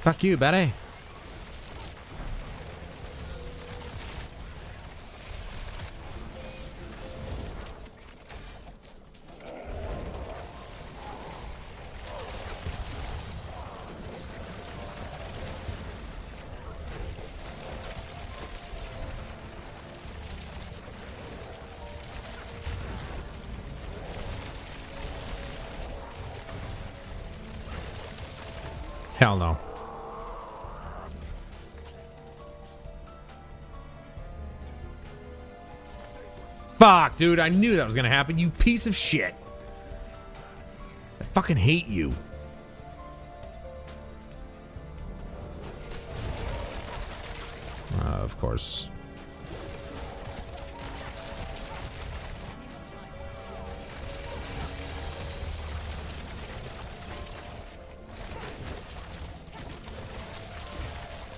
Fuck you, Betty. Hell no. Fuck, dude, I knew that was gonna happen, you piece of shit. I fucking hate you. Of course.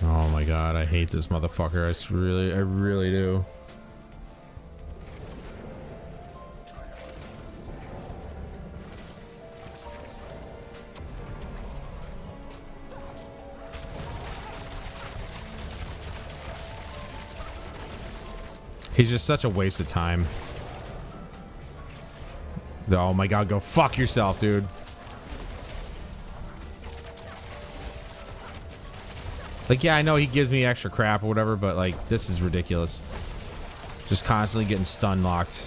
Oh my god, I hate this motherfucker. I really do. He's just such a waste of time. Oh my god, go fuck yourself, dude. Like, yeah, I know he gives me extra crap or whatever, but like, this is ridiculous. Just constantly getting stun locked.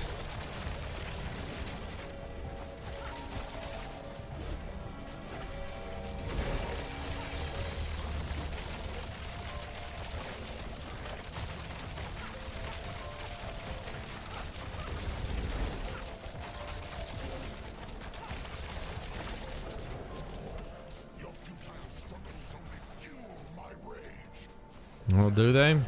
Well, do they?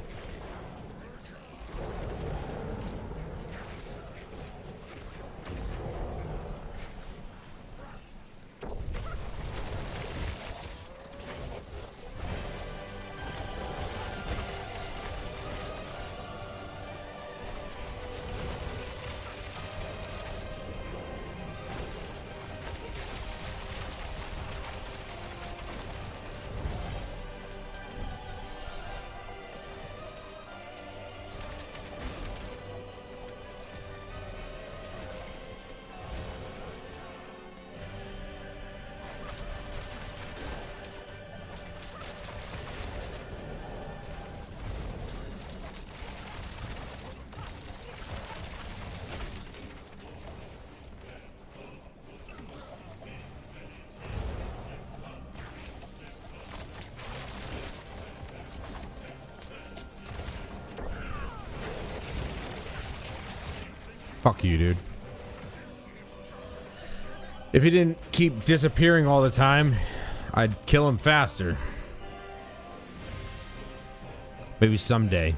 Fuck you, dude. If he didn't keep disappearing all the time, I'd kill him faster. Maybe someday.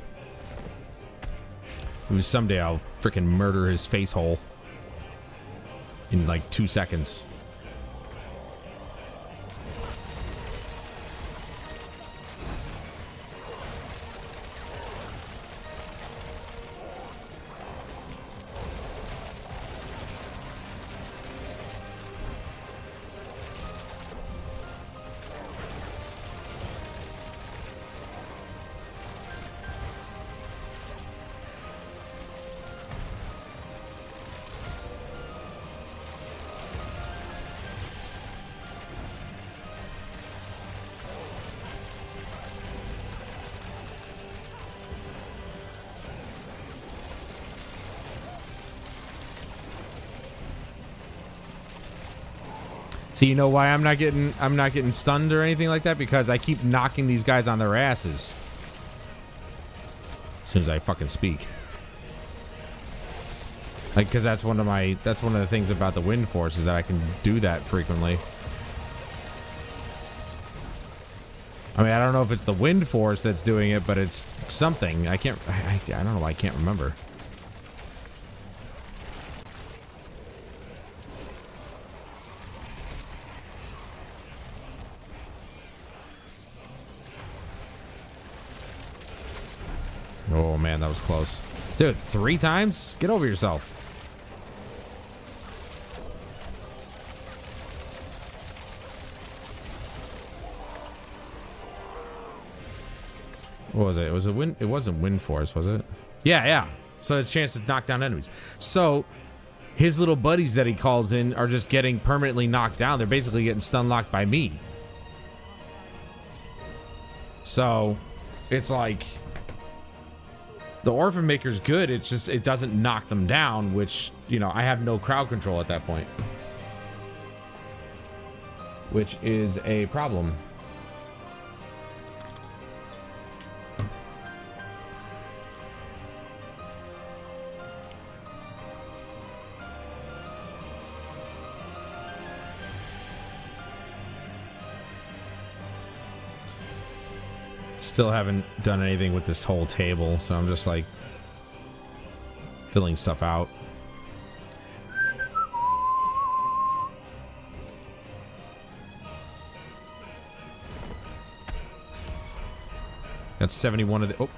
Maybe someday I'll freaking murder his face hole in like 2 seconds. So you know why I'm not getting stunned or anything like that? Because I keep knocking these guys on their asses. As soon as I fucking speak. Like, because that's one of the things about the wind force is that I can do that frequently. I mean, I don't know if it's the wind force that's doing it, but it's something. I don't know why I can't remember. Oh man, that was close. Dude, 3 times? Get over yourself. What was it? It was a wind. It wasn't wind force, was it? Yeah. So it's a chance to knock down enemies. So his little buddies that he calls in are just getting permanently knocked down. They're basically getting stun locked by me. So it's like the Orphan Maker's good. It's just it doesn't knock them down, which, you know, I have no crowd control at that point, which is a problem. Still haven't done anything with this whole table, so I'm just like filling stuff out. That's 71 of the... Oh.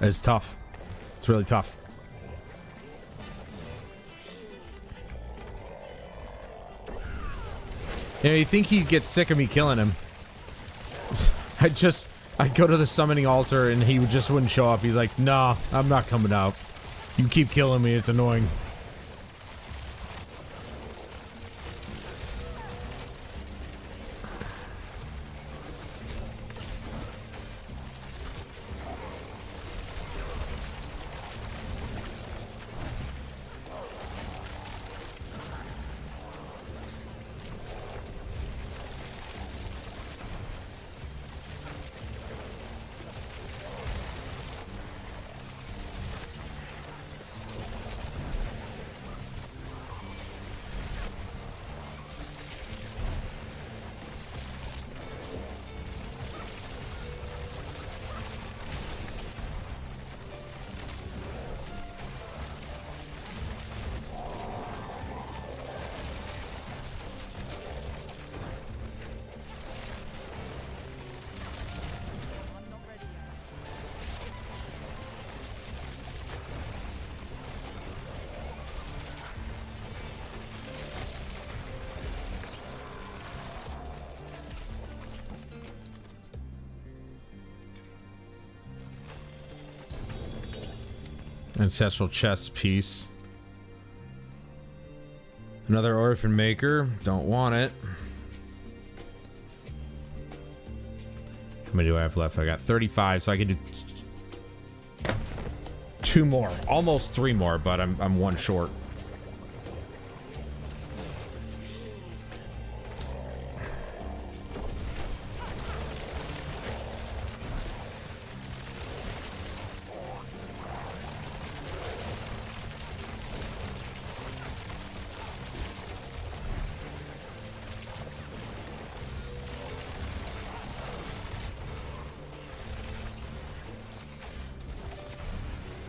It's tough. It's really tough. You know, you think he'd get sick of me killing him. I'd go to the summoning altar and he just wouldn't show up. He's like, nah, I'm not coming out. You keep killing me, it's annoying. Ancestral chest piece. Another orphan maker. Don't want it. How many do I have left? I got 35, so I can do 2 more. Almost 3 more, but I'm 1 short.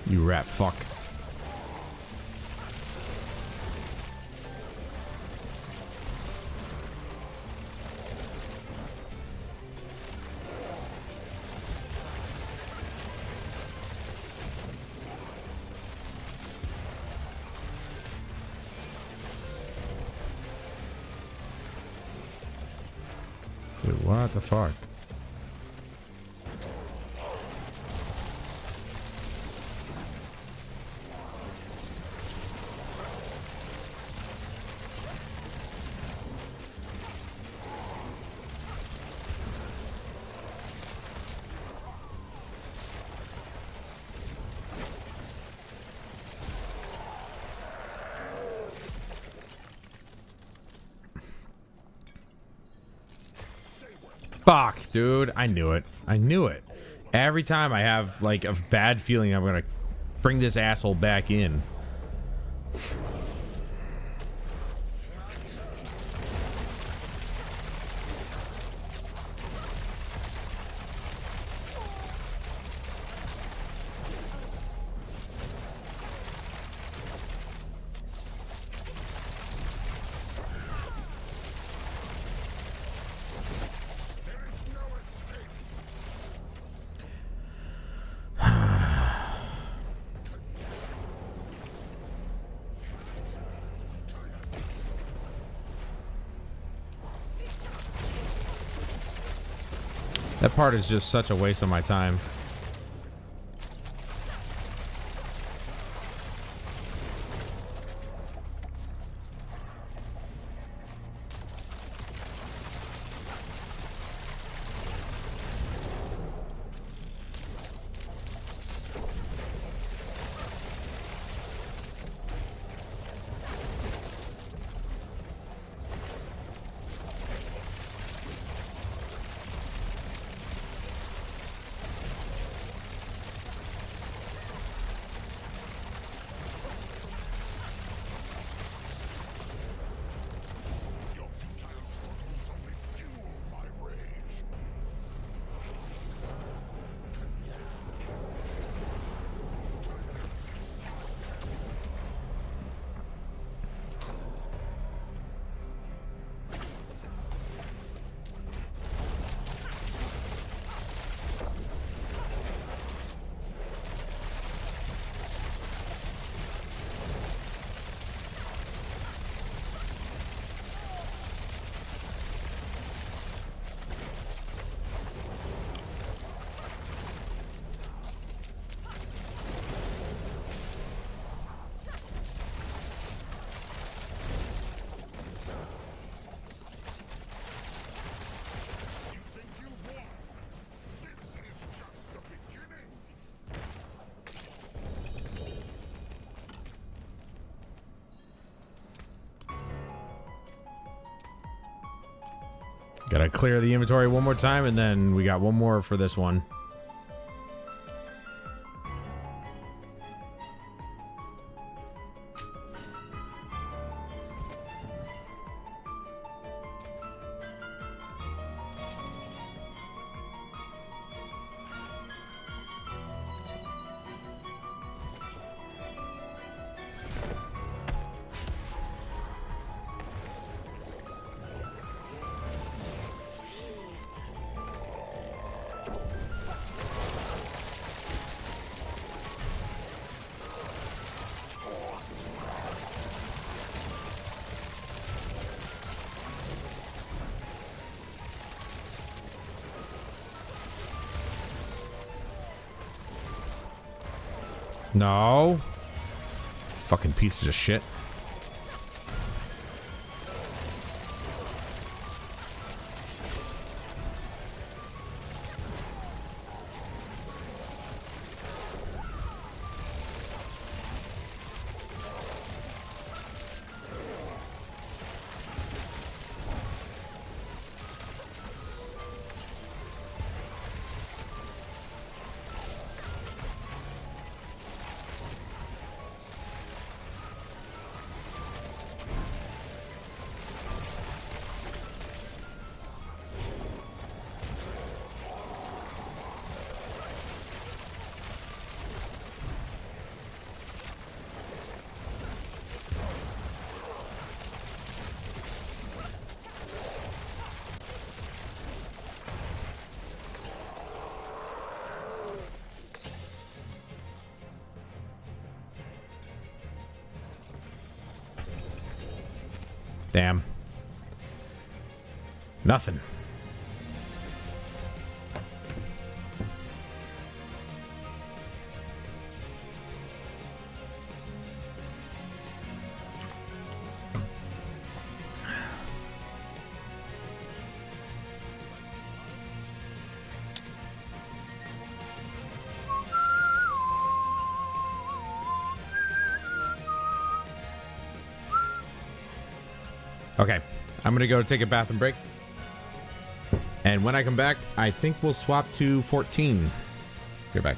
You rat fuck. Dude, what the fuck? Fuck, dude. I knew it. I knew it. Every time I have, like, a bad feeling I'm gonna bring this asshole back in. That part is just such a waste of my time. Gotta clear the inventory one more time, and then we got one more for this one. No. Fucking pieces of shit. Damn. Nothing. Okay, I'm gonna go take a bathroom break. And when I come back, I think we'll swap to 14. Get back.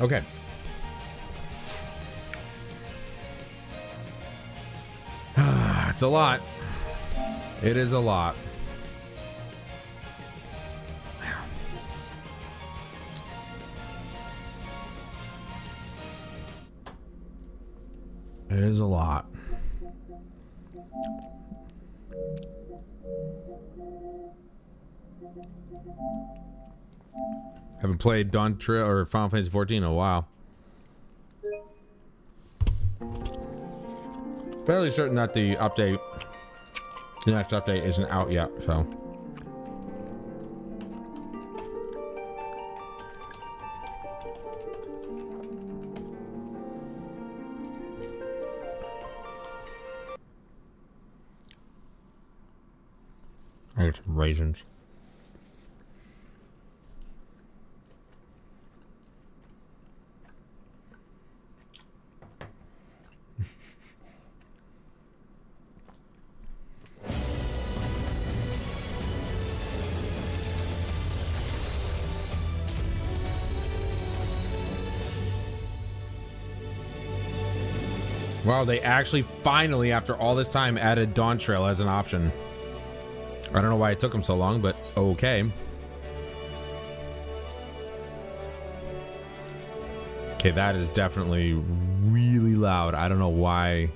Okay. It's a lot. It is a lot. It is a lot. Haven't played Dawn Trail or Final Fantasy 14 in a while. Fairly certain that the next update isn't out yet, so. I get some raisins. Wow, they actually finally, after all this time, added Dawn Trail as an option. I don't know why it took them so long, but okay. Okay, that is definitely really loud. I don't know why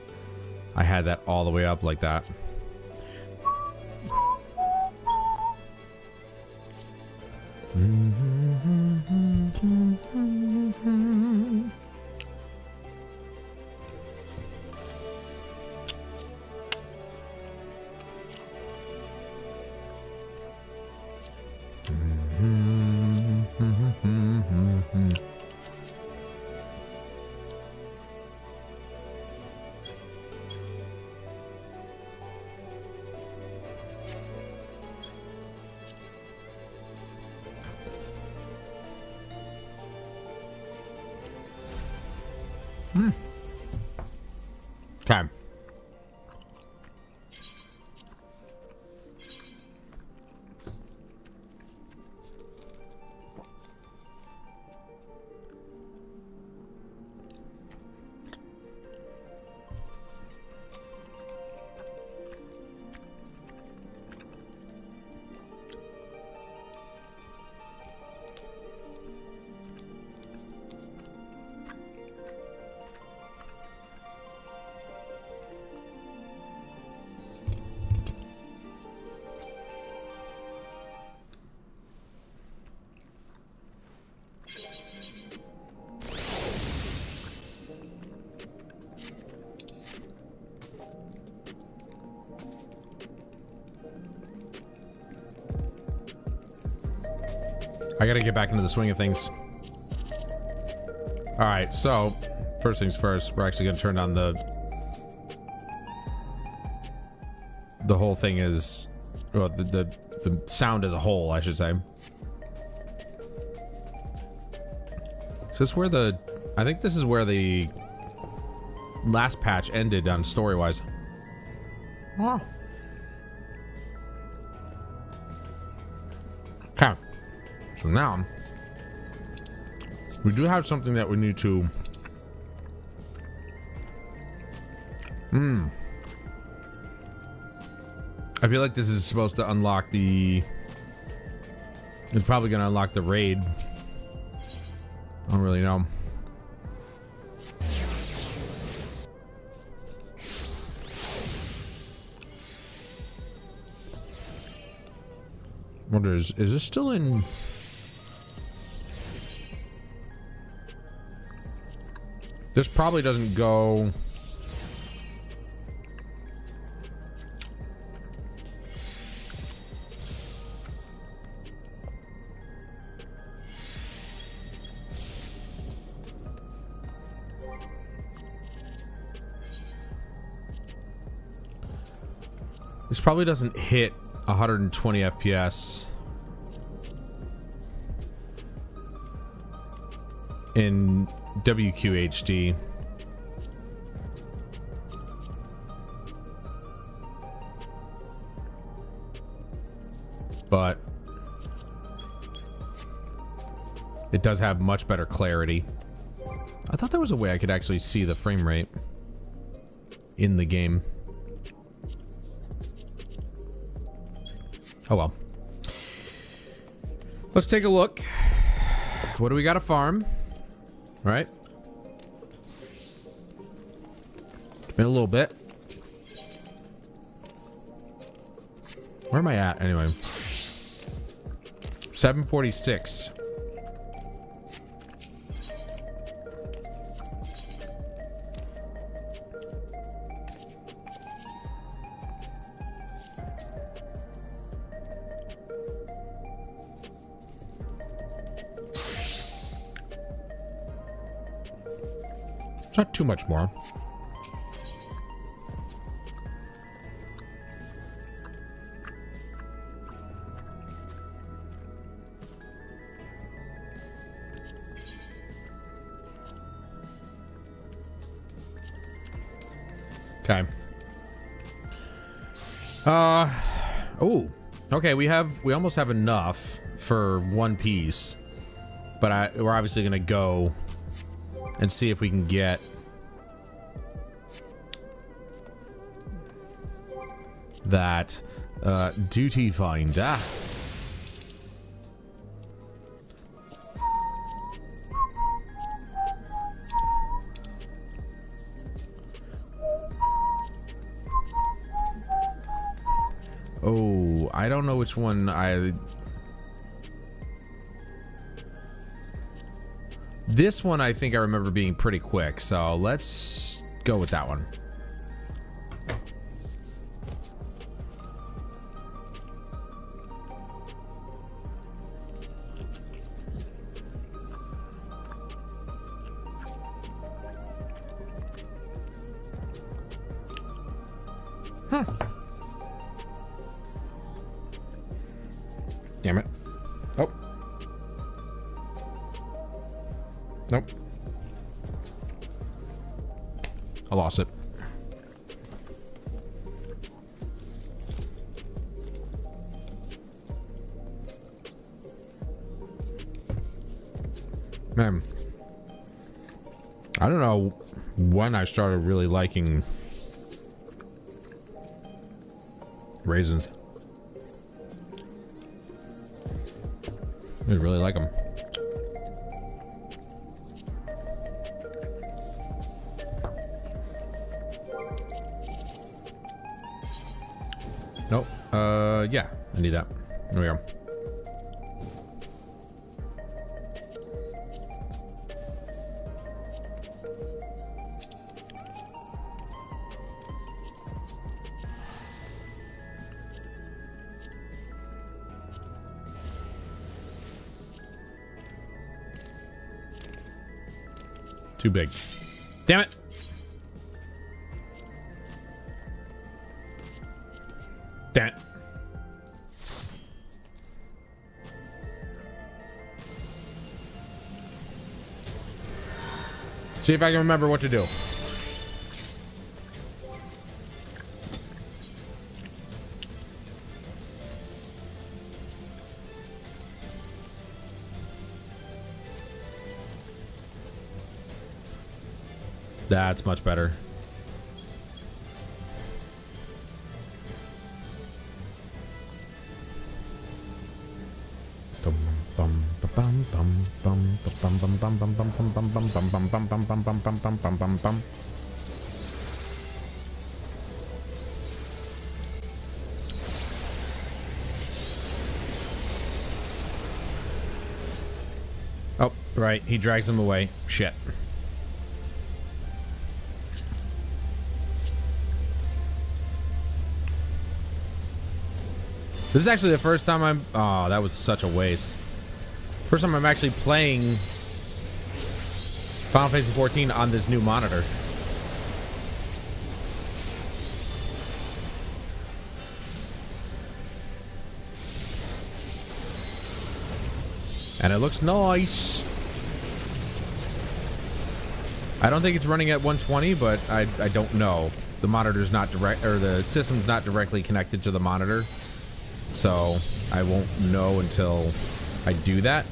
I had that all the way up like that. Okay. I gotta get back into the swing of things. All right, so first things first, we're actually gonna turn on the whole thing is, well, the sound as a whole, I should say. Is this where I think this is where the last patch ended on story-wise. Oh. Okay. So now, we do have something that we need to... I feel like this is supposed to unlock the... It's probably going to unlock the raid. I don't really know. Wonder, is this still in... This probably doesn't go... This probably doesn't hit 120 FPS in WQHD. But it does have much better clarity. I thought there was a way I could actually see the frame rate in the game. Oh well. Let's take a look. What do we got to farm? All right. Been a little bit. Where am I at anyway? 746. It's not too much more. Okay. Oh. Okay, we almost have enough for one piece. But we're obviously gonna go and see if we can get that duty finder. Oh, I don't know which one This one I think I remember being pretty quick, so let's go with that one. Huh. Damn it. Oh. Nope. I lost it. Man. I don't know when I started really liking raisins. I really like them. Nope. Yeah, I need that. There we go. Too big. Damn it. Damn it. See if I can remember what to do. That's much better. Oh, right. He drags him away. Shit. This is actually the first time I'm... Oh, that was such a waste. First time I'm actually playing Final Fantasy 14 on this new monitor. And it looks nice. I don't think it's running at 120, but I don't know. The monitor's not direct, or the system's not directly connected to the monitor. So I won't know until I do that.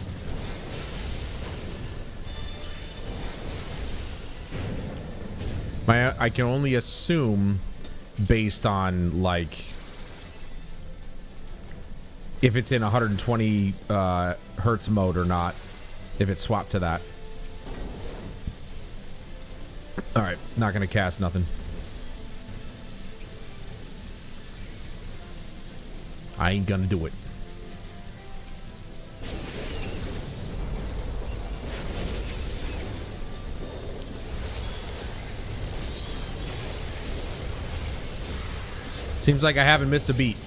I can only assume based on like if it's in 120 hertz mode or not, if it's swapped to that. All right, not gonna cast nothing. I ain't gonna do it. Seems like I haven't missed a beat.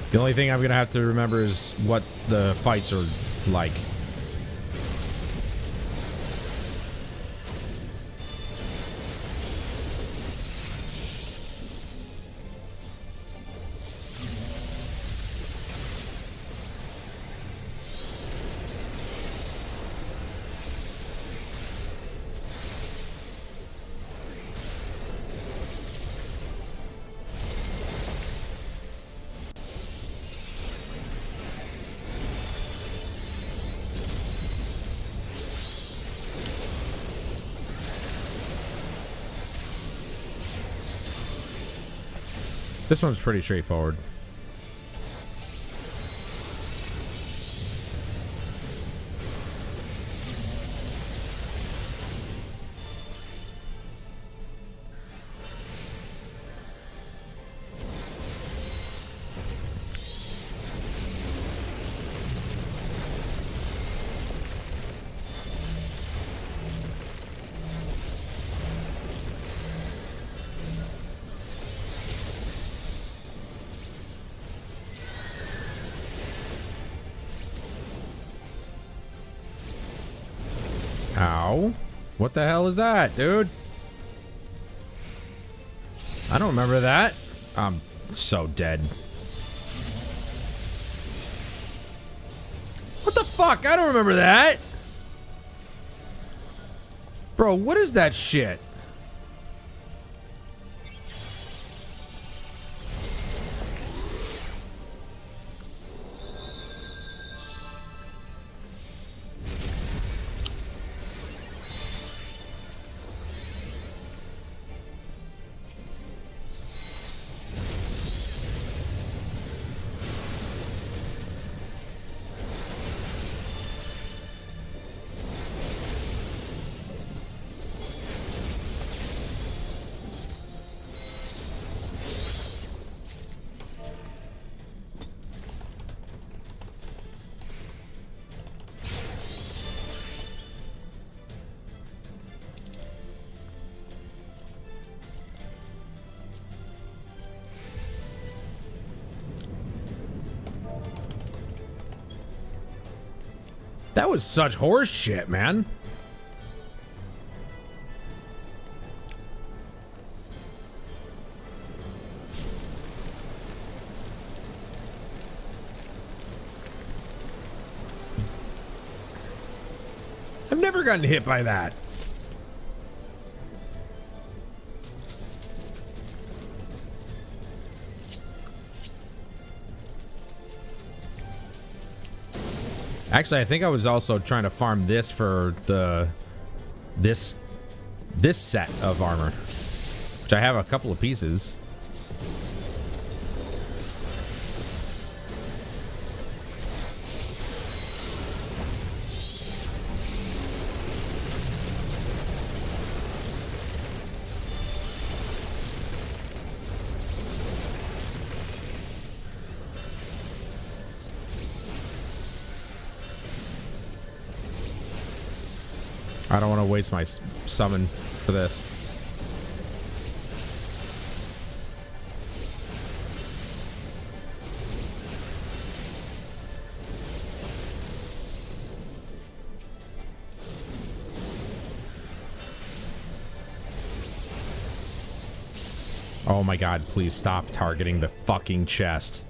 The only thing I'm gonna have to remember is what the fights are like. This one's pretty straightforward. Ow. What the hell is that, dude? I don't remember that. I'm so dead. What the fuck? I don't remember that. Bro, what is that shit? That was such horse shit, man. I've never gotten hit by that. Actually, I think I was also trying to farm this for this set of armor, which I have a couple of pieces. I don't want to waste my summon for this. Oh my god, please stop targeting the fucking chest.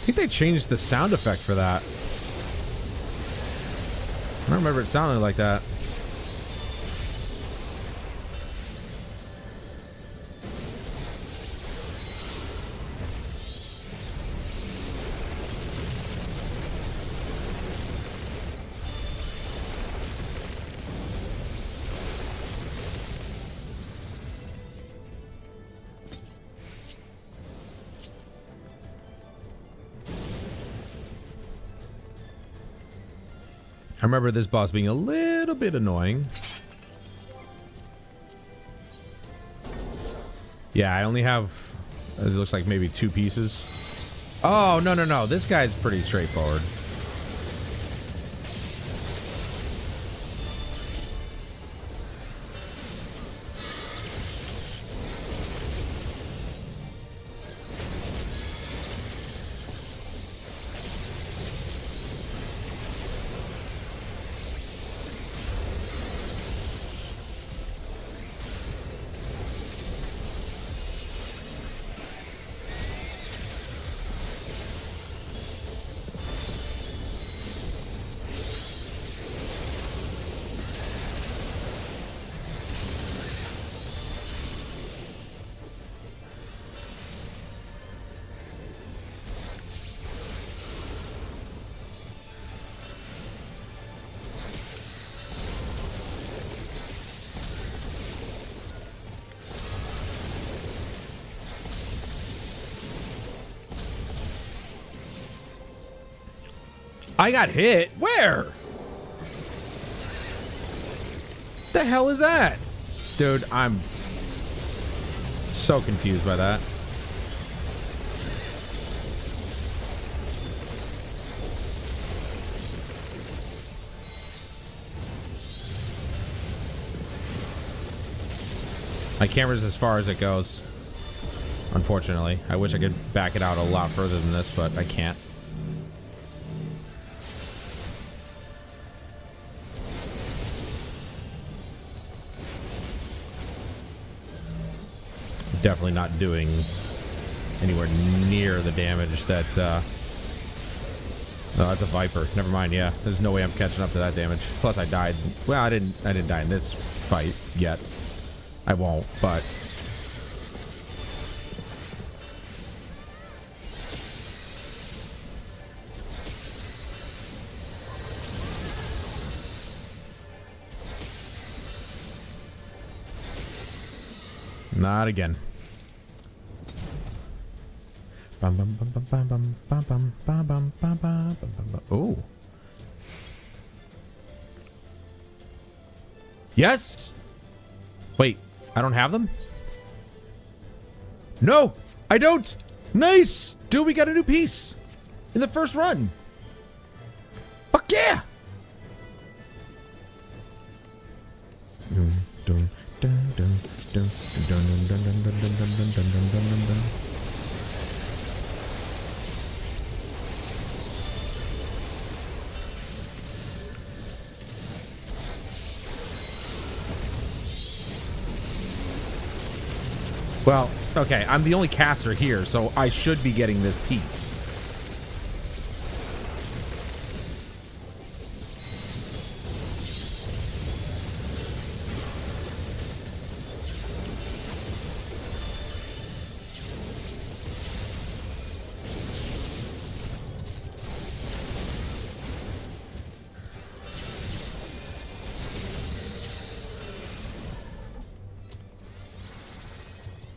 think they changed the sound effect for that. I don't remember it sounding like that. I remember this boss being a little bit annoying. Yeah, I only have, it looks like maybe 2 pieces. Oh, no, no, no. This guy's pretty straightforward. I got hit? Where? The hell is that? Dude, I'm so confused by that. My camera's as far as it goes. Unfortunately. I wish I could back it out a lot further than this, but I can't. Definitely not doing anywhere near the damage that no, that's a Viper. Never mind. Yeah, there's no way I'm catching up to that damage. Plus I died. Well, I didn't die in this fight yet. I won't, but not again. Oh. Yes. Wait, I don't have them? No, I don't. Nice. Dude, we got a new piece in the first run. Fuck yeah. Well, okay, I'm the only caster here, so I should be getting this piece.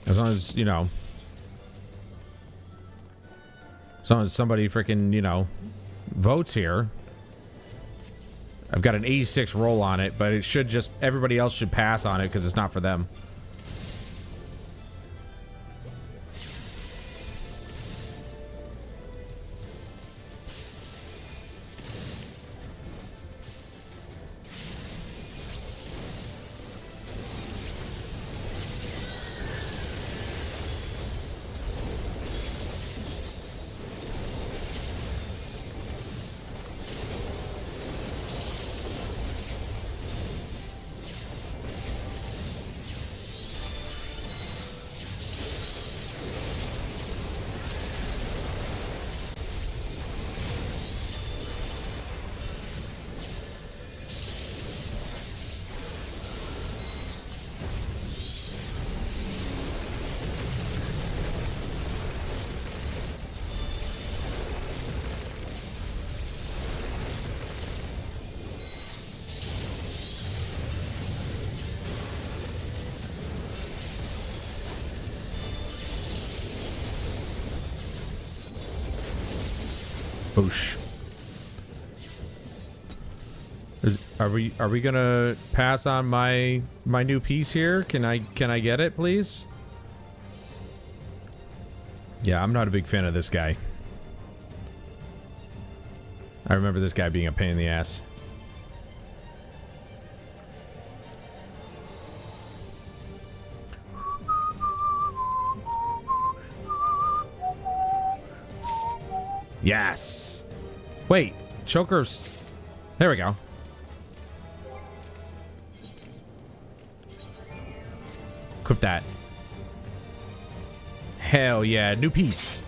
As long as, you know, as long as somebody freaking, you know, votes here. I've got an 86 roll on it, but it should just, everybody else should pass on it because it's not for them. Boosh. Are we gonna pass on my new piece here? Can I get it, please? Yeah, I'm not a big fan of this guy. I remember this guy being a pain in the ass. Yes. Wait, chokers. There we go. Equip that. Hell yeah, new piece.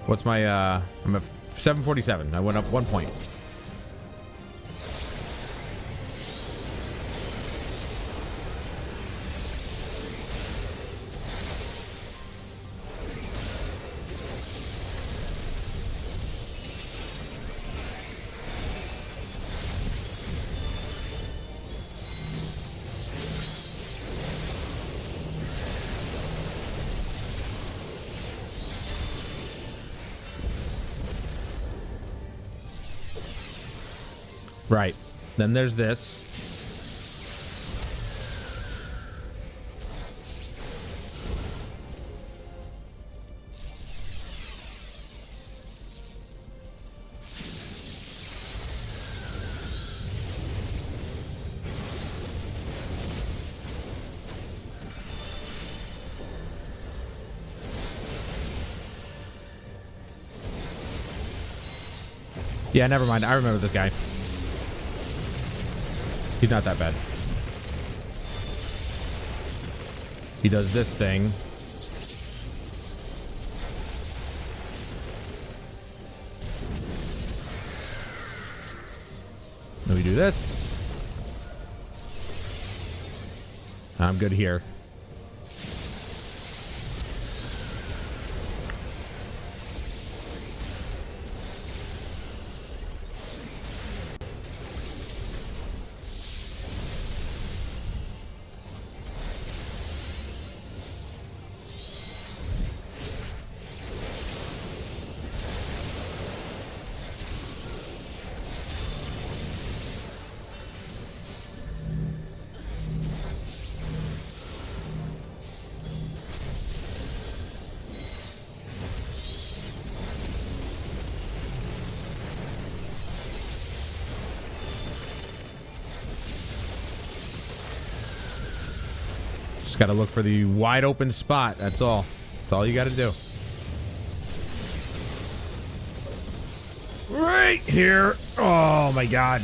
What's my I'm at 747. I went up 1 point. Right. Then there's this. Yeah, never mind. I remember this guy. He's not that bad. He does this thing. Then we do this. I'm good here. Just gotta look for the wide open spot. That's all. That's all you gotta do. Right here. Oh my god.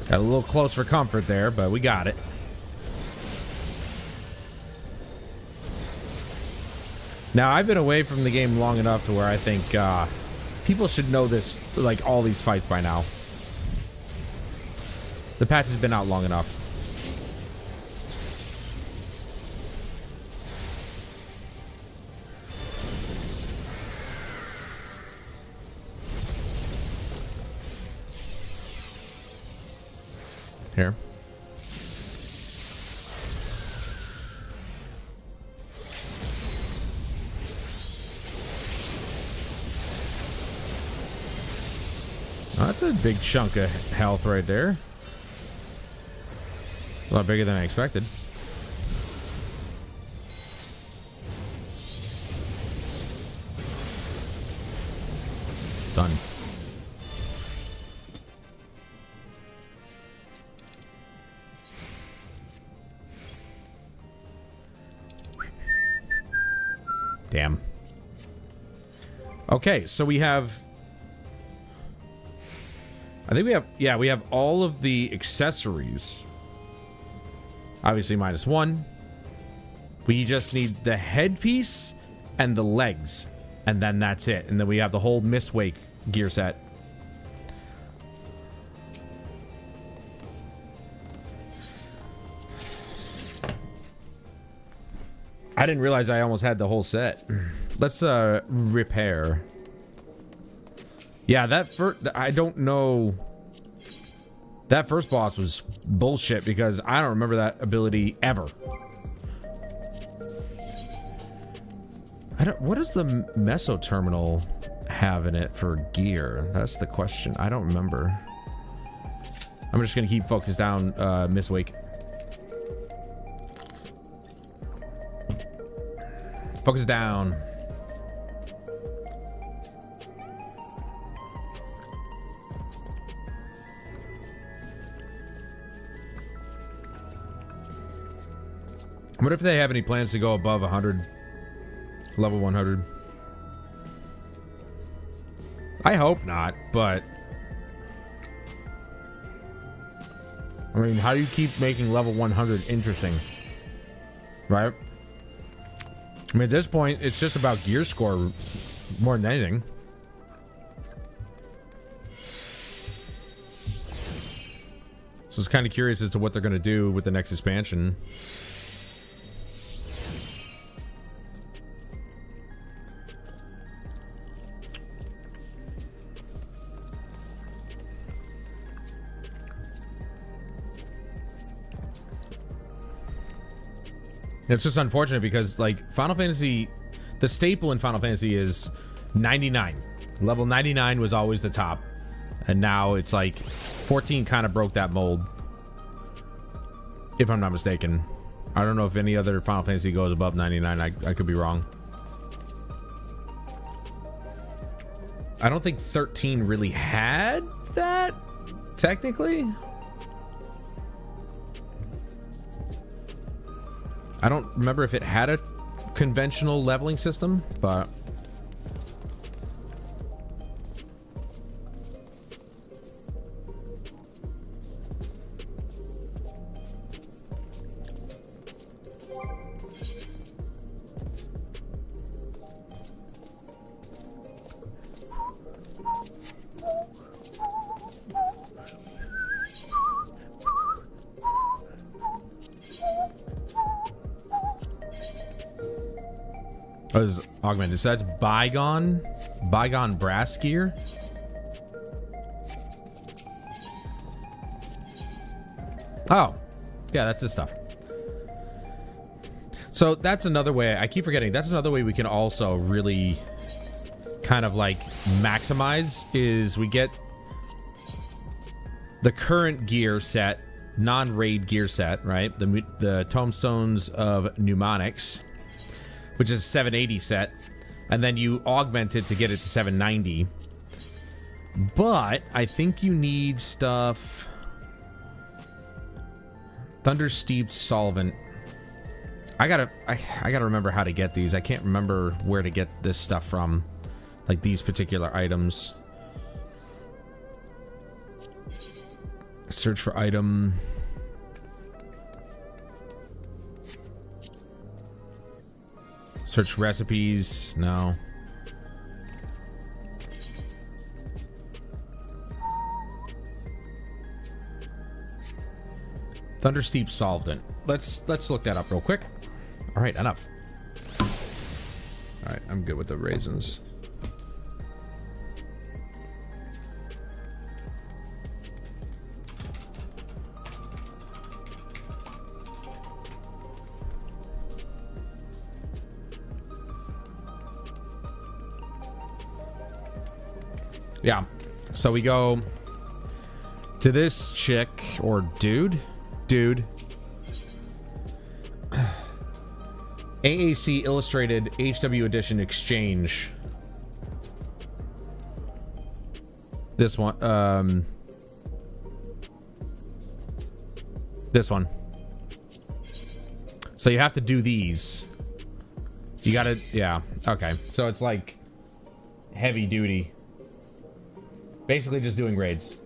Got a little close for comfort there, but we got it. Now, I've been away from the game long enough to where I think people should know this, like all these fights by now. The patch has been out long enough. Here. Oh, that's a big chunk of health right there. A lot bigger than I expected. Done. Damn. Okay, so we have... I think we have... Yeah, we have all of the accessories. Obviously -1. We just need the headpiece and the legs. And then that's it. And then we have the whole Mistwake gear set. I didn't realize I almost had the whole set. Let's repair. Yeah, that first... I don't know... That first boss was bullshit because I don't remember that ability ever. What does the meso terminal have in it for gear? That's the question. I don't remember. I'm just gonna keep focused down, Miss Wake. Focus down. I wonder if they have any plans to go above 100. Level 100. I hope not, but... I mean, how do you keep making level 100 interesting? Right? I mean, at this point, it's just about gear score more than anything. So it's kind of curious as to what they're going to do with the next expansion. It's just unfortunate because, like, Final Fantasy, the staple in Final Fantasy is 99. Level 99 was always the top. And now it's like 14 kind of broke that mold. If I'm not mistaken. I don't know if any other Final Fantasy goes above 99. I could be wrong. I don't think 13 really had that, technically. I don't remember if it had a conventional leveling system, but... Oh, this is augmented. So that's bygone brass gear. Oh, yeah, that's this stuff. So that's another way. I keep forgetting. That's another way we can also really kind of like maximize is we get the current gear set, non-raid gear set, right? The Tomestones of Mnemonics, which is 780 set, and then you augment it to get it to 790. But I think you need stuff. Thunder Steeped Solvent. I gotta remember how to get these. I can't remember where to get this stuff from, like these particular items. Search for item. Search recipes. No. Thundersteep Solvent. Let's look that up real quick. All right, enough. All right, I'm good with the raisins. Yeah, so we go to this chick or dude. AAC Illustrated HW Edition Exchange. This one. This one. So you have to do these. You gotta, yeah. Okay, so it's like heavy duty. Basically just doing raids.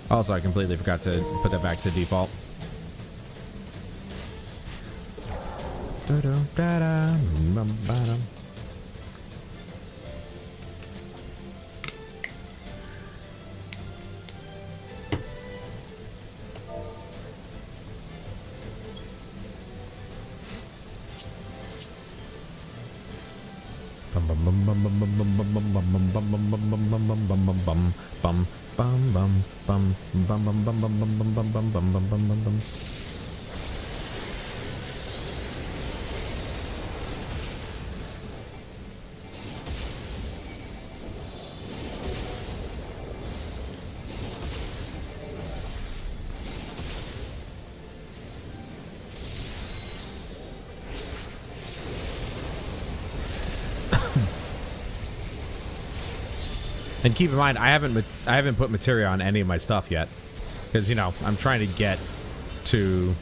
Also, I completely forgot to put that back to default. Bum, bum, bum, bum, And keep in mind, I haven't put materia on any of my stuff yet, because you know I'm trying to get to,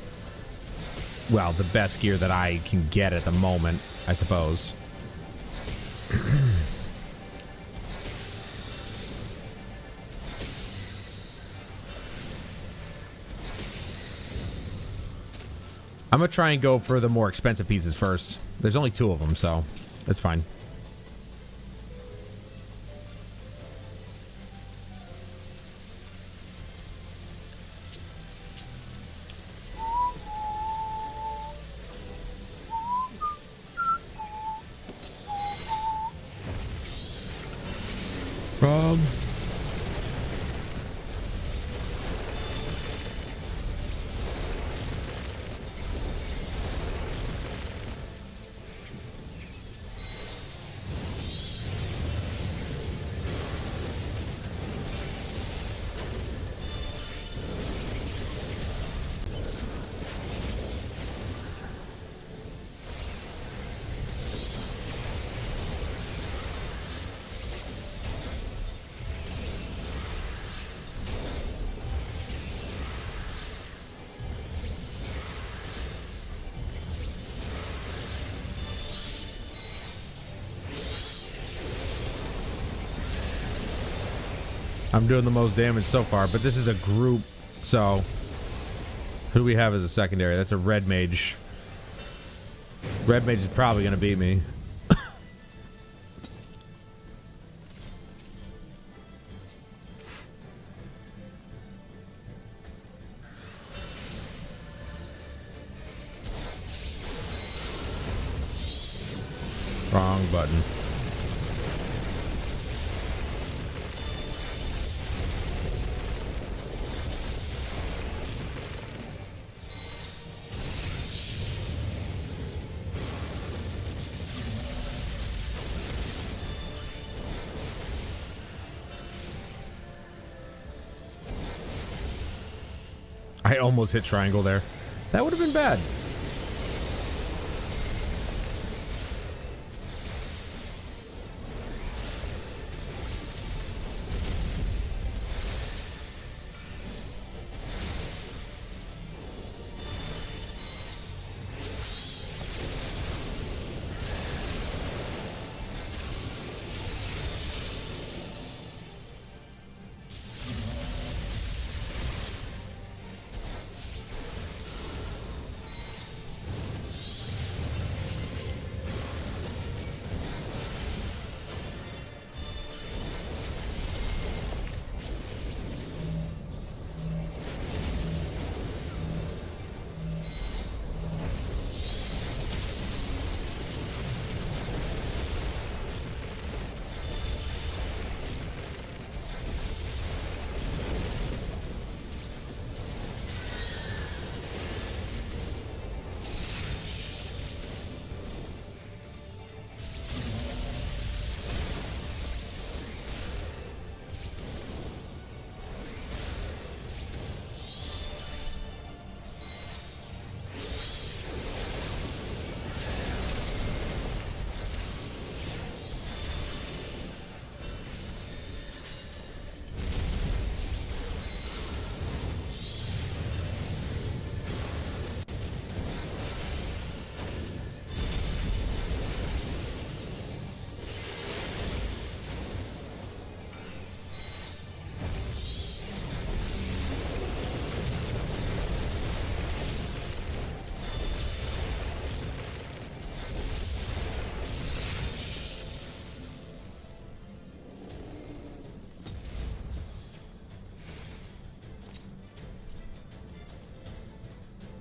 well, the best gear that I can get at the moment, I suppose. I'm gonna try and go for the more expensive pieces first. There's only 2 of them, so that's fine. Rob. I'm doing the most damage so far, but this is a group, so who do we have as a secondary? That's a red mage. Red mage is probably going to beat me. Wrong button. I almost hit triangle there. That would have been bad.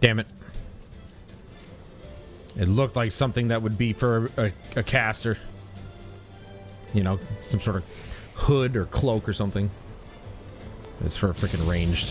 Damn it. It looked like something that would be for a caster. you know, some sort of hood or cloak or something. It's for freaking ranged.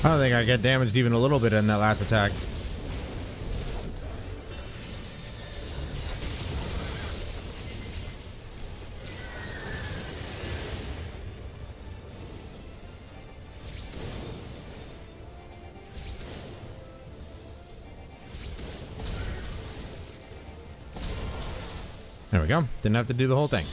I don't think I get damaged even a little bit in that last attack. There we go. Didn't have to do the whole thing.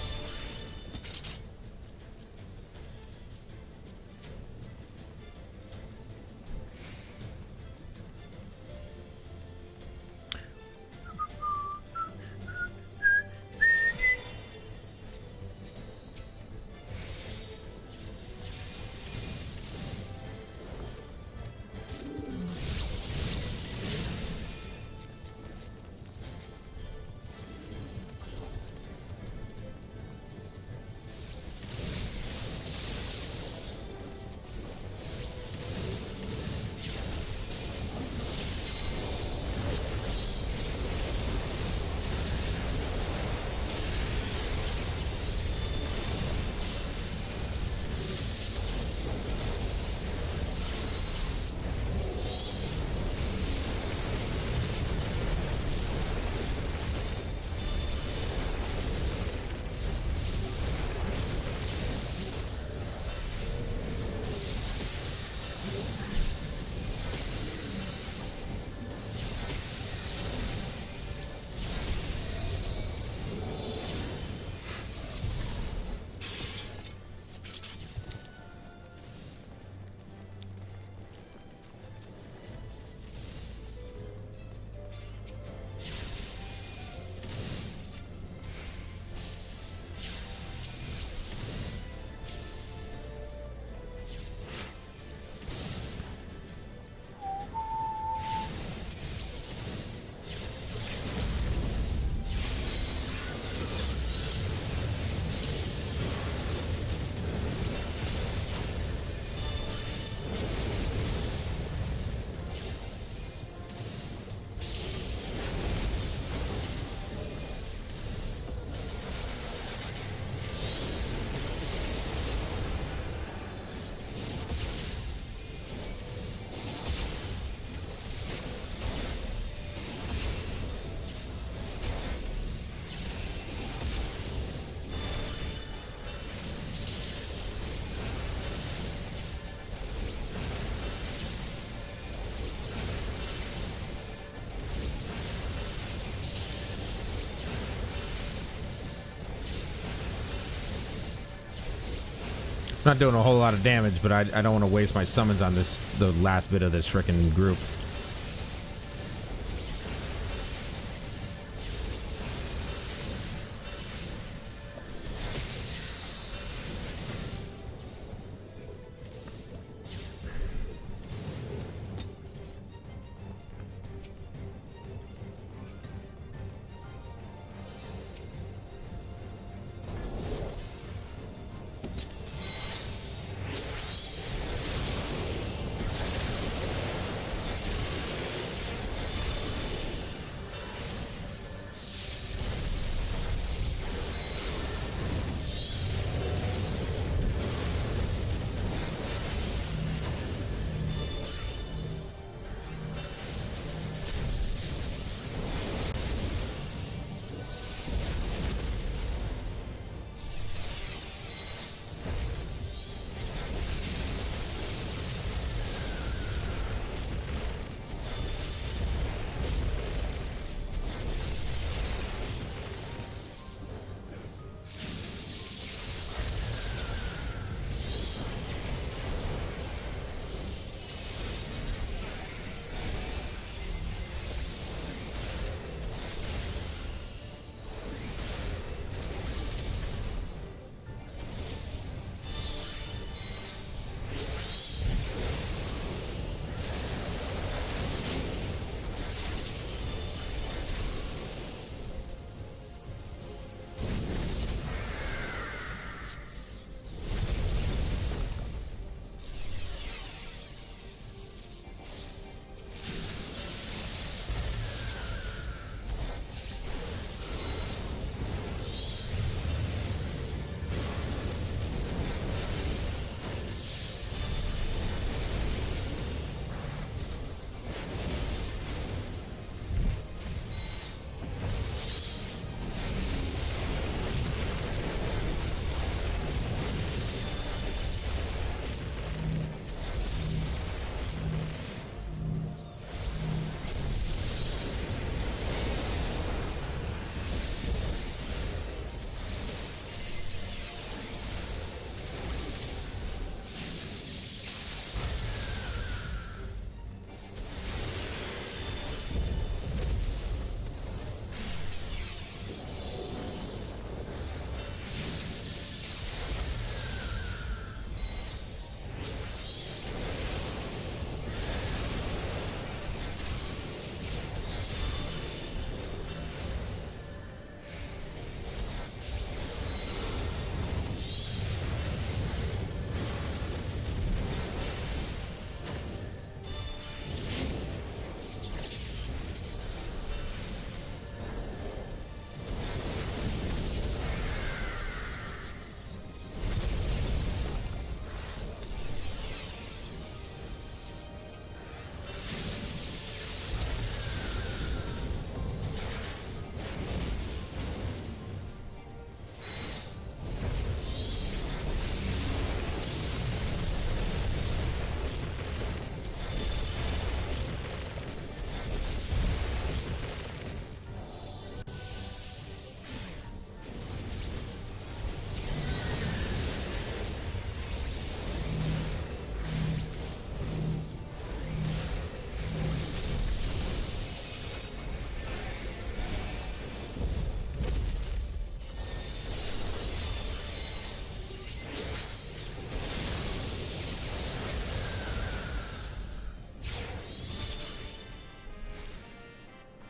Not doing a whole lot of damage, but I don't want to waste my summons on this, the last bit of this frickin' group.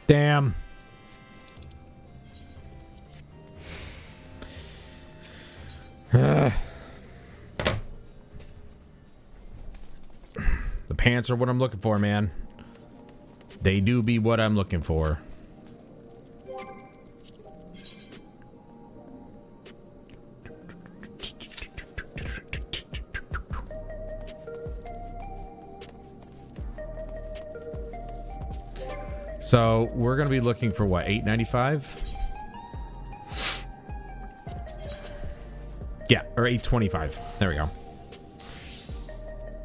Damn. The pants are what I'm looking for, man. They do be what I'm looking for. So we're gonna be looking for what, $8.95? Yeah, or $8.25. There we go.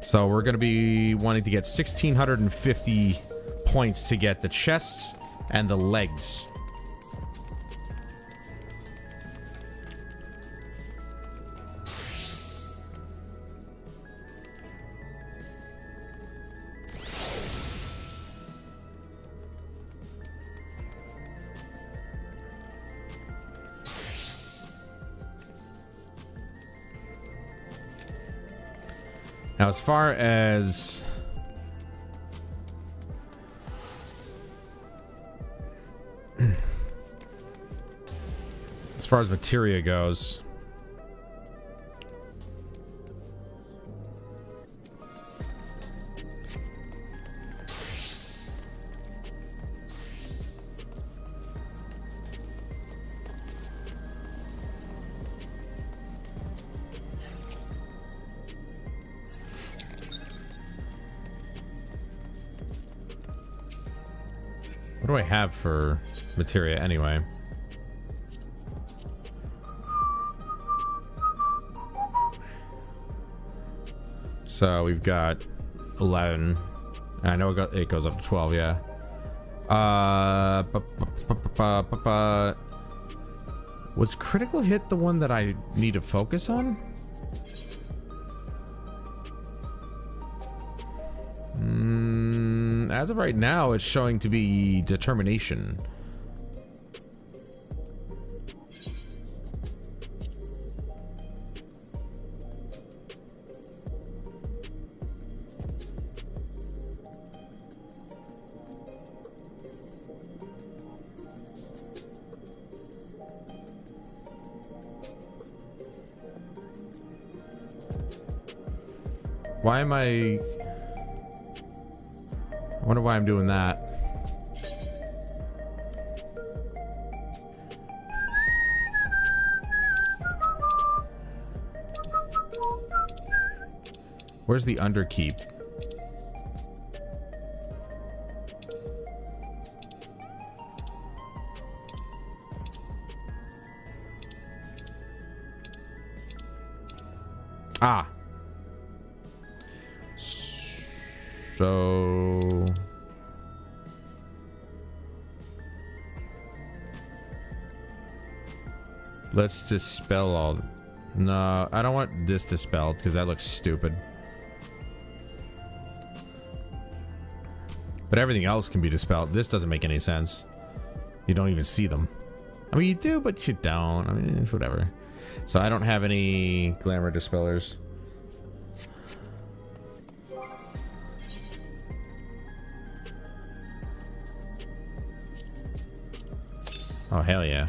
So we're gonna be wanting to get 1,650 points to get the chests and the legs. Now, as far as materia goes, what do I have for materia anyway? So we've got 11. And I know it goes up to 12, yeah. Was critical hit the one that I need to focus on? As of right now, it's showing to be determination. Why am I wonder why I'm doing that. Where's the underkeep? Ah. So let's dispel all. No, I don't want this dispelled because that looks stupid. But everything else can be dispelled. This doesn't make any sense. You don't even see them. I mean, you do, but you don't. I mean, it's whatever. So I don't have any glamour dispellers. Oh, hell yeah.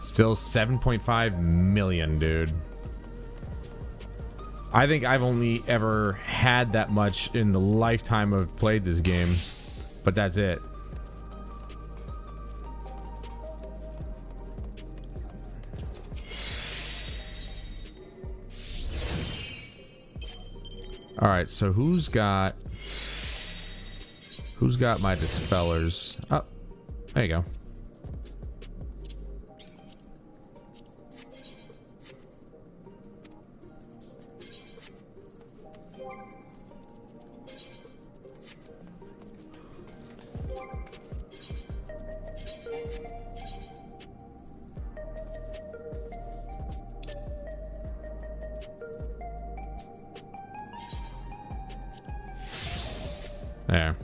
Still 7.5 million, dude. I think I've only ever had that much in the lifetime I've played this game, but that's it. All right, so who's got my dispellers? Oh, there you go. There.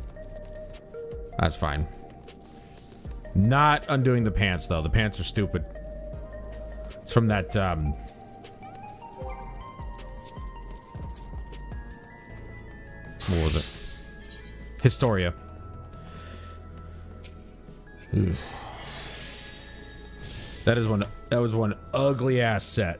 That's fine. Not undoing the pants, though. The pants are stupid. It's from that, what was it? Historia. Oof. That was one ugly ass set.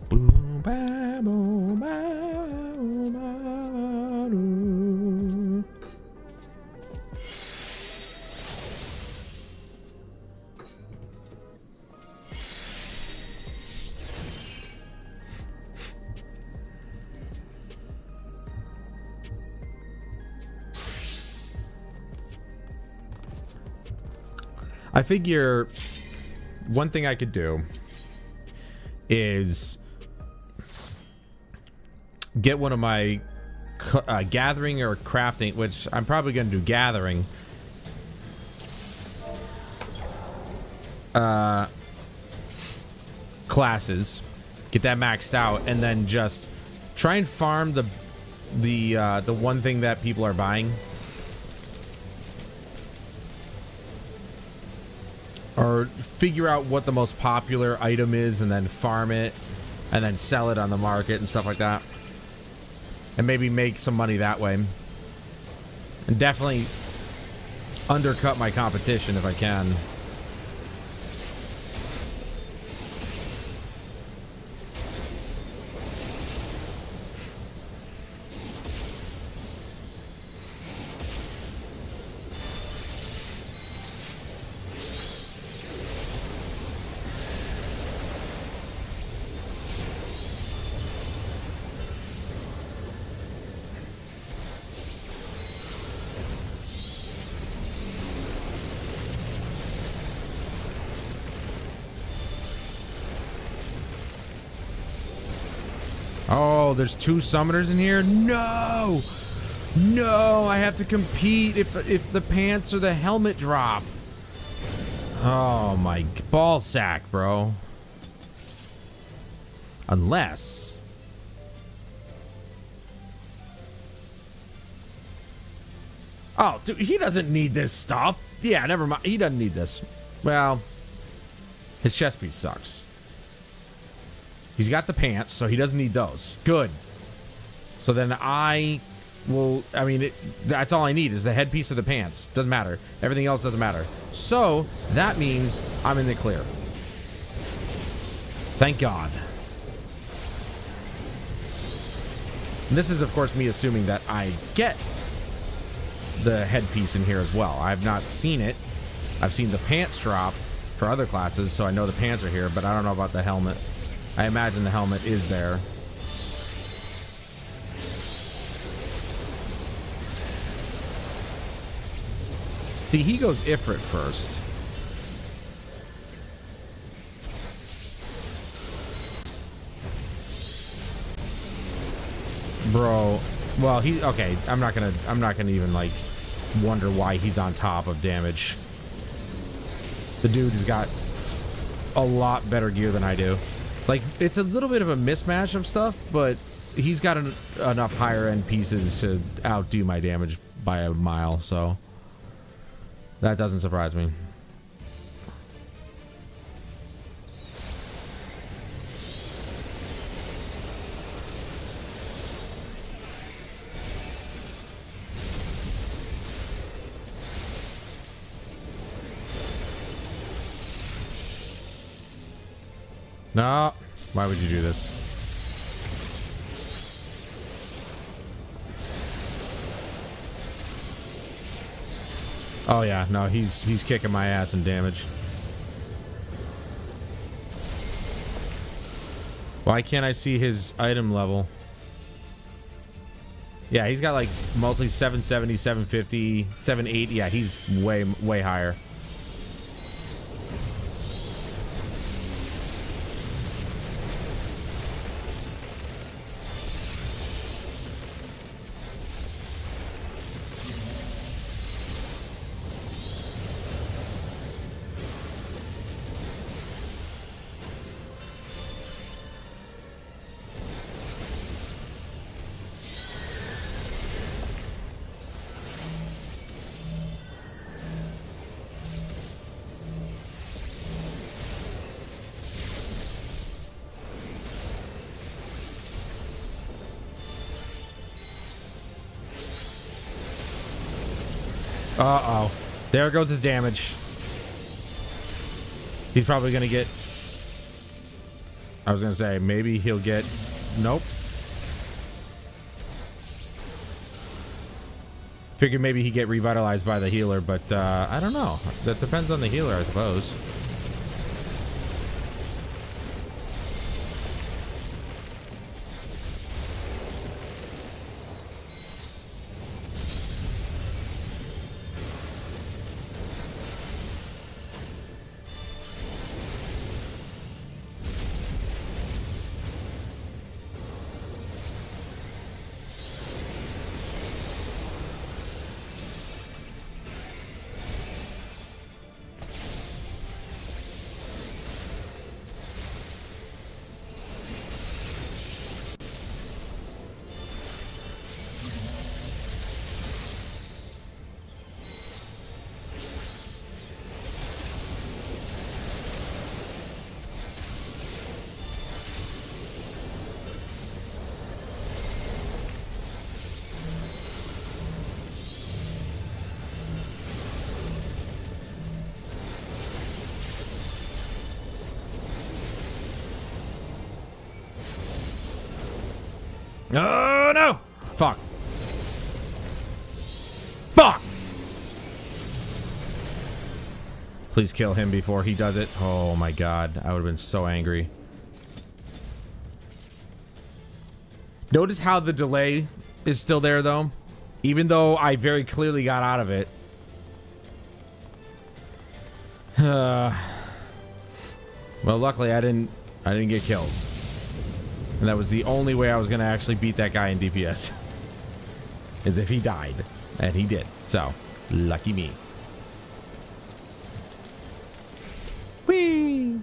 Boom, ba, boom, ba, boom, ba, doo. I figure one thing I could do is get one of my gathering or crafting, which I'm probably going to do gathering. Classes, get that maxed out, and then just try and farm the one thing that people are buying. Or figure out what the most popular item is and then farm it and then sell it on the market and stuff like that. And maybe make some money that way. And definitely undercut my competition if I can. Oh, there's 2 summoners in here? No! No, I have to compete if the pants or the helmet drop. Oh my ball sack, bro. Unless... Oh, dude, he doesn't need this stuff. Yeah, never mind. He doesn't need this. Well, his chest piece sucks. He's got the pants, so he doesn't need those. Good. So then I will... I mean, that's all I need is the headpiece of the pants. Doesn't matter. Everything else doesn't matter. So, that means I'm in the clear. Thank God. And this is, of course, me assuming that I get the headpiece in here as well. I have not seen it. I've seen the pants drop for other classes, so I know the pants are here, but I don't know about the helmet. I imagine the helmet is there. See, he goes Ifrit first. Bro, well, okay, I'm not gonna even like wonder why he's on top of damage. The dude has got a lot better gear than I do. Like, it's a little bit of a mismatch of stuff, but he's got enough higher end pieces to outdo my damage by a mile, so that doesn't surprise me. No, why would you do this? Oh yeah, no, he's kicking my ass in damage. Why can't I see his item level? Yeah, he's got like mostly 770, 750, 780. Yeah, he's way higher. Uh-oh. There goes his damage. He's probably going to get... I was going to say, maybe he'll get... Nope. Figured maybe he'd get revitalized by the healer, but I don't know. That depends on the healer, I suppose. Oh no! Fuck. Fuck! Please kill him before he does it. Oh my god, I would have been so angry. Notice how the delay is still there though, even though I very clearly got out of it. Well, luckily I didn't get killed. And that was the only way I was going to actually beat that guy in DPS. Is if he died. And he did. So, lucky me. Whee!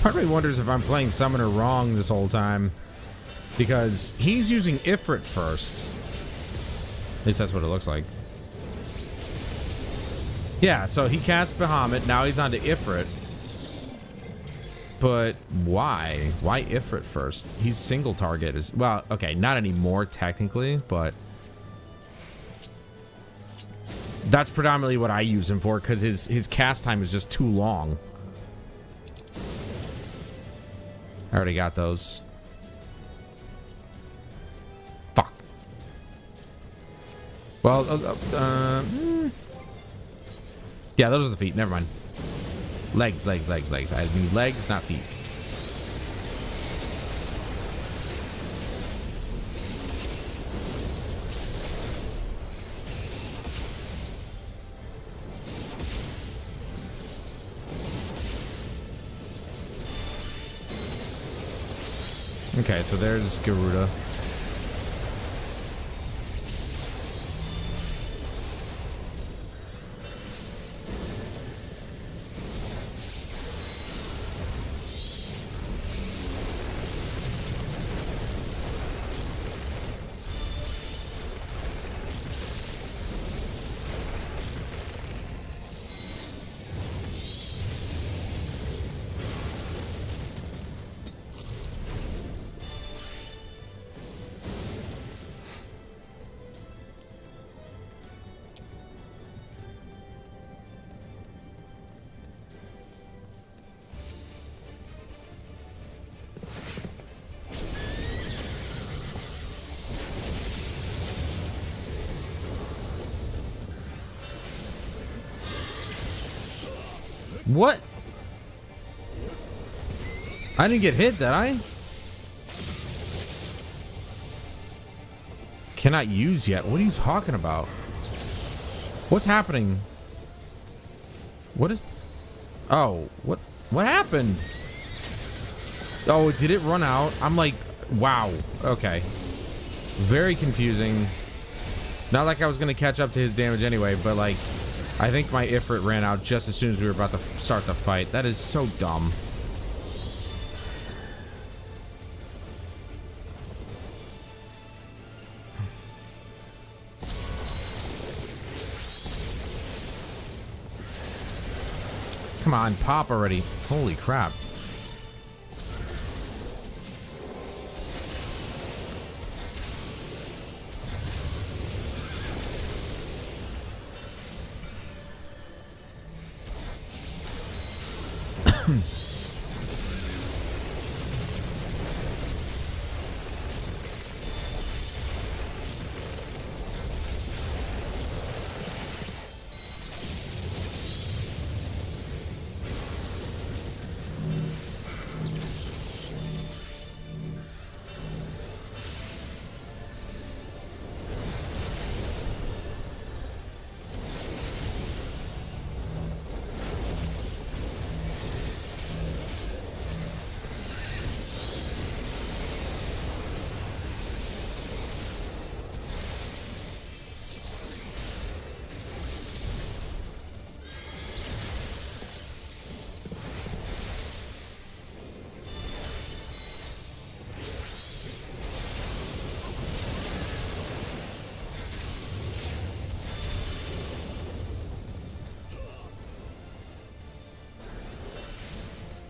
Part of me wonders if I'm playing Summoner wrong this whole time. Because he's using Ifrit first. At least that's what it looks like. Yeah, so he cast Bahamut, now he's on to Ifrit. But why? Why Ifrit first? He's single target. Well, okay, not anymore technically, but... That's predominantly what I use him for, because his cast time is just too long. I already got those. Fuck. Well, yeah, those are the feet. Never mind. Legs. I need legs, not feet. Okay, so there's Garuda. What? I didn't get hit, did I? Cannot use yet. What are you talking about? What's happening? What is... Oh, what happened? Oh, did it run out? I'm like, wow. Okay. Very confusing. Not like I was going to catch up to his damage anyway, but like, I think my Ifrit ran out just as soon as we were about to start the fight. That is so dumb. Come on, pop already. Holy crap.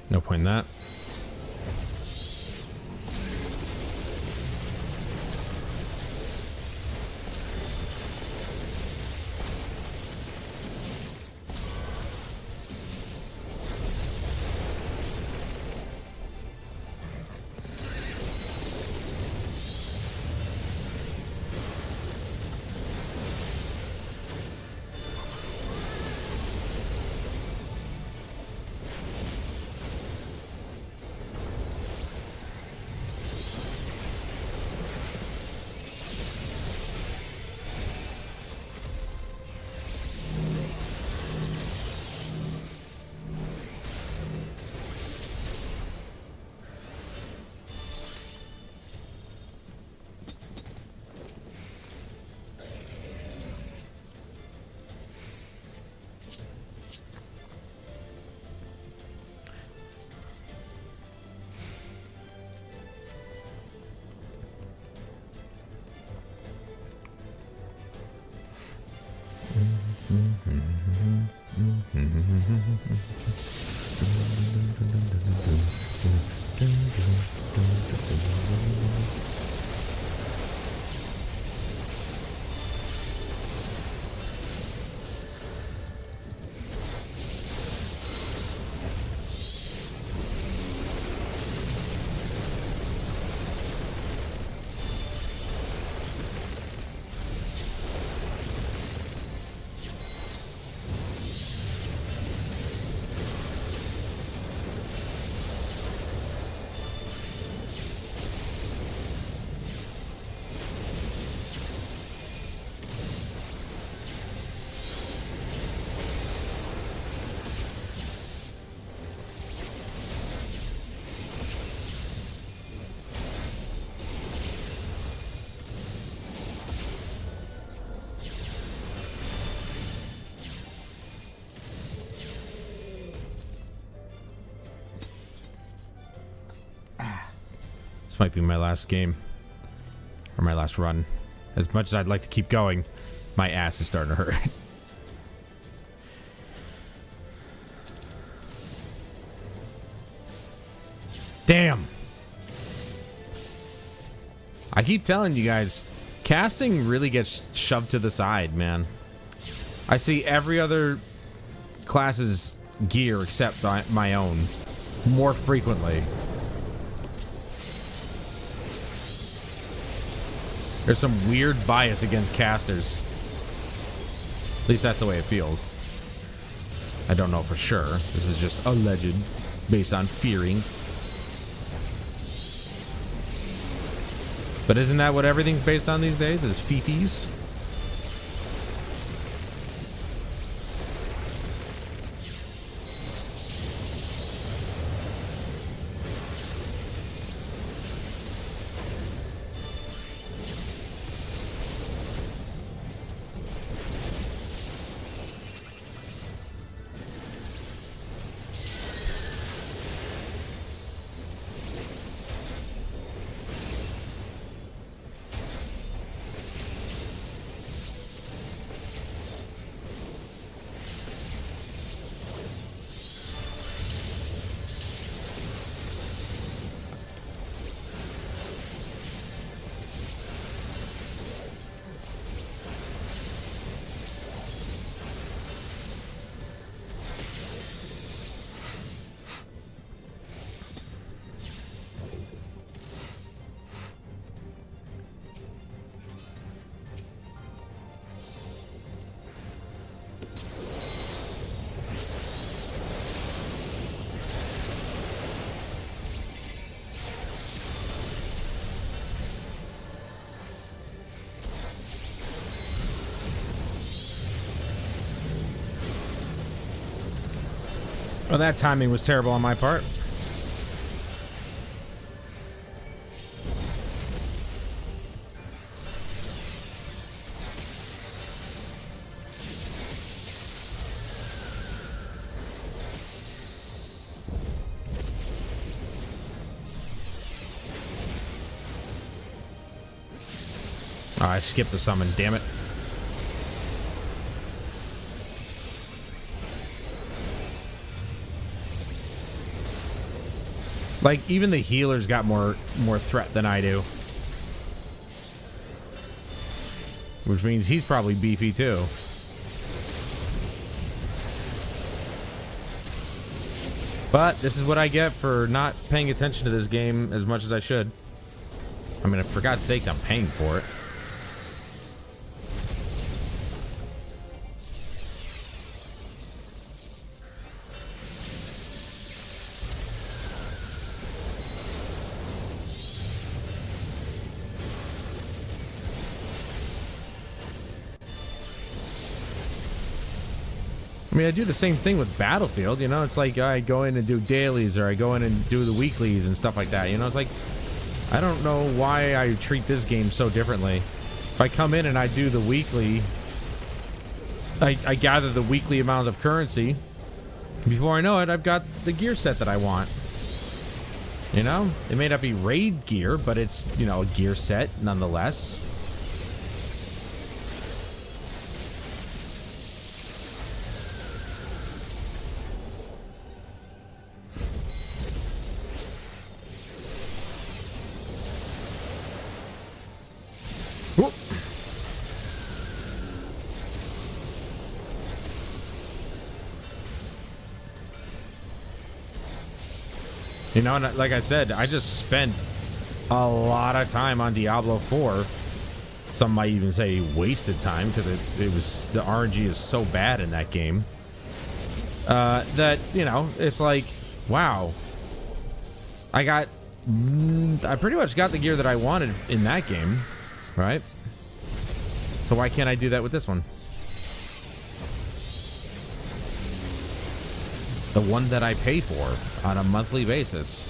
No point in that. This might be my last game. Or my last run. As much as I'd like to keep going, my ass is starting to hurt. Damn! I keep telling you guys, casting really gets shoved to the side, man. I see every other class's gear except my own more frequently. There's some weird bias against casters. At least that's the way it feels. I don't know for sure. This is just alleged, based on fearings. But isn't that what everything's based on these days? Is fifis? Well, that timing was terrible on my part. Oh, I skipped the summon, damn it. Like, even the healers got more threat than I do. Which means he's probably beefy too. But this is what I get for not paying attention to this game as much as I should. I mean, for God's sake, I'm paying for it. I mean, I do the same thing with Battlefield, you know? It's like I go in and do dailies, or I go in and do the weeklies and stuff like that, you know? It's like, I don't know why I treat this game so differently. If I come in and I do the weekly, I gather the weekly amount of currency. Before I know it, I've got the gear set that I want. You know? It may not be raid gear, but it's, you know, a gear set nonetheless. You know, and like I said, I just spent a lot of time on Diablo 4. Some might even say wasted time, because it was, the RNG is so bad in that game. That, you know, it's like, wow. I pretty much got the gear that I wanted in that game, right? So why can't I do that with this one? The one that I pay for on a monthly basis.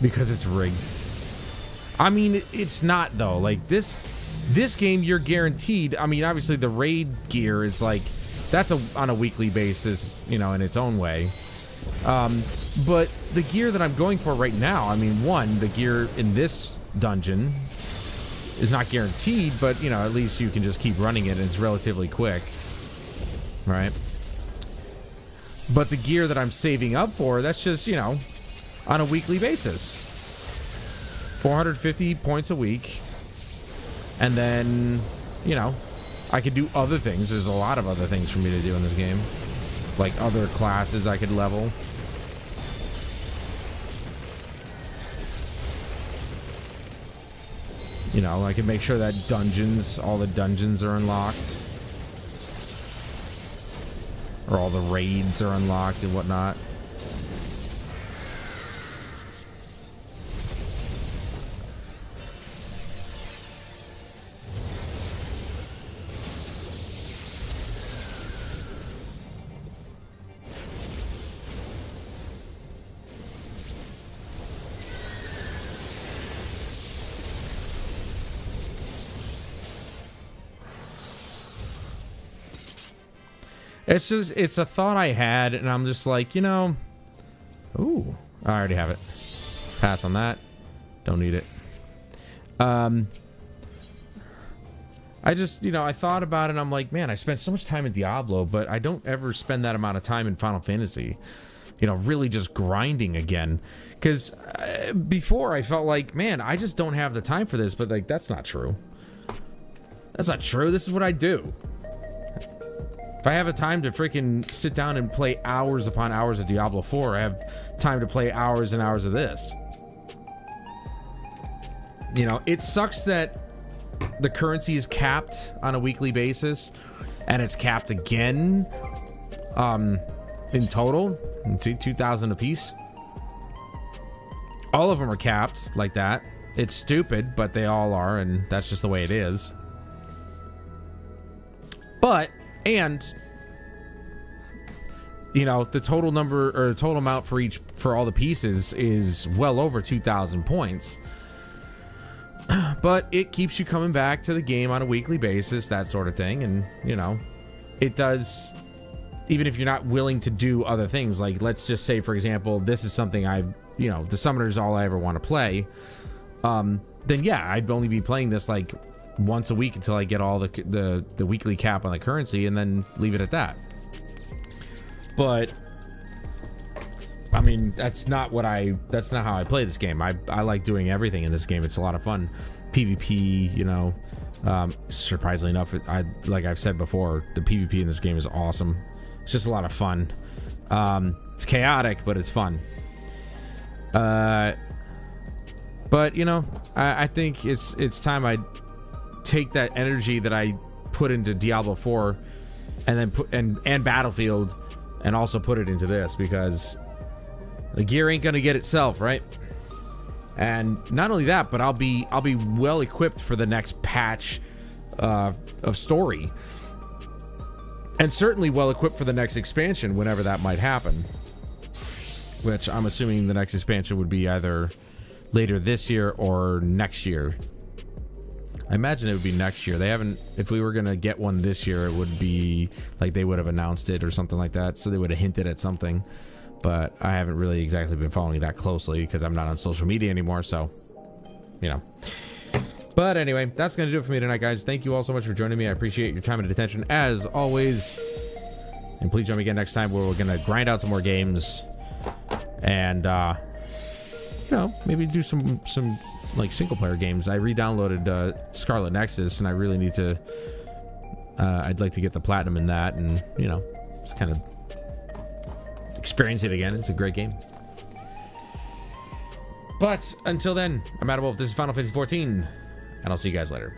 Because it's rigged. I mean, it's not though. Like this game, you're guaranteed. I mean, obviously the raid gear is like, that's on a weekly basis, you know, in its own way. But the gear that I'm going for right now, I mean, one, the gear in this dungeon is not guaranteed, but, you know, at least you can just keep running it and it's relatively quick, right? But the gear that I'm saving up for, that's just, you know, on a weekly basis. 450 points a week. And then, you know, I could do other things. There's a lot of other things for me to do in this game. Like other classes I could level. You know, I can make sure that all the dungeons are unlocked. Or all the raids are unlocked and whatnot. It's a thought I had, and I'm just like, you know, ooh, I already have it. Pass on that. Don't need it. I just, you know, I thought about it, and I'm like, man, I spent so much time in Diablo, but I don't ever spend that amount of time in Final Fantasy. You know, really just grinding again. Because before I felt like, man, I just don't have the time for this, but like, that's not true. That's not true. This is what I do. If I have a time to freaking sit down and play hours upon hours of Diablo 4, I have time to play hours and hours of this. You know, it sucks that the currency is capped on a weekly basis, and it's capped again in total. See, 2,000 apiece. All of them are capped like that. It's stupid, but they all are, and that's just the way it is. But and you know, the total number or the total amount for all the pieces is well over 2,000 points. But it keeps you coming back to the game on a weekly basis, that sort of thing, and you know, it does. Even if you're not willing to do other things, like let's just say, for example, this is something you know, the Summoner is all I ever want to play. Then yeah, I'd only be playing this like once a week until I get all the weekly cap on the currency, and then leave it at that. But I mean, that's not how I play this game. I like doing everything in this game. It's a lot of fun. PvP, you know, surprisingly enough, like I've said before, the PvP in this game is awesome. It's just a lot of fun. It's chaotic, but it's fun. But you know, I think it's time I take that energy that I put into Diablo 4 and then put and Battlefield and also put it into this, because the gear ain't gonna get itself, right? And not only that, but I'll be well equipped for the next patch of story, and certainly well equipped for the next expansion whenever that might happen, which I'm assuming the next expansion would be either later this year or next year. I imagine it would be next year. They haven't, if we were gonna get one this year, it would be like they would have announced it or something like that, so they would have hinted at something. But I haven't really exactly been following that closely because I'm not on social media anymore, so you know. But anyway, that's gonna do it for me tonight, guys. Thank you all so much for joining me. I appreciate your time and attention as always, and please join me again next time where we're gonna grind out some more games and you know, maybe do some like single player games. I re-downloaded Scarlet Nexus, and I really need to I'd like to get the platinum in that, and you know, just kind of experience it again. It's a great game. But until then, I'm Adam Wolf. This is Final Fantasy 14, and I'll see you guys later.